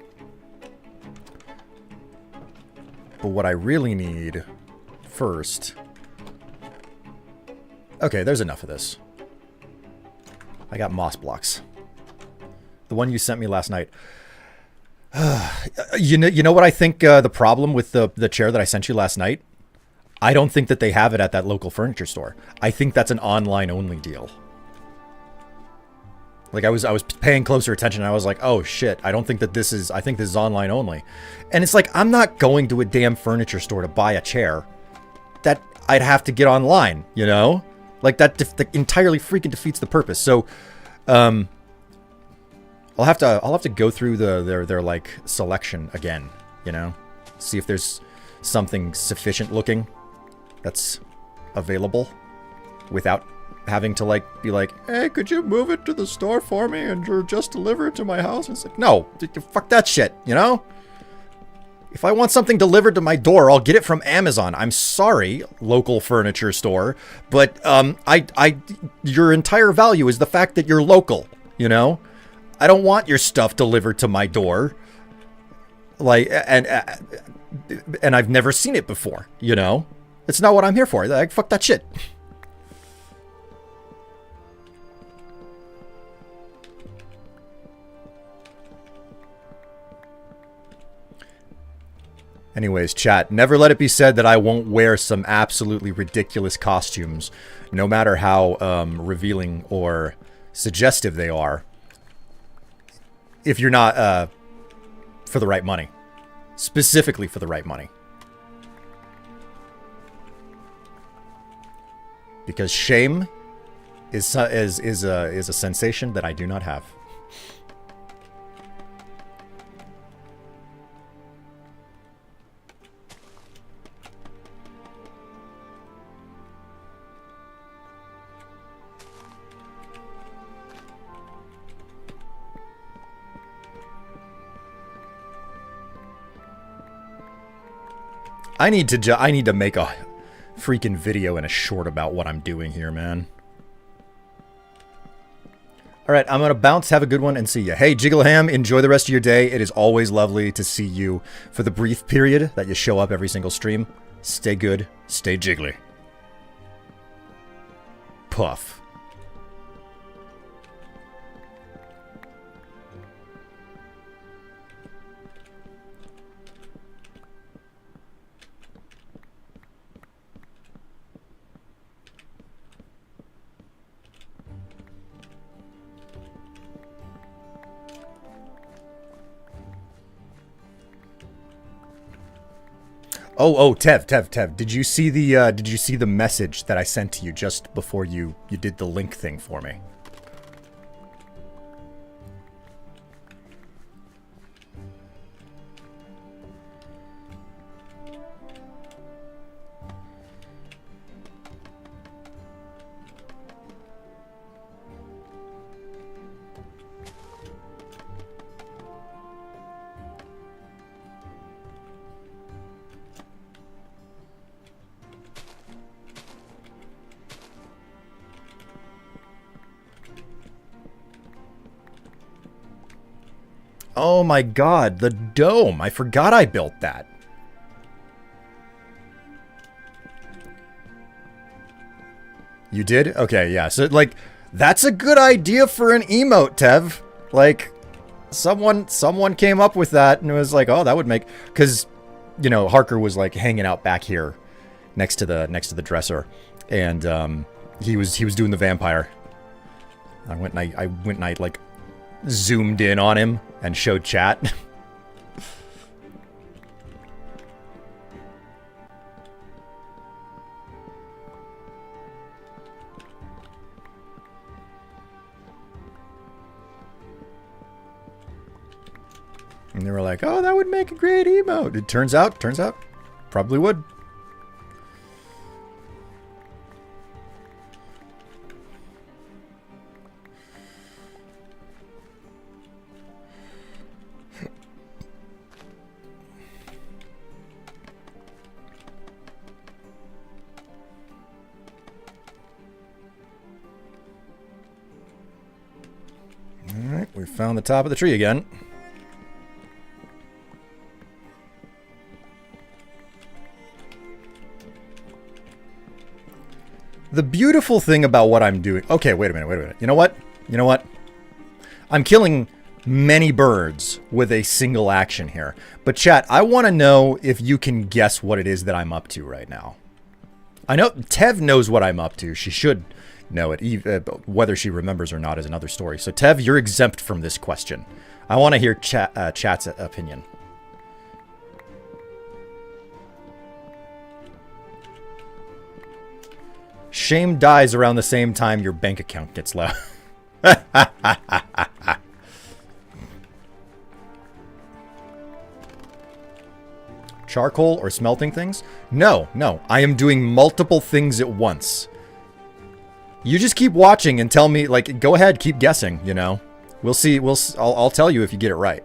but what I really need first. Okay, there's enough of this. I got moss blocks. The one you sent me last night. You know what I think the problem with the chair that I sent you last night? I don't think that they have it at that local furniture store. I think that's an online only deal. Like I was paying closer attention and I was like, oh shit, I think this is online only. And it's like, I'm not going to a damn furniture store to buy a chair that I'd have to get online, you know? Like that entirely freaking defeats the purpose. So, I'll have to go through their like selection again, you know, see if there's something sufficient looking that's available without having to like be like, hey, could you move it to the store for me and just deliver it to my house? And it's like, no, fuck that shit, you know? If I want something delivered to my door, I'll get it from Amazon. I'm sorry, local furniture store, but your entire value is the fact that you're local, you know? I don't want your stuff delivered to my door. Like, and I've never seen it before, you know? It's not what I'm here for. Like, fuck that shit. Anyways, chat, never let it be said that I won't wear some absolutely ridiculous costumes, no matter how revealing or suggestive they are, if you're not for the right money. Specifically for the right money. Because shame is a sensation that I do not have. I need to make a freaking video and a short about what I'm doing here, man. All right, I'm going to bounce. Have a good one and see ya. Hey, Jiggleham, enjoy the rest of your day. It is always lovely to see you for the brief period that you show up every single stream. Stay good. Stay jiggly. Puff. Oh, Tev. Did you see the message that I sent to you just before you did the link thing for me? Oh my god, the dome. I forgot I built that. You did? Okay, yeah. So, like, that's a good idea for an emote, Tev. Like, someone came up with that and was like, oh, that would make... Because, you know, Harker was, like, hanging out back here next to the dresser. And, he was doing the vampire. I went and I, like, zoomed in on him and showed chat. And they were like, oh, that would make a great emote. It turns out, probably would. Alright, we found the top of the tree again. The beautiful thing about what I'm doing... Okay, wait a minute. You know what? I'm killing many birds with a single action here. But chat, I want to know if you can guess what it is that I'm up to right now. I know Tev knows what I'm up to. She should know it. Whether she remembers or not is another story. So Tev, you're exempt from this question. I want to hear chat's opinion. Shame dies around the same time your bank account gets low. Charcoal or smelting things? No. I am doing multiple things at once. You just keep watching and tell me, like, go ahead, keep guessing, you know? We'll see. I'll tell you if you get it right.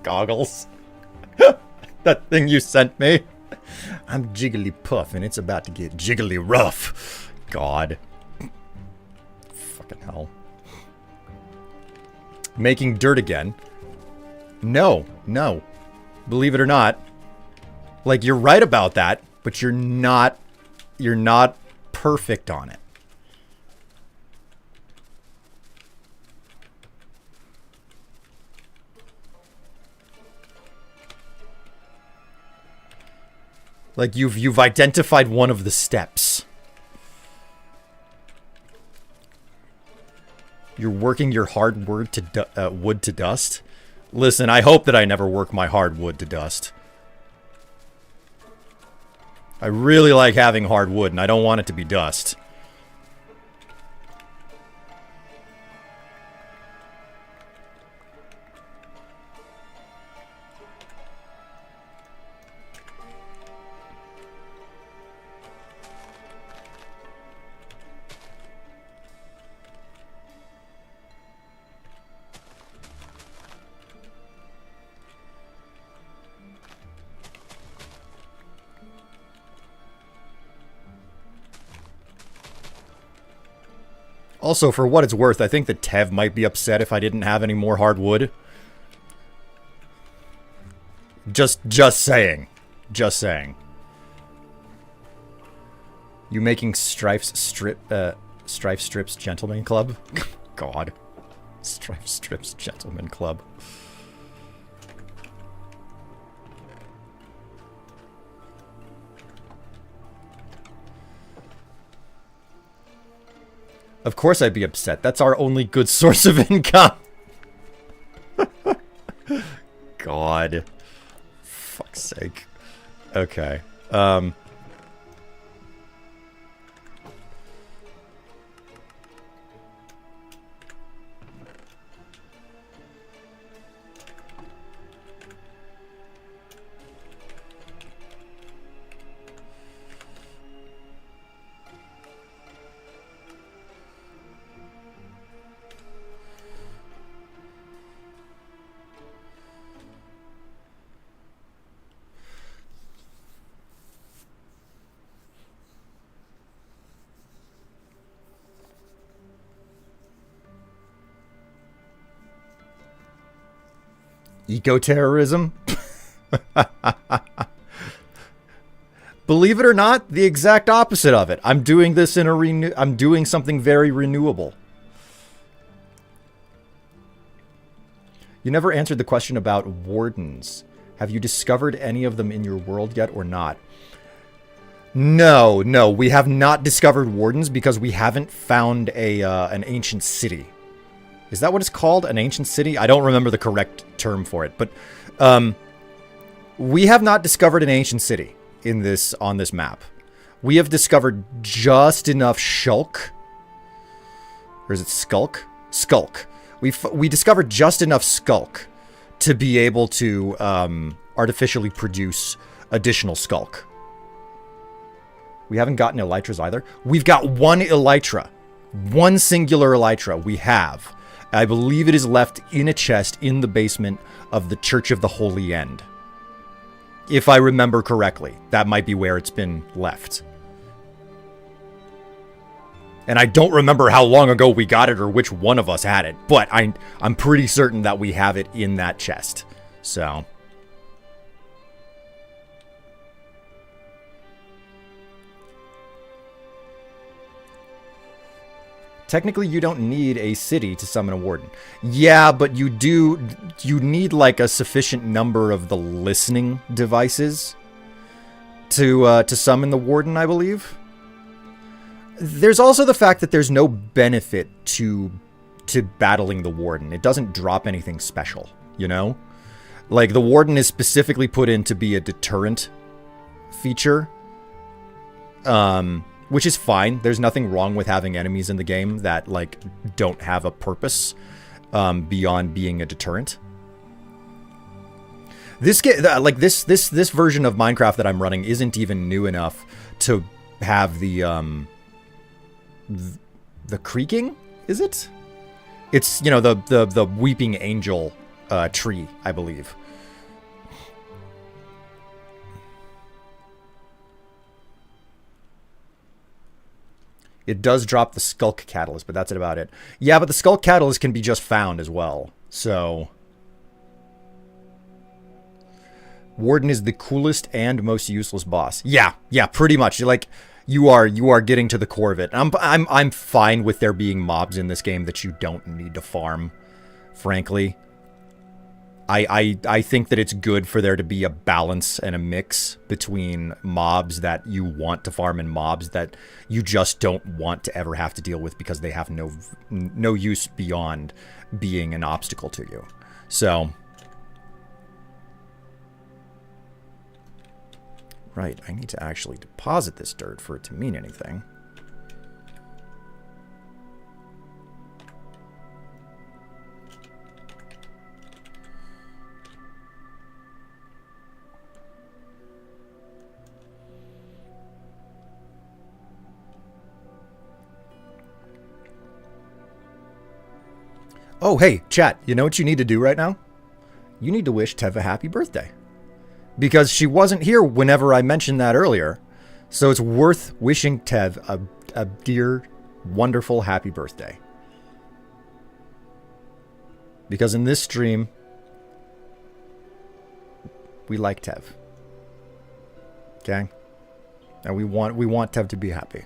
goggles. That thing you sent me. I'm jiggly puff and it's about to get jiggly rough. God. Fucking hell. Making dirt again. No. Believe it or not. Like, you're right about that, but you're not perfect on it. Like, you've identified one of the steps. You're working your hard wood to dust. Listen, I hope that I never work my hard wood to dust. I really like having hard wood, and I don't want it to be dust. Also, for what it's worth, I think that Tev might be upset if I didn't have any more hardwood. Just saying. Just saying. You making Strife Strips Gentleman Club? God. Strife Strips Gentleman Club. Of course I'd be upset. That's our only good source of income. God. Fuck's sake. Okay. Eco-terrorism? Believe it or not, the exact opposite of it. I'm doing this in I'm doing something very renewable. You never answered the question about wardens. Have you discovered any of them in your world yet or not? No, we have not discovered wardens because we haven't found an ancient city. Is that what it's called? An ancient city? I don't remember the correct term for it, but we have not discovered an ancient city on this map. We have discovered just enough shulk. Or is it skulk? Skulk. We discovered just enough skulk to be able to artificially produce additional skulk. We haven't gotten elytras either. We've got one elytra. One singular elytra we have. I believe it is left in a chest in the basement of the Church of the Holy End. If I remember correctly, that might be where it's been left. And I don't remember how long ago we got it or which one of us had it, but I'm pretty certain that we have it in that chest. So... technically, you don't need a city to summon a warden. Yeah, but you need like a sufficient number of the listening devices to summon the warden, I believe. There's also the fact that there's no benefit to battling the warden. It doesn't drop anything special, you know? Like, the warden is specifically put in to be a deterrent feature. Which is fine. There's nothing wrong with having enemies in the game that, like, don't have a purpose beyond being a deterrent. This this version of Minecraft that I'm running isn't even new enough to have the creaking, is it? It's, you know, the weeping angel tree, I believe. It does drop the Skulk Catalyst, but that's about it. Yeah, but the Skulk Catalyst can be just found as well. So Warden is the coolest and most useless boss. Yeah, pretty much. You are getting to the core of it. I'm fine with there being mobs in this game that you don't need to farm, frankly. I think that it's good for there to be a balance and a mix between mobs that you want to farm and mobs that you just don't want to ever have to deal with because they have no use beyond being an obstacle to you. So, right, I need to actually deposit this dirt for it to mean anything. Oh, hey, chat, you know what you need to do right now? You need to wish Tev a happy birthday. Because she wasn't here whenever I mentioned that earlier. So it's worth wishing Tev a dear, wonderful happy birthday. Because in this stream, we like Tev. Okay? And we want Tev to be happy.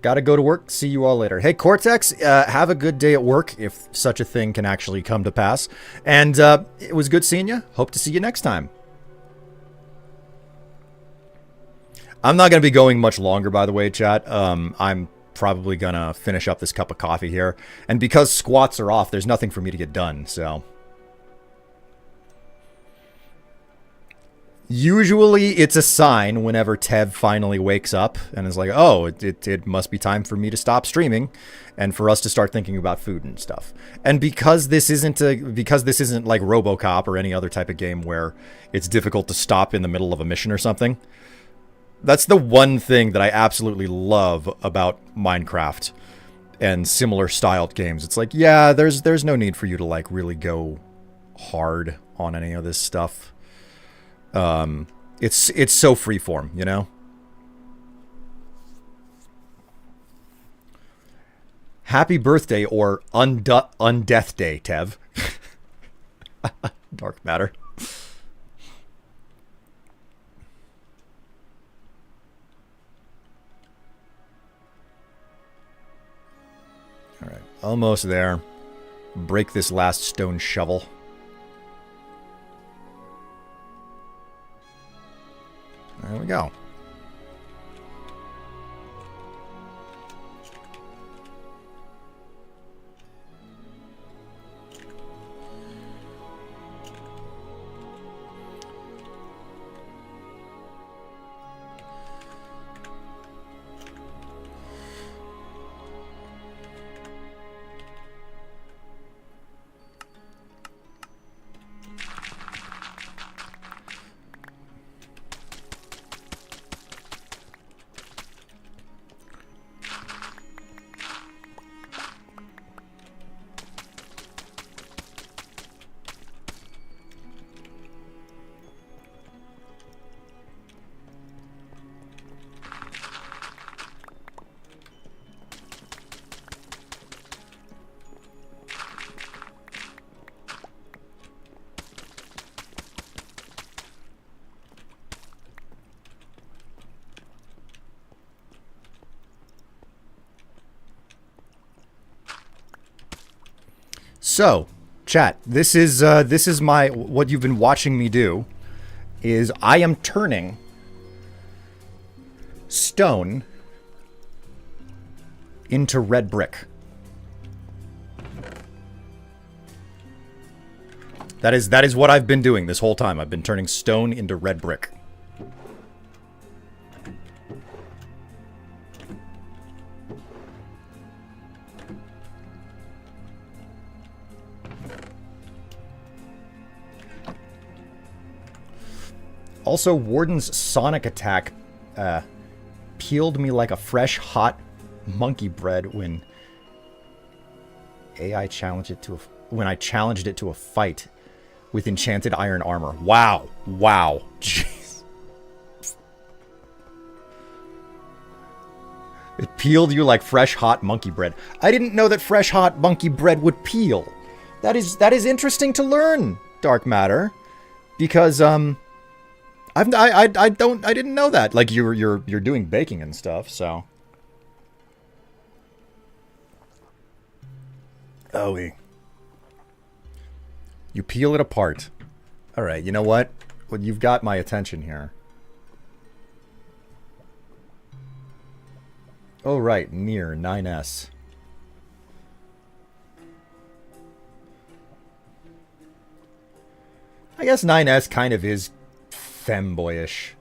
Gotta go to work. See you all later. Hey, Cortex, have a good day at work, if such a thing can actually come to pass. And it was good seeing you. Hope to see you next time. I'm not going to be going much longer, by the way, chat. I'm probably going to finish up this cup of coffee here. And because squats are off, there's nothing for me to get done, so... Usually it's a sign whenever Tev finally wakes up and is like, oh, it must be time for me to stop streaming and for us to start thinking about food and stuff. And because this isn't like RoboCop or any other type of game where it's difficult to stop in the middle of a mission or something, that's the one thing that I absolutely love about Minecraft and similar styled games. It's like, yeah, there's no need for you to like really go hard on any of this stuff. It's so freeform, you know? Happy birthday or undeath day, Tev. Dark matter. All right, almost there. Break this last stone shovel. There we go. So, chat, this is my, what you've been watching me do, is I am turning stone into red brick. That is what I've been doing this whole time. I've been turning stone into red brick. Also, Warden's sonic attack peeled me like a fresh, hot monkey bread when I challenged it to a fight with enchanted iron armor. Wow. Wow. Jeez. It peeled you like fresh, hot monkey bread. I didn't know that fresh, hot monkey bread would peel. That is interesting to learn, Dark Matter, because I didn't know that. Like you're doing baking and stuff, so. Oh, you peel it apart. All right, you know what? Well, you've got my attention here. Oh, right, near 9S. I guess 9S kind of is femboyish.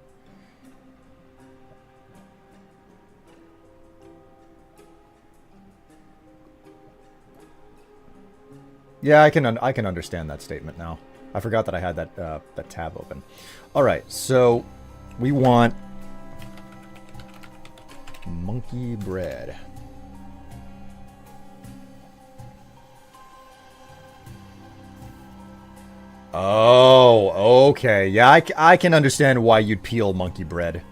Yeah, I can understand that statement now. I forgot that I had that tab open. All right, so we want monkey bread. Oh, okay. Yeah, I can understand why you'd peel monkey bread.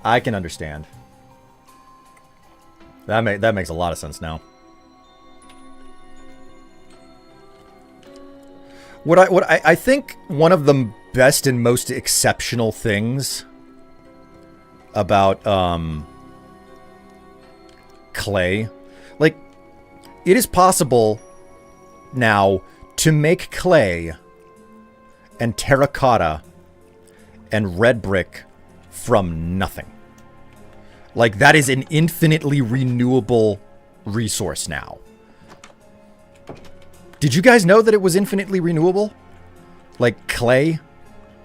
I can understand. That makes a lot of sense now. I think one of the best and most exceptional things about clay, like, it is possible now to make clay and terracotta and red brick from nothing. Like, that is an infinitely renewable resource now. Did you guys know that it was infinitely renewable? Like clay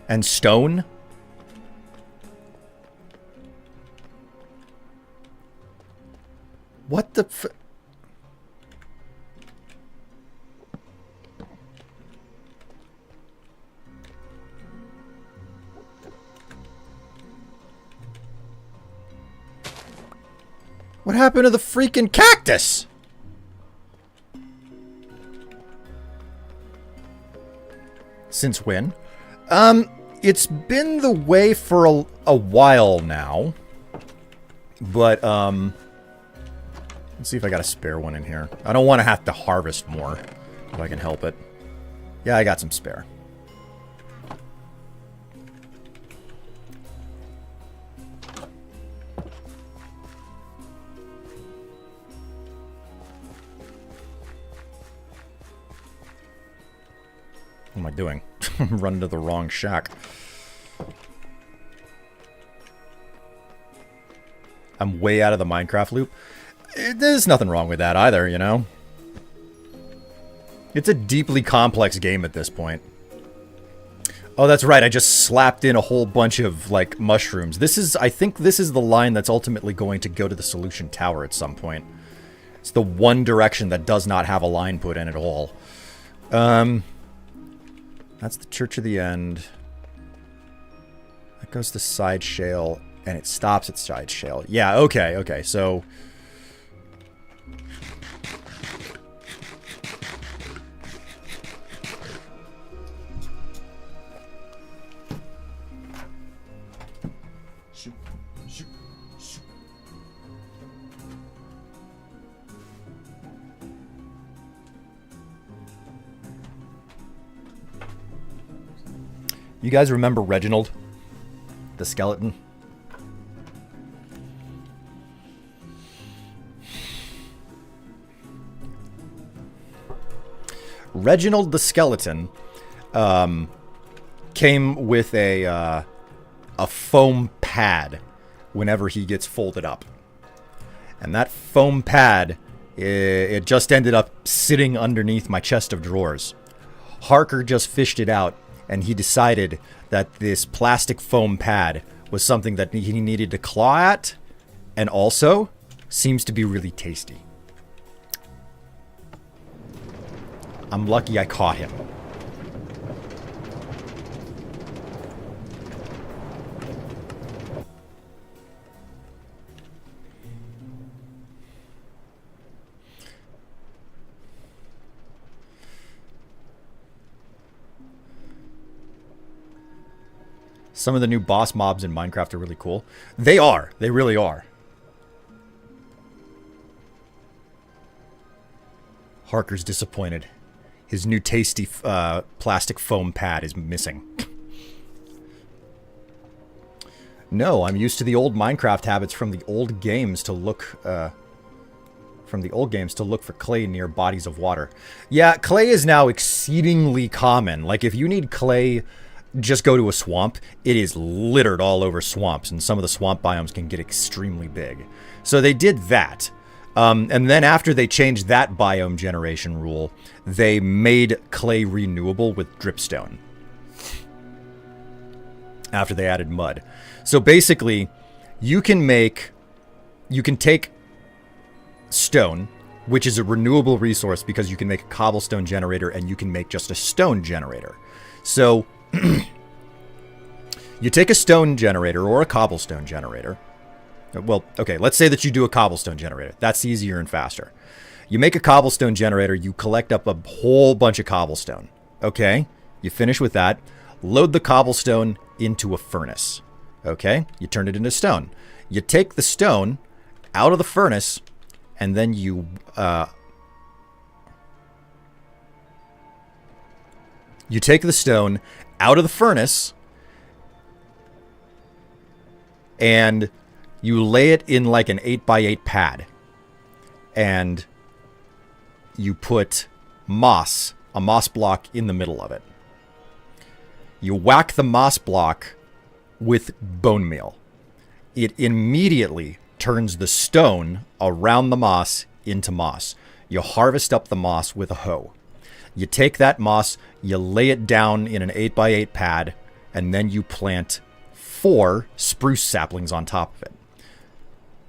and stone? What the f... What happened to the freaking cactus? Since when? It's been the way for a while now. But, let's see if I got a spare one in here. I don't want to have to harvest more, if I can help it. Yeah, I got some spare. What am I doing? I'm running to the wrong shack. I'm way out of the Minecraft loop. There's nothing wrong with that either, you know? It's a deeply complex game at this point. Oh, that's right. I just slapped in a whole bunch of, like, mushrooms. I think this is the line that's ultimately going to go to the solution tower at some point. It's the one direction that does not have a line put in at all. That's the Church of the End. That goes to Side Shale, and it stops at Side Shale. Yeah, okay, so... You guys remember Reginald? The skeleton? Reginald the skeleton came with a foam pad whenever he gets folded up. And that foam pad, it just ended up sitting underneath my chest of drawers. Harker just fished it out, and he decided that this plastic foam pad was something that he needed to claw at, and also seems to be really tasty. I'm lucky I caught him. Some of the new boss mobs in Minecraft are really cool. They are. They really are. Harker's disappointed. His new tasty plastic foam pad is missing. No, I'm used to the old Minecraft habits from the old games to look for clay near bodies of water. Yeah, clay is now exceedingly common. Like, if you need clay, just go to a swamp. It is littered all over swamps, and some of the swamp biomes can get extremely big. So they did that. And then after they changed that biome generation rule, they made clay renewable with dripstone. After they added mud. So basically, you can take stone, which is a renewable resource because you can make a cobblestone generator and you can make just a stone generator. So you take a stone generator or a cobblestone generator. Well, okay, let's say that you do a cobblestone generator. That's easier and faster. You make a cobblestone generator, you collect up a whole bunch of cobblestone. Okay, you finish with that. Load the cobblestone into a furnace. Okay, you turn it into stone. You take the stone out of the furnace, and then you take the stone out of the furnace, and you lay it in like an 8x8 pad. And you put a moss block in the middle of it. You whack the moss block with bone meal. It immediately turns the stone around the moss into moss. You harvest up the moss with a hoe. You take that moss, you lay it down in an 8x8 pad, and then you plant 4 spruce saplings on top of it.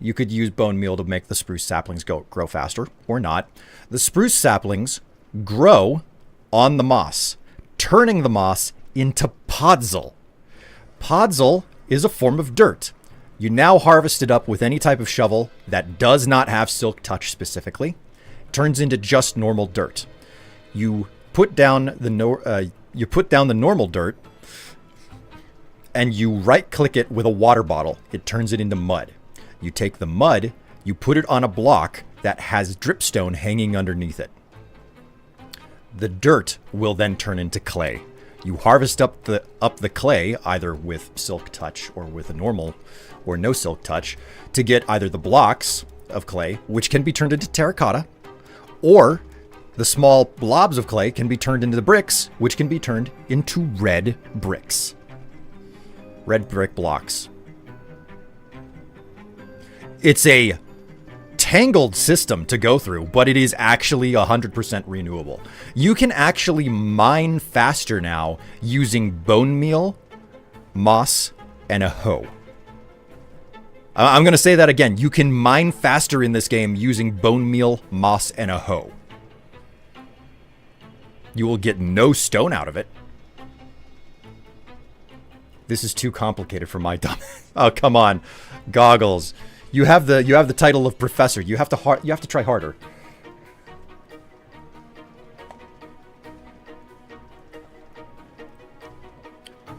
You could use bone meal to make the spruce saplings grow faster, or not. The spruce saplings grow on the moss, turning the moss into podzol. Podzol is a form of dirt. You now harvest it up with any type of shovel that does not have silk touch specifically. It turns into just normal dirt. You put down the normal dirt, and you right-click it with a water bottle. It turns it into mud. You take the mud, you put it on a block that has dripstone hanging underneath it. The dirt will then turn into clay. You harvest up the clay, either with silk touch or with a normal or no silk touch, to get either the blocks of clay, which can be turned into terracotta, or the small blobs of clay can be turned into the bricks, which can be turned into red bricks. Red brick blocks. It's a tangled system to go through, but it is actually 100% renewable. You can actually mine faster now using bone meal, moss, and a hoe. I'm going to say that again. You can mine faster in this game using bone meal, moss, and a hoe. You will get no stone out of it. This is too complicated for my dumb... Oh, come on. Goggles. You have the title of professor. You have to try harder.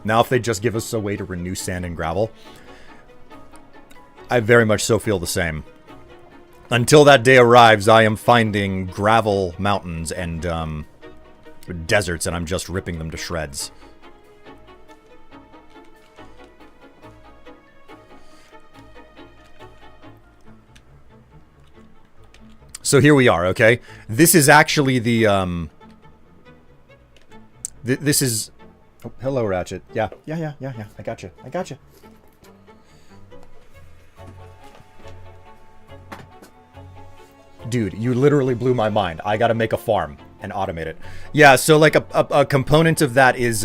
Now if they just give us a way to renew sand and gravel, I very much so feel the same. Until that day arrives, I am finding gravel mountains and deserts, and I'm just ripping them to shreds. So here we are, okay? This is actually the, this is... Oh, hello, Ratchet. Yeah. I got you. Dude, you literally blew my mind. I gotta make a farm. and automate it. Yeah, so like a component of that is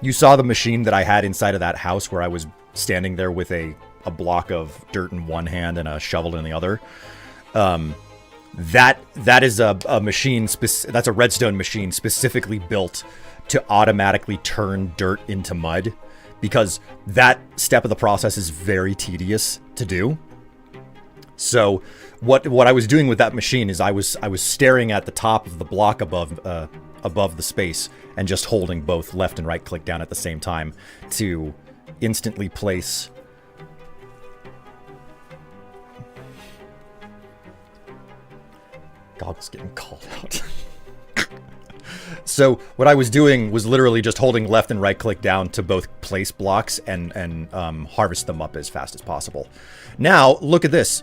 you saw the machine that I had inside of that house where I was standing there with a block of dirt in one hand and a shovel in the other. That is a machine, that's a redstone machine specifically built to automatically turn dirt into mud, because that step of the process is very tedious to do. So what I was doing with that machine is I was staring at the top of the block above the space and just holding both left and right click down at the same time to instantly place. Goggles getting called out. So what I was doing was literally just holding left and right click down to both place blocks and harvest them up as fast as possible. Now look at this.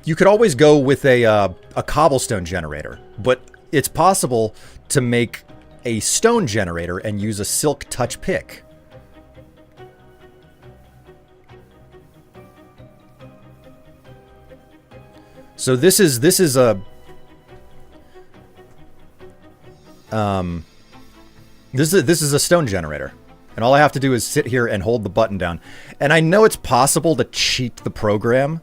You could always go with a cobblestone generator, but it's possible to make a stone generator and use a silk touch pick. So this is a this is a stone generator, and all I have to do is sit here and hold the button down. And I know it's possible to cheat the program.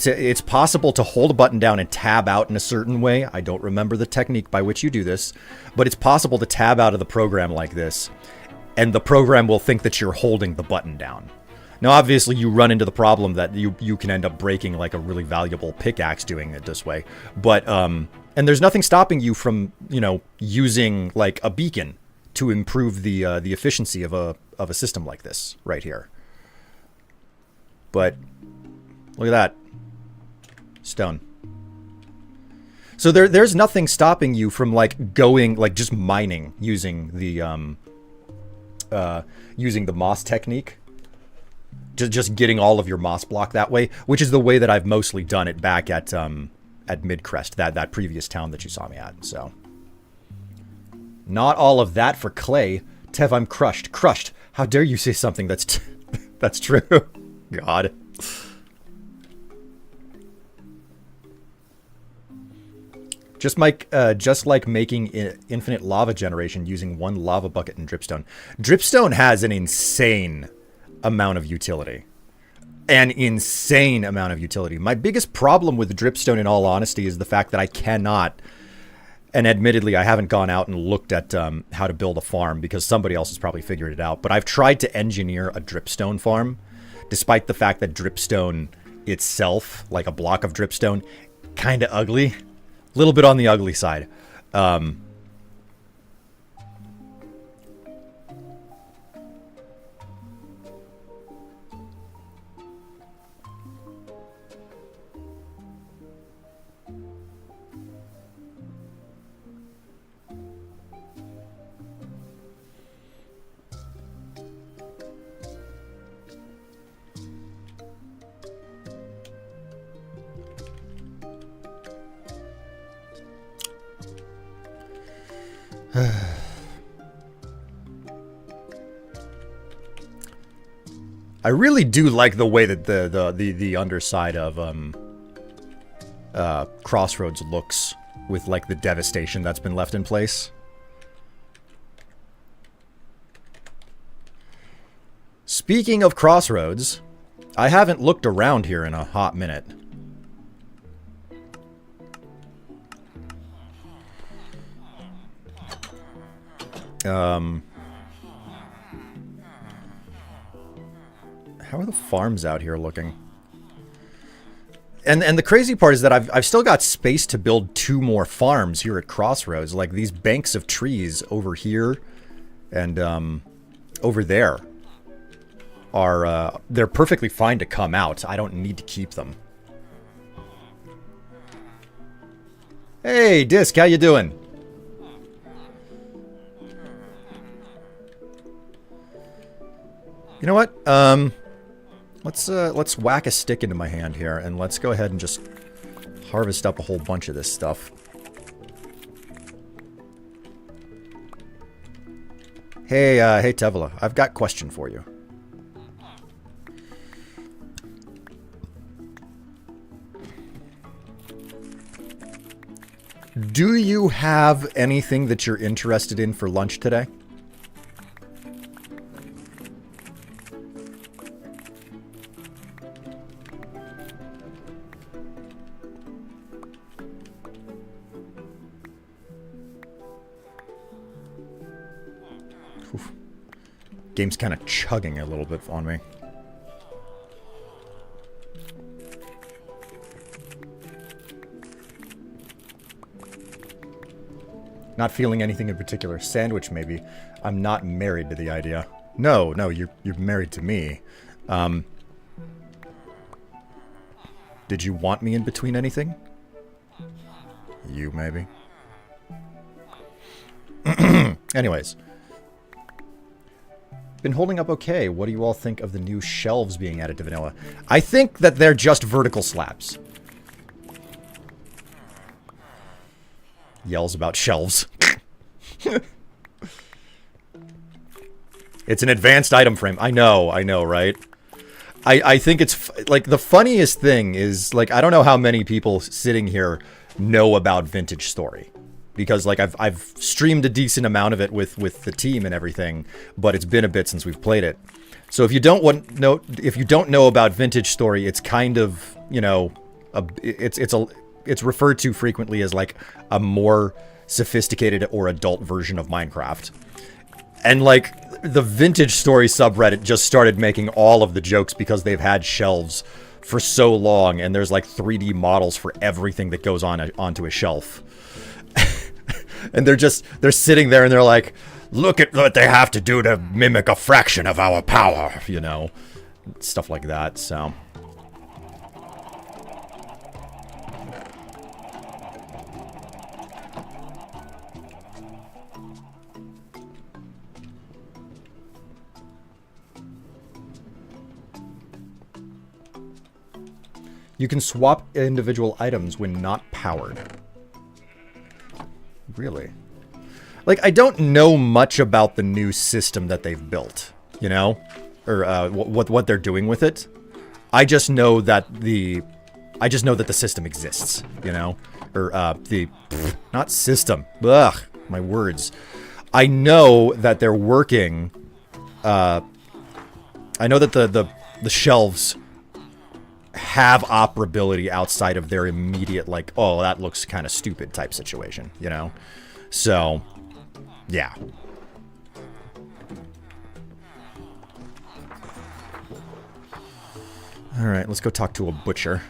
It's possible to hold a button down and tab out in a certain way. I don't remember the technique by which you do this, but it's possible to tab out of the program like this, and the program will think that you're holding the button down. Now, obviously, you run into the problem that you can end up breaking like a really valuable pickaxe doing it this way. But and there's nothing stopping you from, you know, using like a beacon to improve the efficiency of a system like this right here. But look at that. Stone. So there's nothing stopping you from like going like just mining using the moss technique. Just getting all of your moss block that way, which is the way that I've mostly done it back at Midcrest, that previous town that you saw me at. So not all of that for clay. Tev, I'm crushed. Crushed. How dare you say something that's that's true? God. Just like making infinite lava generation using one lava bucket and dripstone. Dripstone has an insane amount of utility. An insane amount of utility. My biggest problem with dripstone, in all honesty, is the fact that I cannot, and admittedly I haven't gone out and looked at how to build a farm because somebody else has probably figured it out, but I've tried to engineer a dripstone farm, despite the fact that dripstone itself, like a block of dripstone, kind of ugly. A little bit on the ugly side. I really do like the way that the underside of Crossroads looks with like the devastation that's been left in place. Speaking of Crossroads, I haven't looked around here in a hot minute. How are the farms out here looking? And the crazy part is that I've still got space to build 2 more farms here at Crossroads. Like these banks of trees over here and over there are they're perfectly fine to come out. I don't need to keep them. Hey, Disc, how you doing? You know what? Let's whack a stick into my hand here, and let's go ahead and just harvest up a whole bunch of this stuff. Hey, hey Tevla, I've got a question for you. Do you have anything that you're interested in for lunch today? Oof. Game's kind of chugging a little bit on me. Not feeling anything in particular. Sandwich, maybe. I'm not married to the idea. No, you're married to me. Did you want me in between anything? You, maybe. Anyways. Been holding up okay. What do you all think of the new shelves being added to vanilla? I think that they're just vertical slabs. Yells about shelves. It's an advanced item frame. I know, right? I think it's, like, the funniest thing is, like, I don't know how many people sitting here know about Vintage Story. Because, like, I've streamed a decent amount of it with the team and everything, but it's been a bit since we've played it. So if you don't know about Vintage Story, it's kind of, you know, it's referred to frequently as, like, a more sophisticated or adult version of Minecraft. And, like, the Vintage Story subreddit just started making all of the jokes because they've had shelves for so long, and there's, like, 3D models for everything that goes onto a shelf. And they're sitting there and they're like, look at what they have to do to mimic a fraction of our power, you know? Stuff like that, so... You can swap individual items when not powered. Really? Like, I don't know much about the new system that they've built, you know? Or what they're doing with it. I just know that the system exists, you know? Or not system. Ugh, my words. I know that they're working. I know that the shelves have operability outside of their immediate, like, oh, that looks kind of stupid type situation, you know? So, yeah. Alright, let's go talk to a butcher.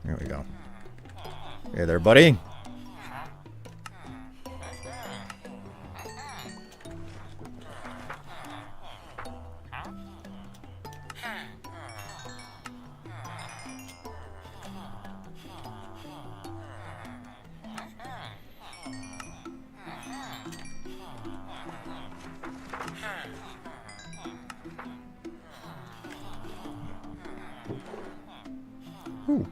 There we go. Hey there, buddy. Ooh.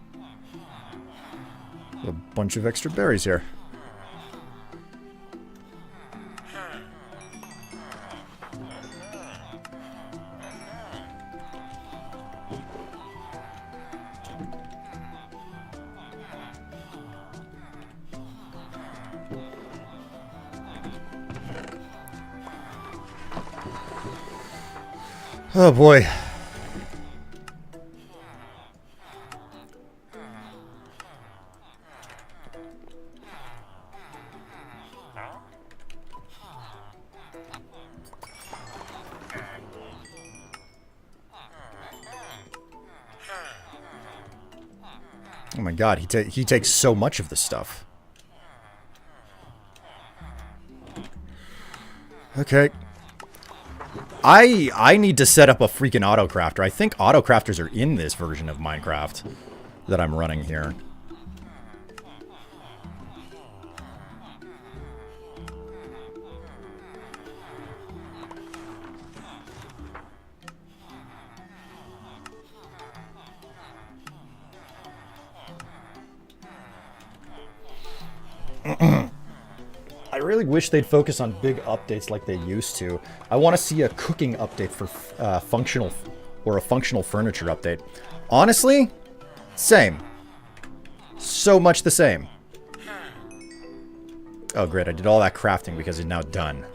A bunch of extra berries here. Oh boy. Oh my god, he takes so much of this stuff. Okay. I need to set up a freaking autocrafter. I think autocrafters are in this version of Minecraft that I'm running here. I really wish they'd focus on big updates like they used to. I want to see a cooking update for a functional furniture update. Honestly, same. So much the same. Oh, great. I did all that crafting because it's now done.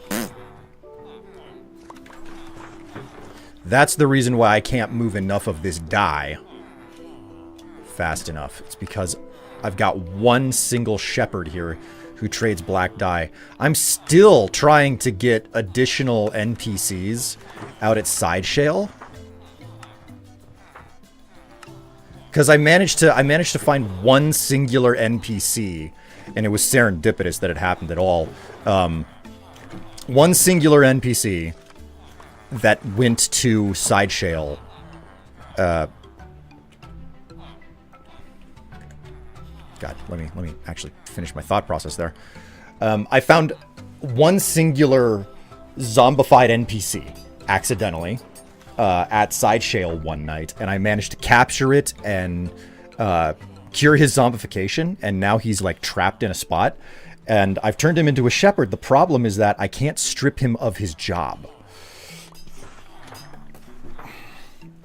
That's the reason why I can't move enough of this dye fast enough. It's because I've got one single shepherd here who trades black dye. I'm still trying to get additional NPCs out at Sideshale. Because I managed to find one singular NPC, and it was serendipitous that it happened at all. One singular NPC that went to Sideshale. God, let me actually finish my thought process there. I found one singular zombified NPC accidentally at Sideshale one night, and I managed to capture it and cure his zombification, and now he's like trapped in a spot, and I've turned him into a shepherd. The problem is that I can't strip him of his job.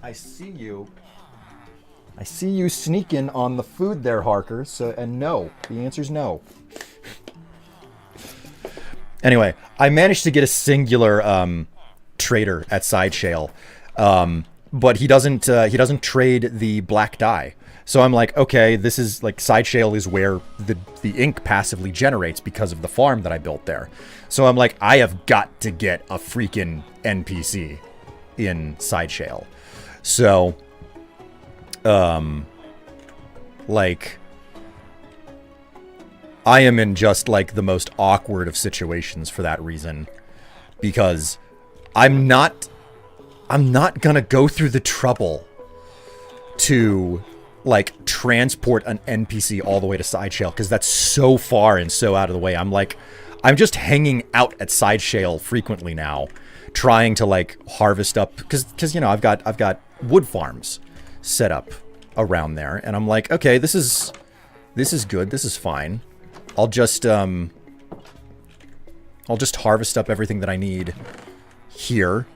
I see you. I see you sneaking on the food there, Harker. So, and no. The answer's no. Anyway, I managed to get a singular trader at Sideshale, but he doesn't trade the black dye. So I'm like, okay, this is like Sideshale is where the ink passively generates because of the farm that I built there. So I'm like, I have got to get a freaking NPC in Sideshale. So, like, I am in just, like, the most awkward of situations for that reason. Because I'm not gonna go through the trouble to, like, transport an NPC all the way to Sideshale, because that's so far and so out of the way. I'm just hanging out at Sideshale frequently now, trying to, like, harvest up, because you know, I've got wood farms set up around there, and I'm like, okay, this is good, this is fine. I'll just harvest up everything that I need here,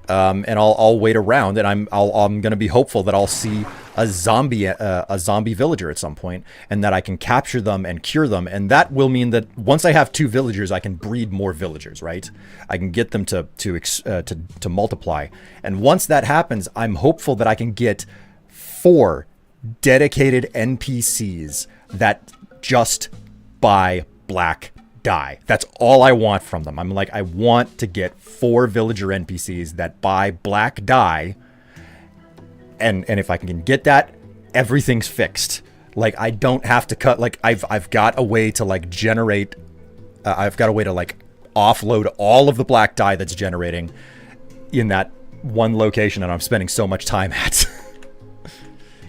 and I'll wait around, and I'm gonna be hopeful that I'll see a zombie villager at some point, and that I can capture them and cure them, and that will mean that once I have 2 villagers, I can breed more villagers, right? I can get them to multiply, and once that happens, I'm hopeful that I can get 4 dedicated NPCs that just buy black dye. That's all I want from them. I'm like, I want to get 4 villager NPCs that buy black dye. And if I can get that, everything's fixed. Like, I don't have to cut, like, I've got a way to, like, generate, I've got a way to, like, offload all of the black dye that's generating in that one location, and I'm spending so much time at.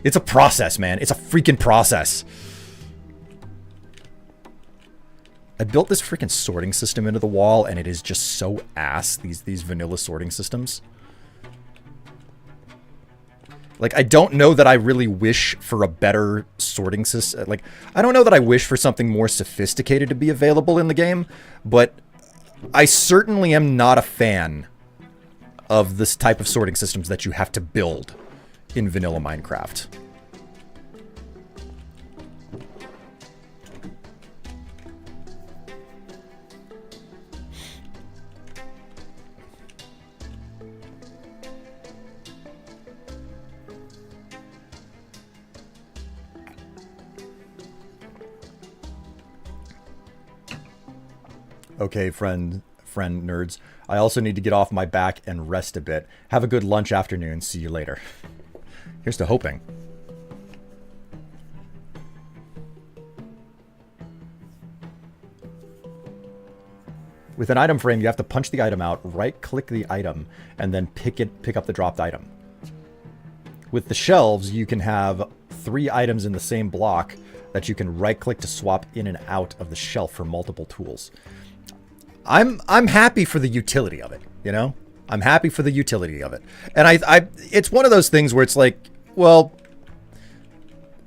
It's a process, man. It's a freaking process. I built this freaking sorting system into the wall, and it is just so ass, these vanilla sorting systems. Like, I don't know that I really wish for a better sorting system. Like, I don't know that I wish for something more sophisticated to be available in the game, but I certainly am not a fan of this type of sorting systems that you have to build in vanilla Minecraft. Okay, friend nerds. I also need to get off my back and rest a bit. Have a good lunch afternoon. See you later. Here's to hoping. With an item frame, you have to punch the item out, right-click the item, and then pick up the dropped item. With the shelves, you can have 3 items in the same block that you can right-click to swap in and out of the shelf for multiple tools. I'm happy for the utility of it, you know? I'm happy for the utility of it. And it's one of those things where it's like, well,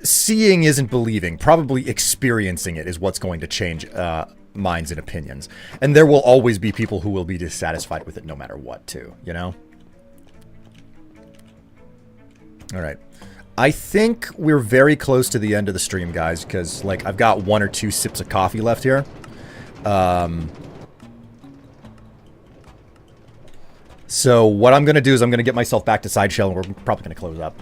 seeing isn't believing. Probably experiencing it is what's going to change minds and opinions. And there will always be people who will be dissatisfied with it no matter what, too, you know? All right. I think we're very close to the end of the stream, guys, because, like, I've got 1 or 2 sips of coffee left here. So what I'm going to do is I'm going to get myself back to Sideshell, and we're probably going to close up.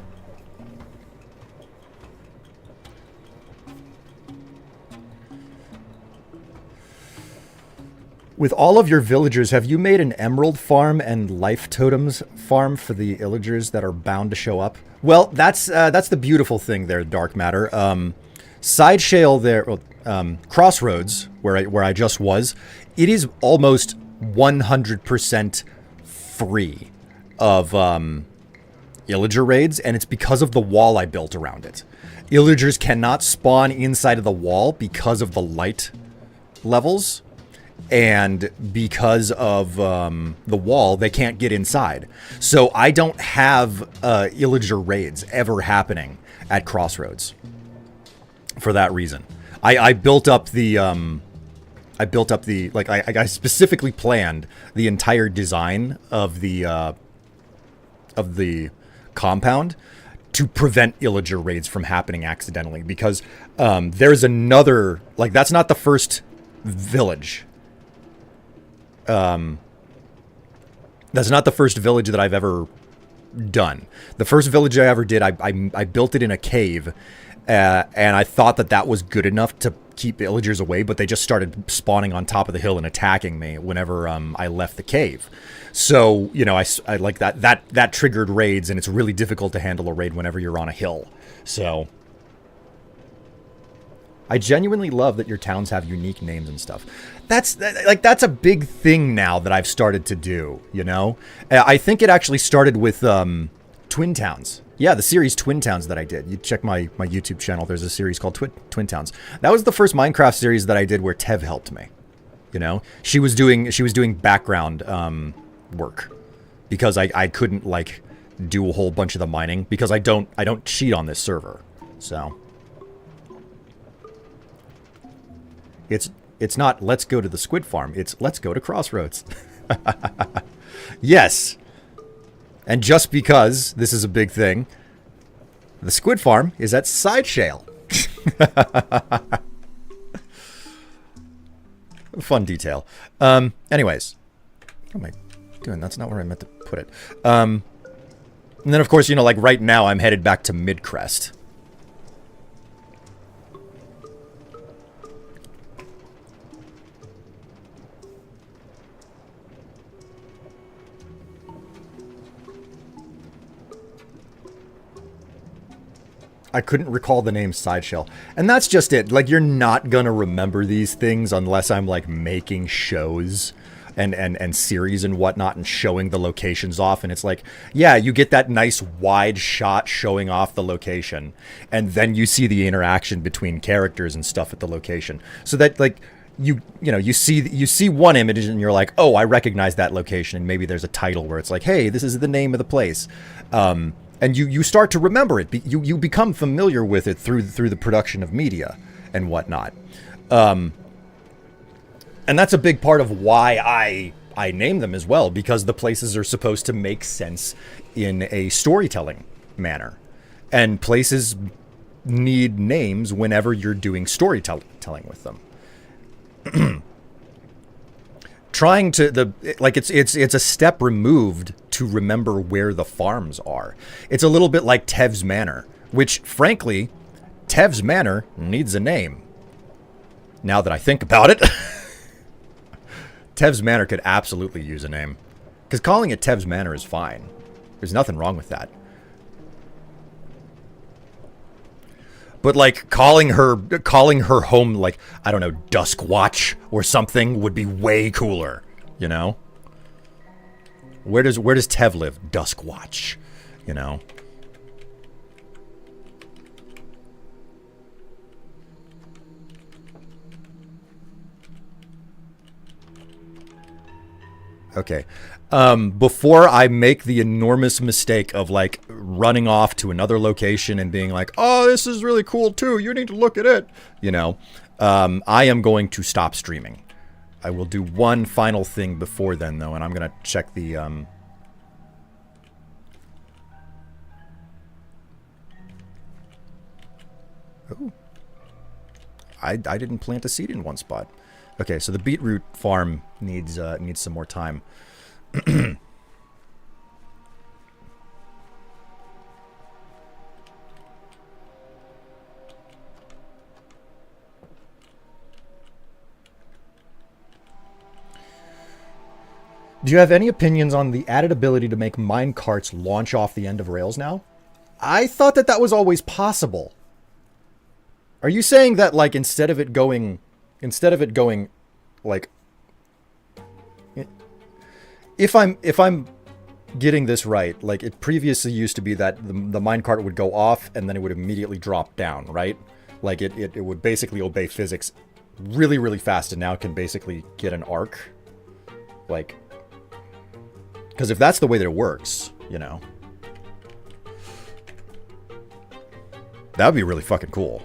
With all of your villagers, have you made an emerald farm and life totems farm for the illagers that are bound to show up? Well, that's the beautiful thing there, Dark Matter. Sideshale there, Crossroads, where I just was, it is almost 100% free of illager raids, and it's because of the wall I built around it. Illagers cannot spawn inside of the wall because of the light levels. And because of the wall, they can't get inside. So I don't have illager raids ever happening at Crossroads for that reason. I built up the I specifically planned the entire design of the compound to prevent illager raids from happening accidentally, because there's another, like, that's not the first village. That's not the first village that I've ever done. The first village I ever did, I built it in a cave, and I thought that was good enough to keep illagers away, but they just started spawning on top of the hill and attacking me whenever I left the cave. So, you know, I like that triggered raids, and it's really difficult to handle a raid whenever you're on a hill. So I genuinely love that your towns have unique names and stuff. That's a big thing now that I've started to do, you know? I think it actually started with Twin Towns. Yeah, the series Twin Towns that I did. You check my YouTube channel. There's a series called Twin Towns. That was the first Minecraft series that I did where Tev helped me. You know? She was doing background work because I couldn't, like, do a whole bunch of the mining because I don't cheat on this server. So It's not let's go to the squid farm. It's let's go to Crossroads. Yes. And just because this is a big thing, the squid farm is at Sideshale. Fun detail. Anyways. What am I doing? That's not where I meant to put it. And then, of course, you know, like right now I'm headed back to Midcrest. I couldn't recall the name Sideshell. And that's just it. Like, you're not gonna remember these things unless I'm, like, making shows and series and whatnot and showing the locations off. And it's like, yeah, you get that nice wide shot showing off the location. And then you see the interaction between characters and stuff at the location. So that, like, you see one image and you're like, oh, I recognize that location. And maybe there's a title where it's like, hey, this is the name of the place. And you start to remember it. You become familiar with it through the production of media and whatnot. And that's a big part of why I name them as well, because the places are supposed to make sense in a storytelling manner. And places need names whenever you're doing storytelling with them. Trying to it's a step removed to remember where the farms are. It's a little bit like Tev's Manor, which frankly, Tev's Manor needs a name. Now that I think about it, Tev's Manor could absolutely use a name, because calling it Tev's Manor is fine. There's nothing wrong with that. But, like, calling her home, like, I don't know, Dusk Watch or something would be way cooler, you know? Where does Tev live? Dusk Watch, you know? Okay. Before I make the enormous mistake of, like, running off to another location and being like, oh, this is really cool too, you need to look at it, you know, I am going to stop streaming. I will do one final thing before then, though, and I'm going to check the, Ooh. I didn't plant a seed in one spot. Okay, so the beetroot farm needs some more time. Do you have any opinions on the added ability to make mine carts launch off the end of rails now? I thought that was always possible. Are you saying that, like, instead of it going, like, if I'm getting this right, like, it previously used to be that the minecart would go off and then it would immediately drop down, right? Like, it would basically obey physics really, really fast, and now it can basically get an arc. Like, because if that's the way that it works, you know, that would be really fucking cool.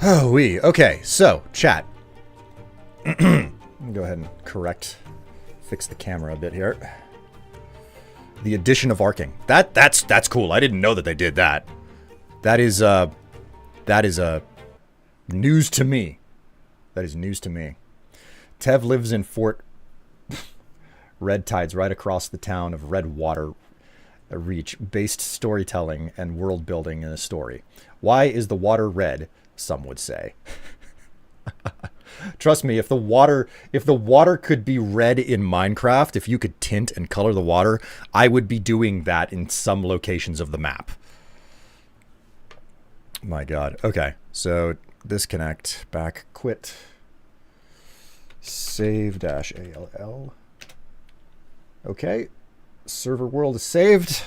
Oh, okay, so, chat. Let me go ahead and fix the camera a bit here. The addition of arcing. That's cool. I didn't know that they did that. That is news to me. That is news to me. Tev lives in Fort Red Tides, right across the town of Redwater Reach, based storytelling and world building in a story. Why is the water red? Some would say. Trust me, if the water could be red in Minecraft, if you could tint and color the water, I would be doing that in some locations of the map. My God. Okay, so disconnect, back, quit, save -all. Okay, server world is saved.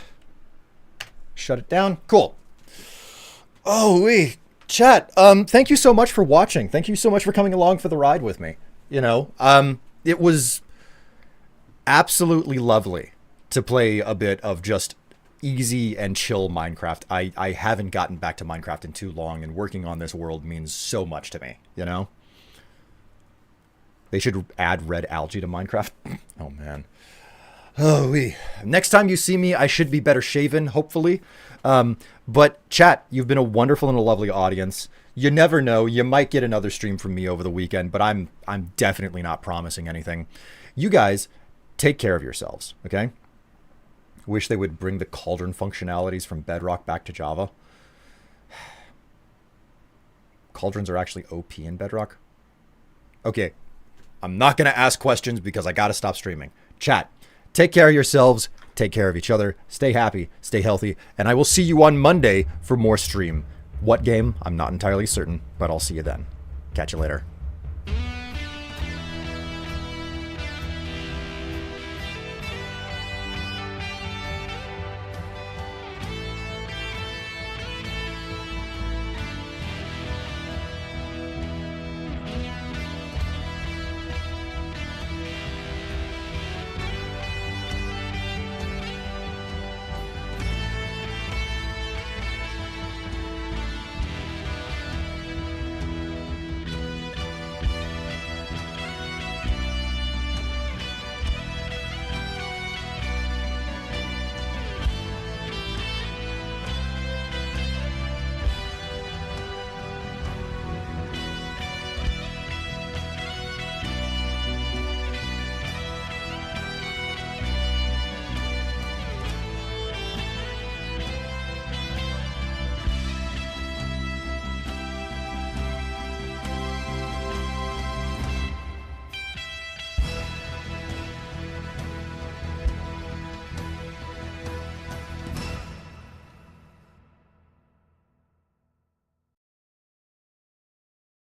Shut it down. Cool. Oh, chat. Thank you so much for watching. Thank you so much for coming along for the ride with me. You know, it was absolutely lovely to play a bit of just easy and chill Minecraft. I haven't gotten back to Minecraft in too long, and working on this world means so much to me, you know? They should add red algae to Minecraft. Oh, man. Oh, next time you see me, I should be better shaven, hopefully. But chat, you've been a wonderful and a lovely audience. You never know. You might get another stream from me over the weekend, but I'm definitely not promising anything. You guys, take care of yourselves, okay? Wish they would bring the cauldron functionalities from Bedrock back to Java. Cauldrons are actually OP in Bedrock. Okay, I'm not going to ask questions because I got to stop streaming. Chat, take care of yourselves, take care of each other, stay happy, stay healthy, and I will see you on Monday for more stream. What game? I'm not entirely certain, but I'll see you then. Catch you later.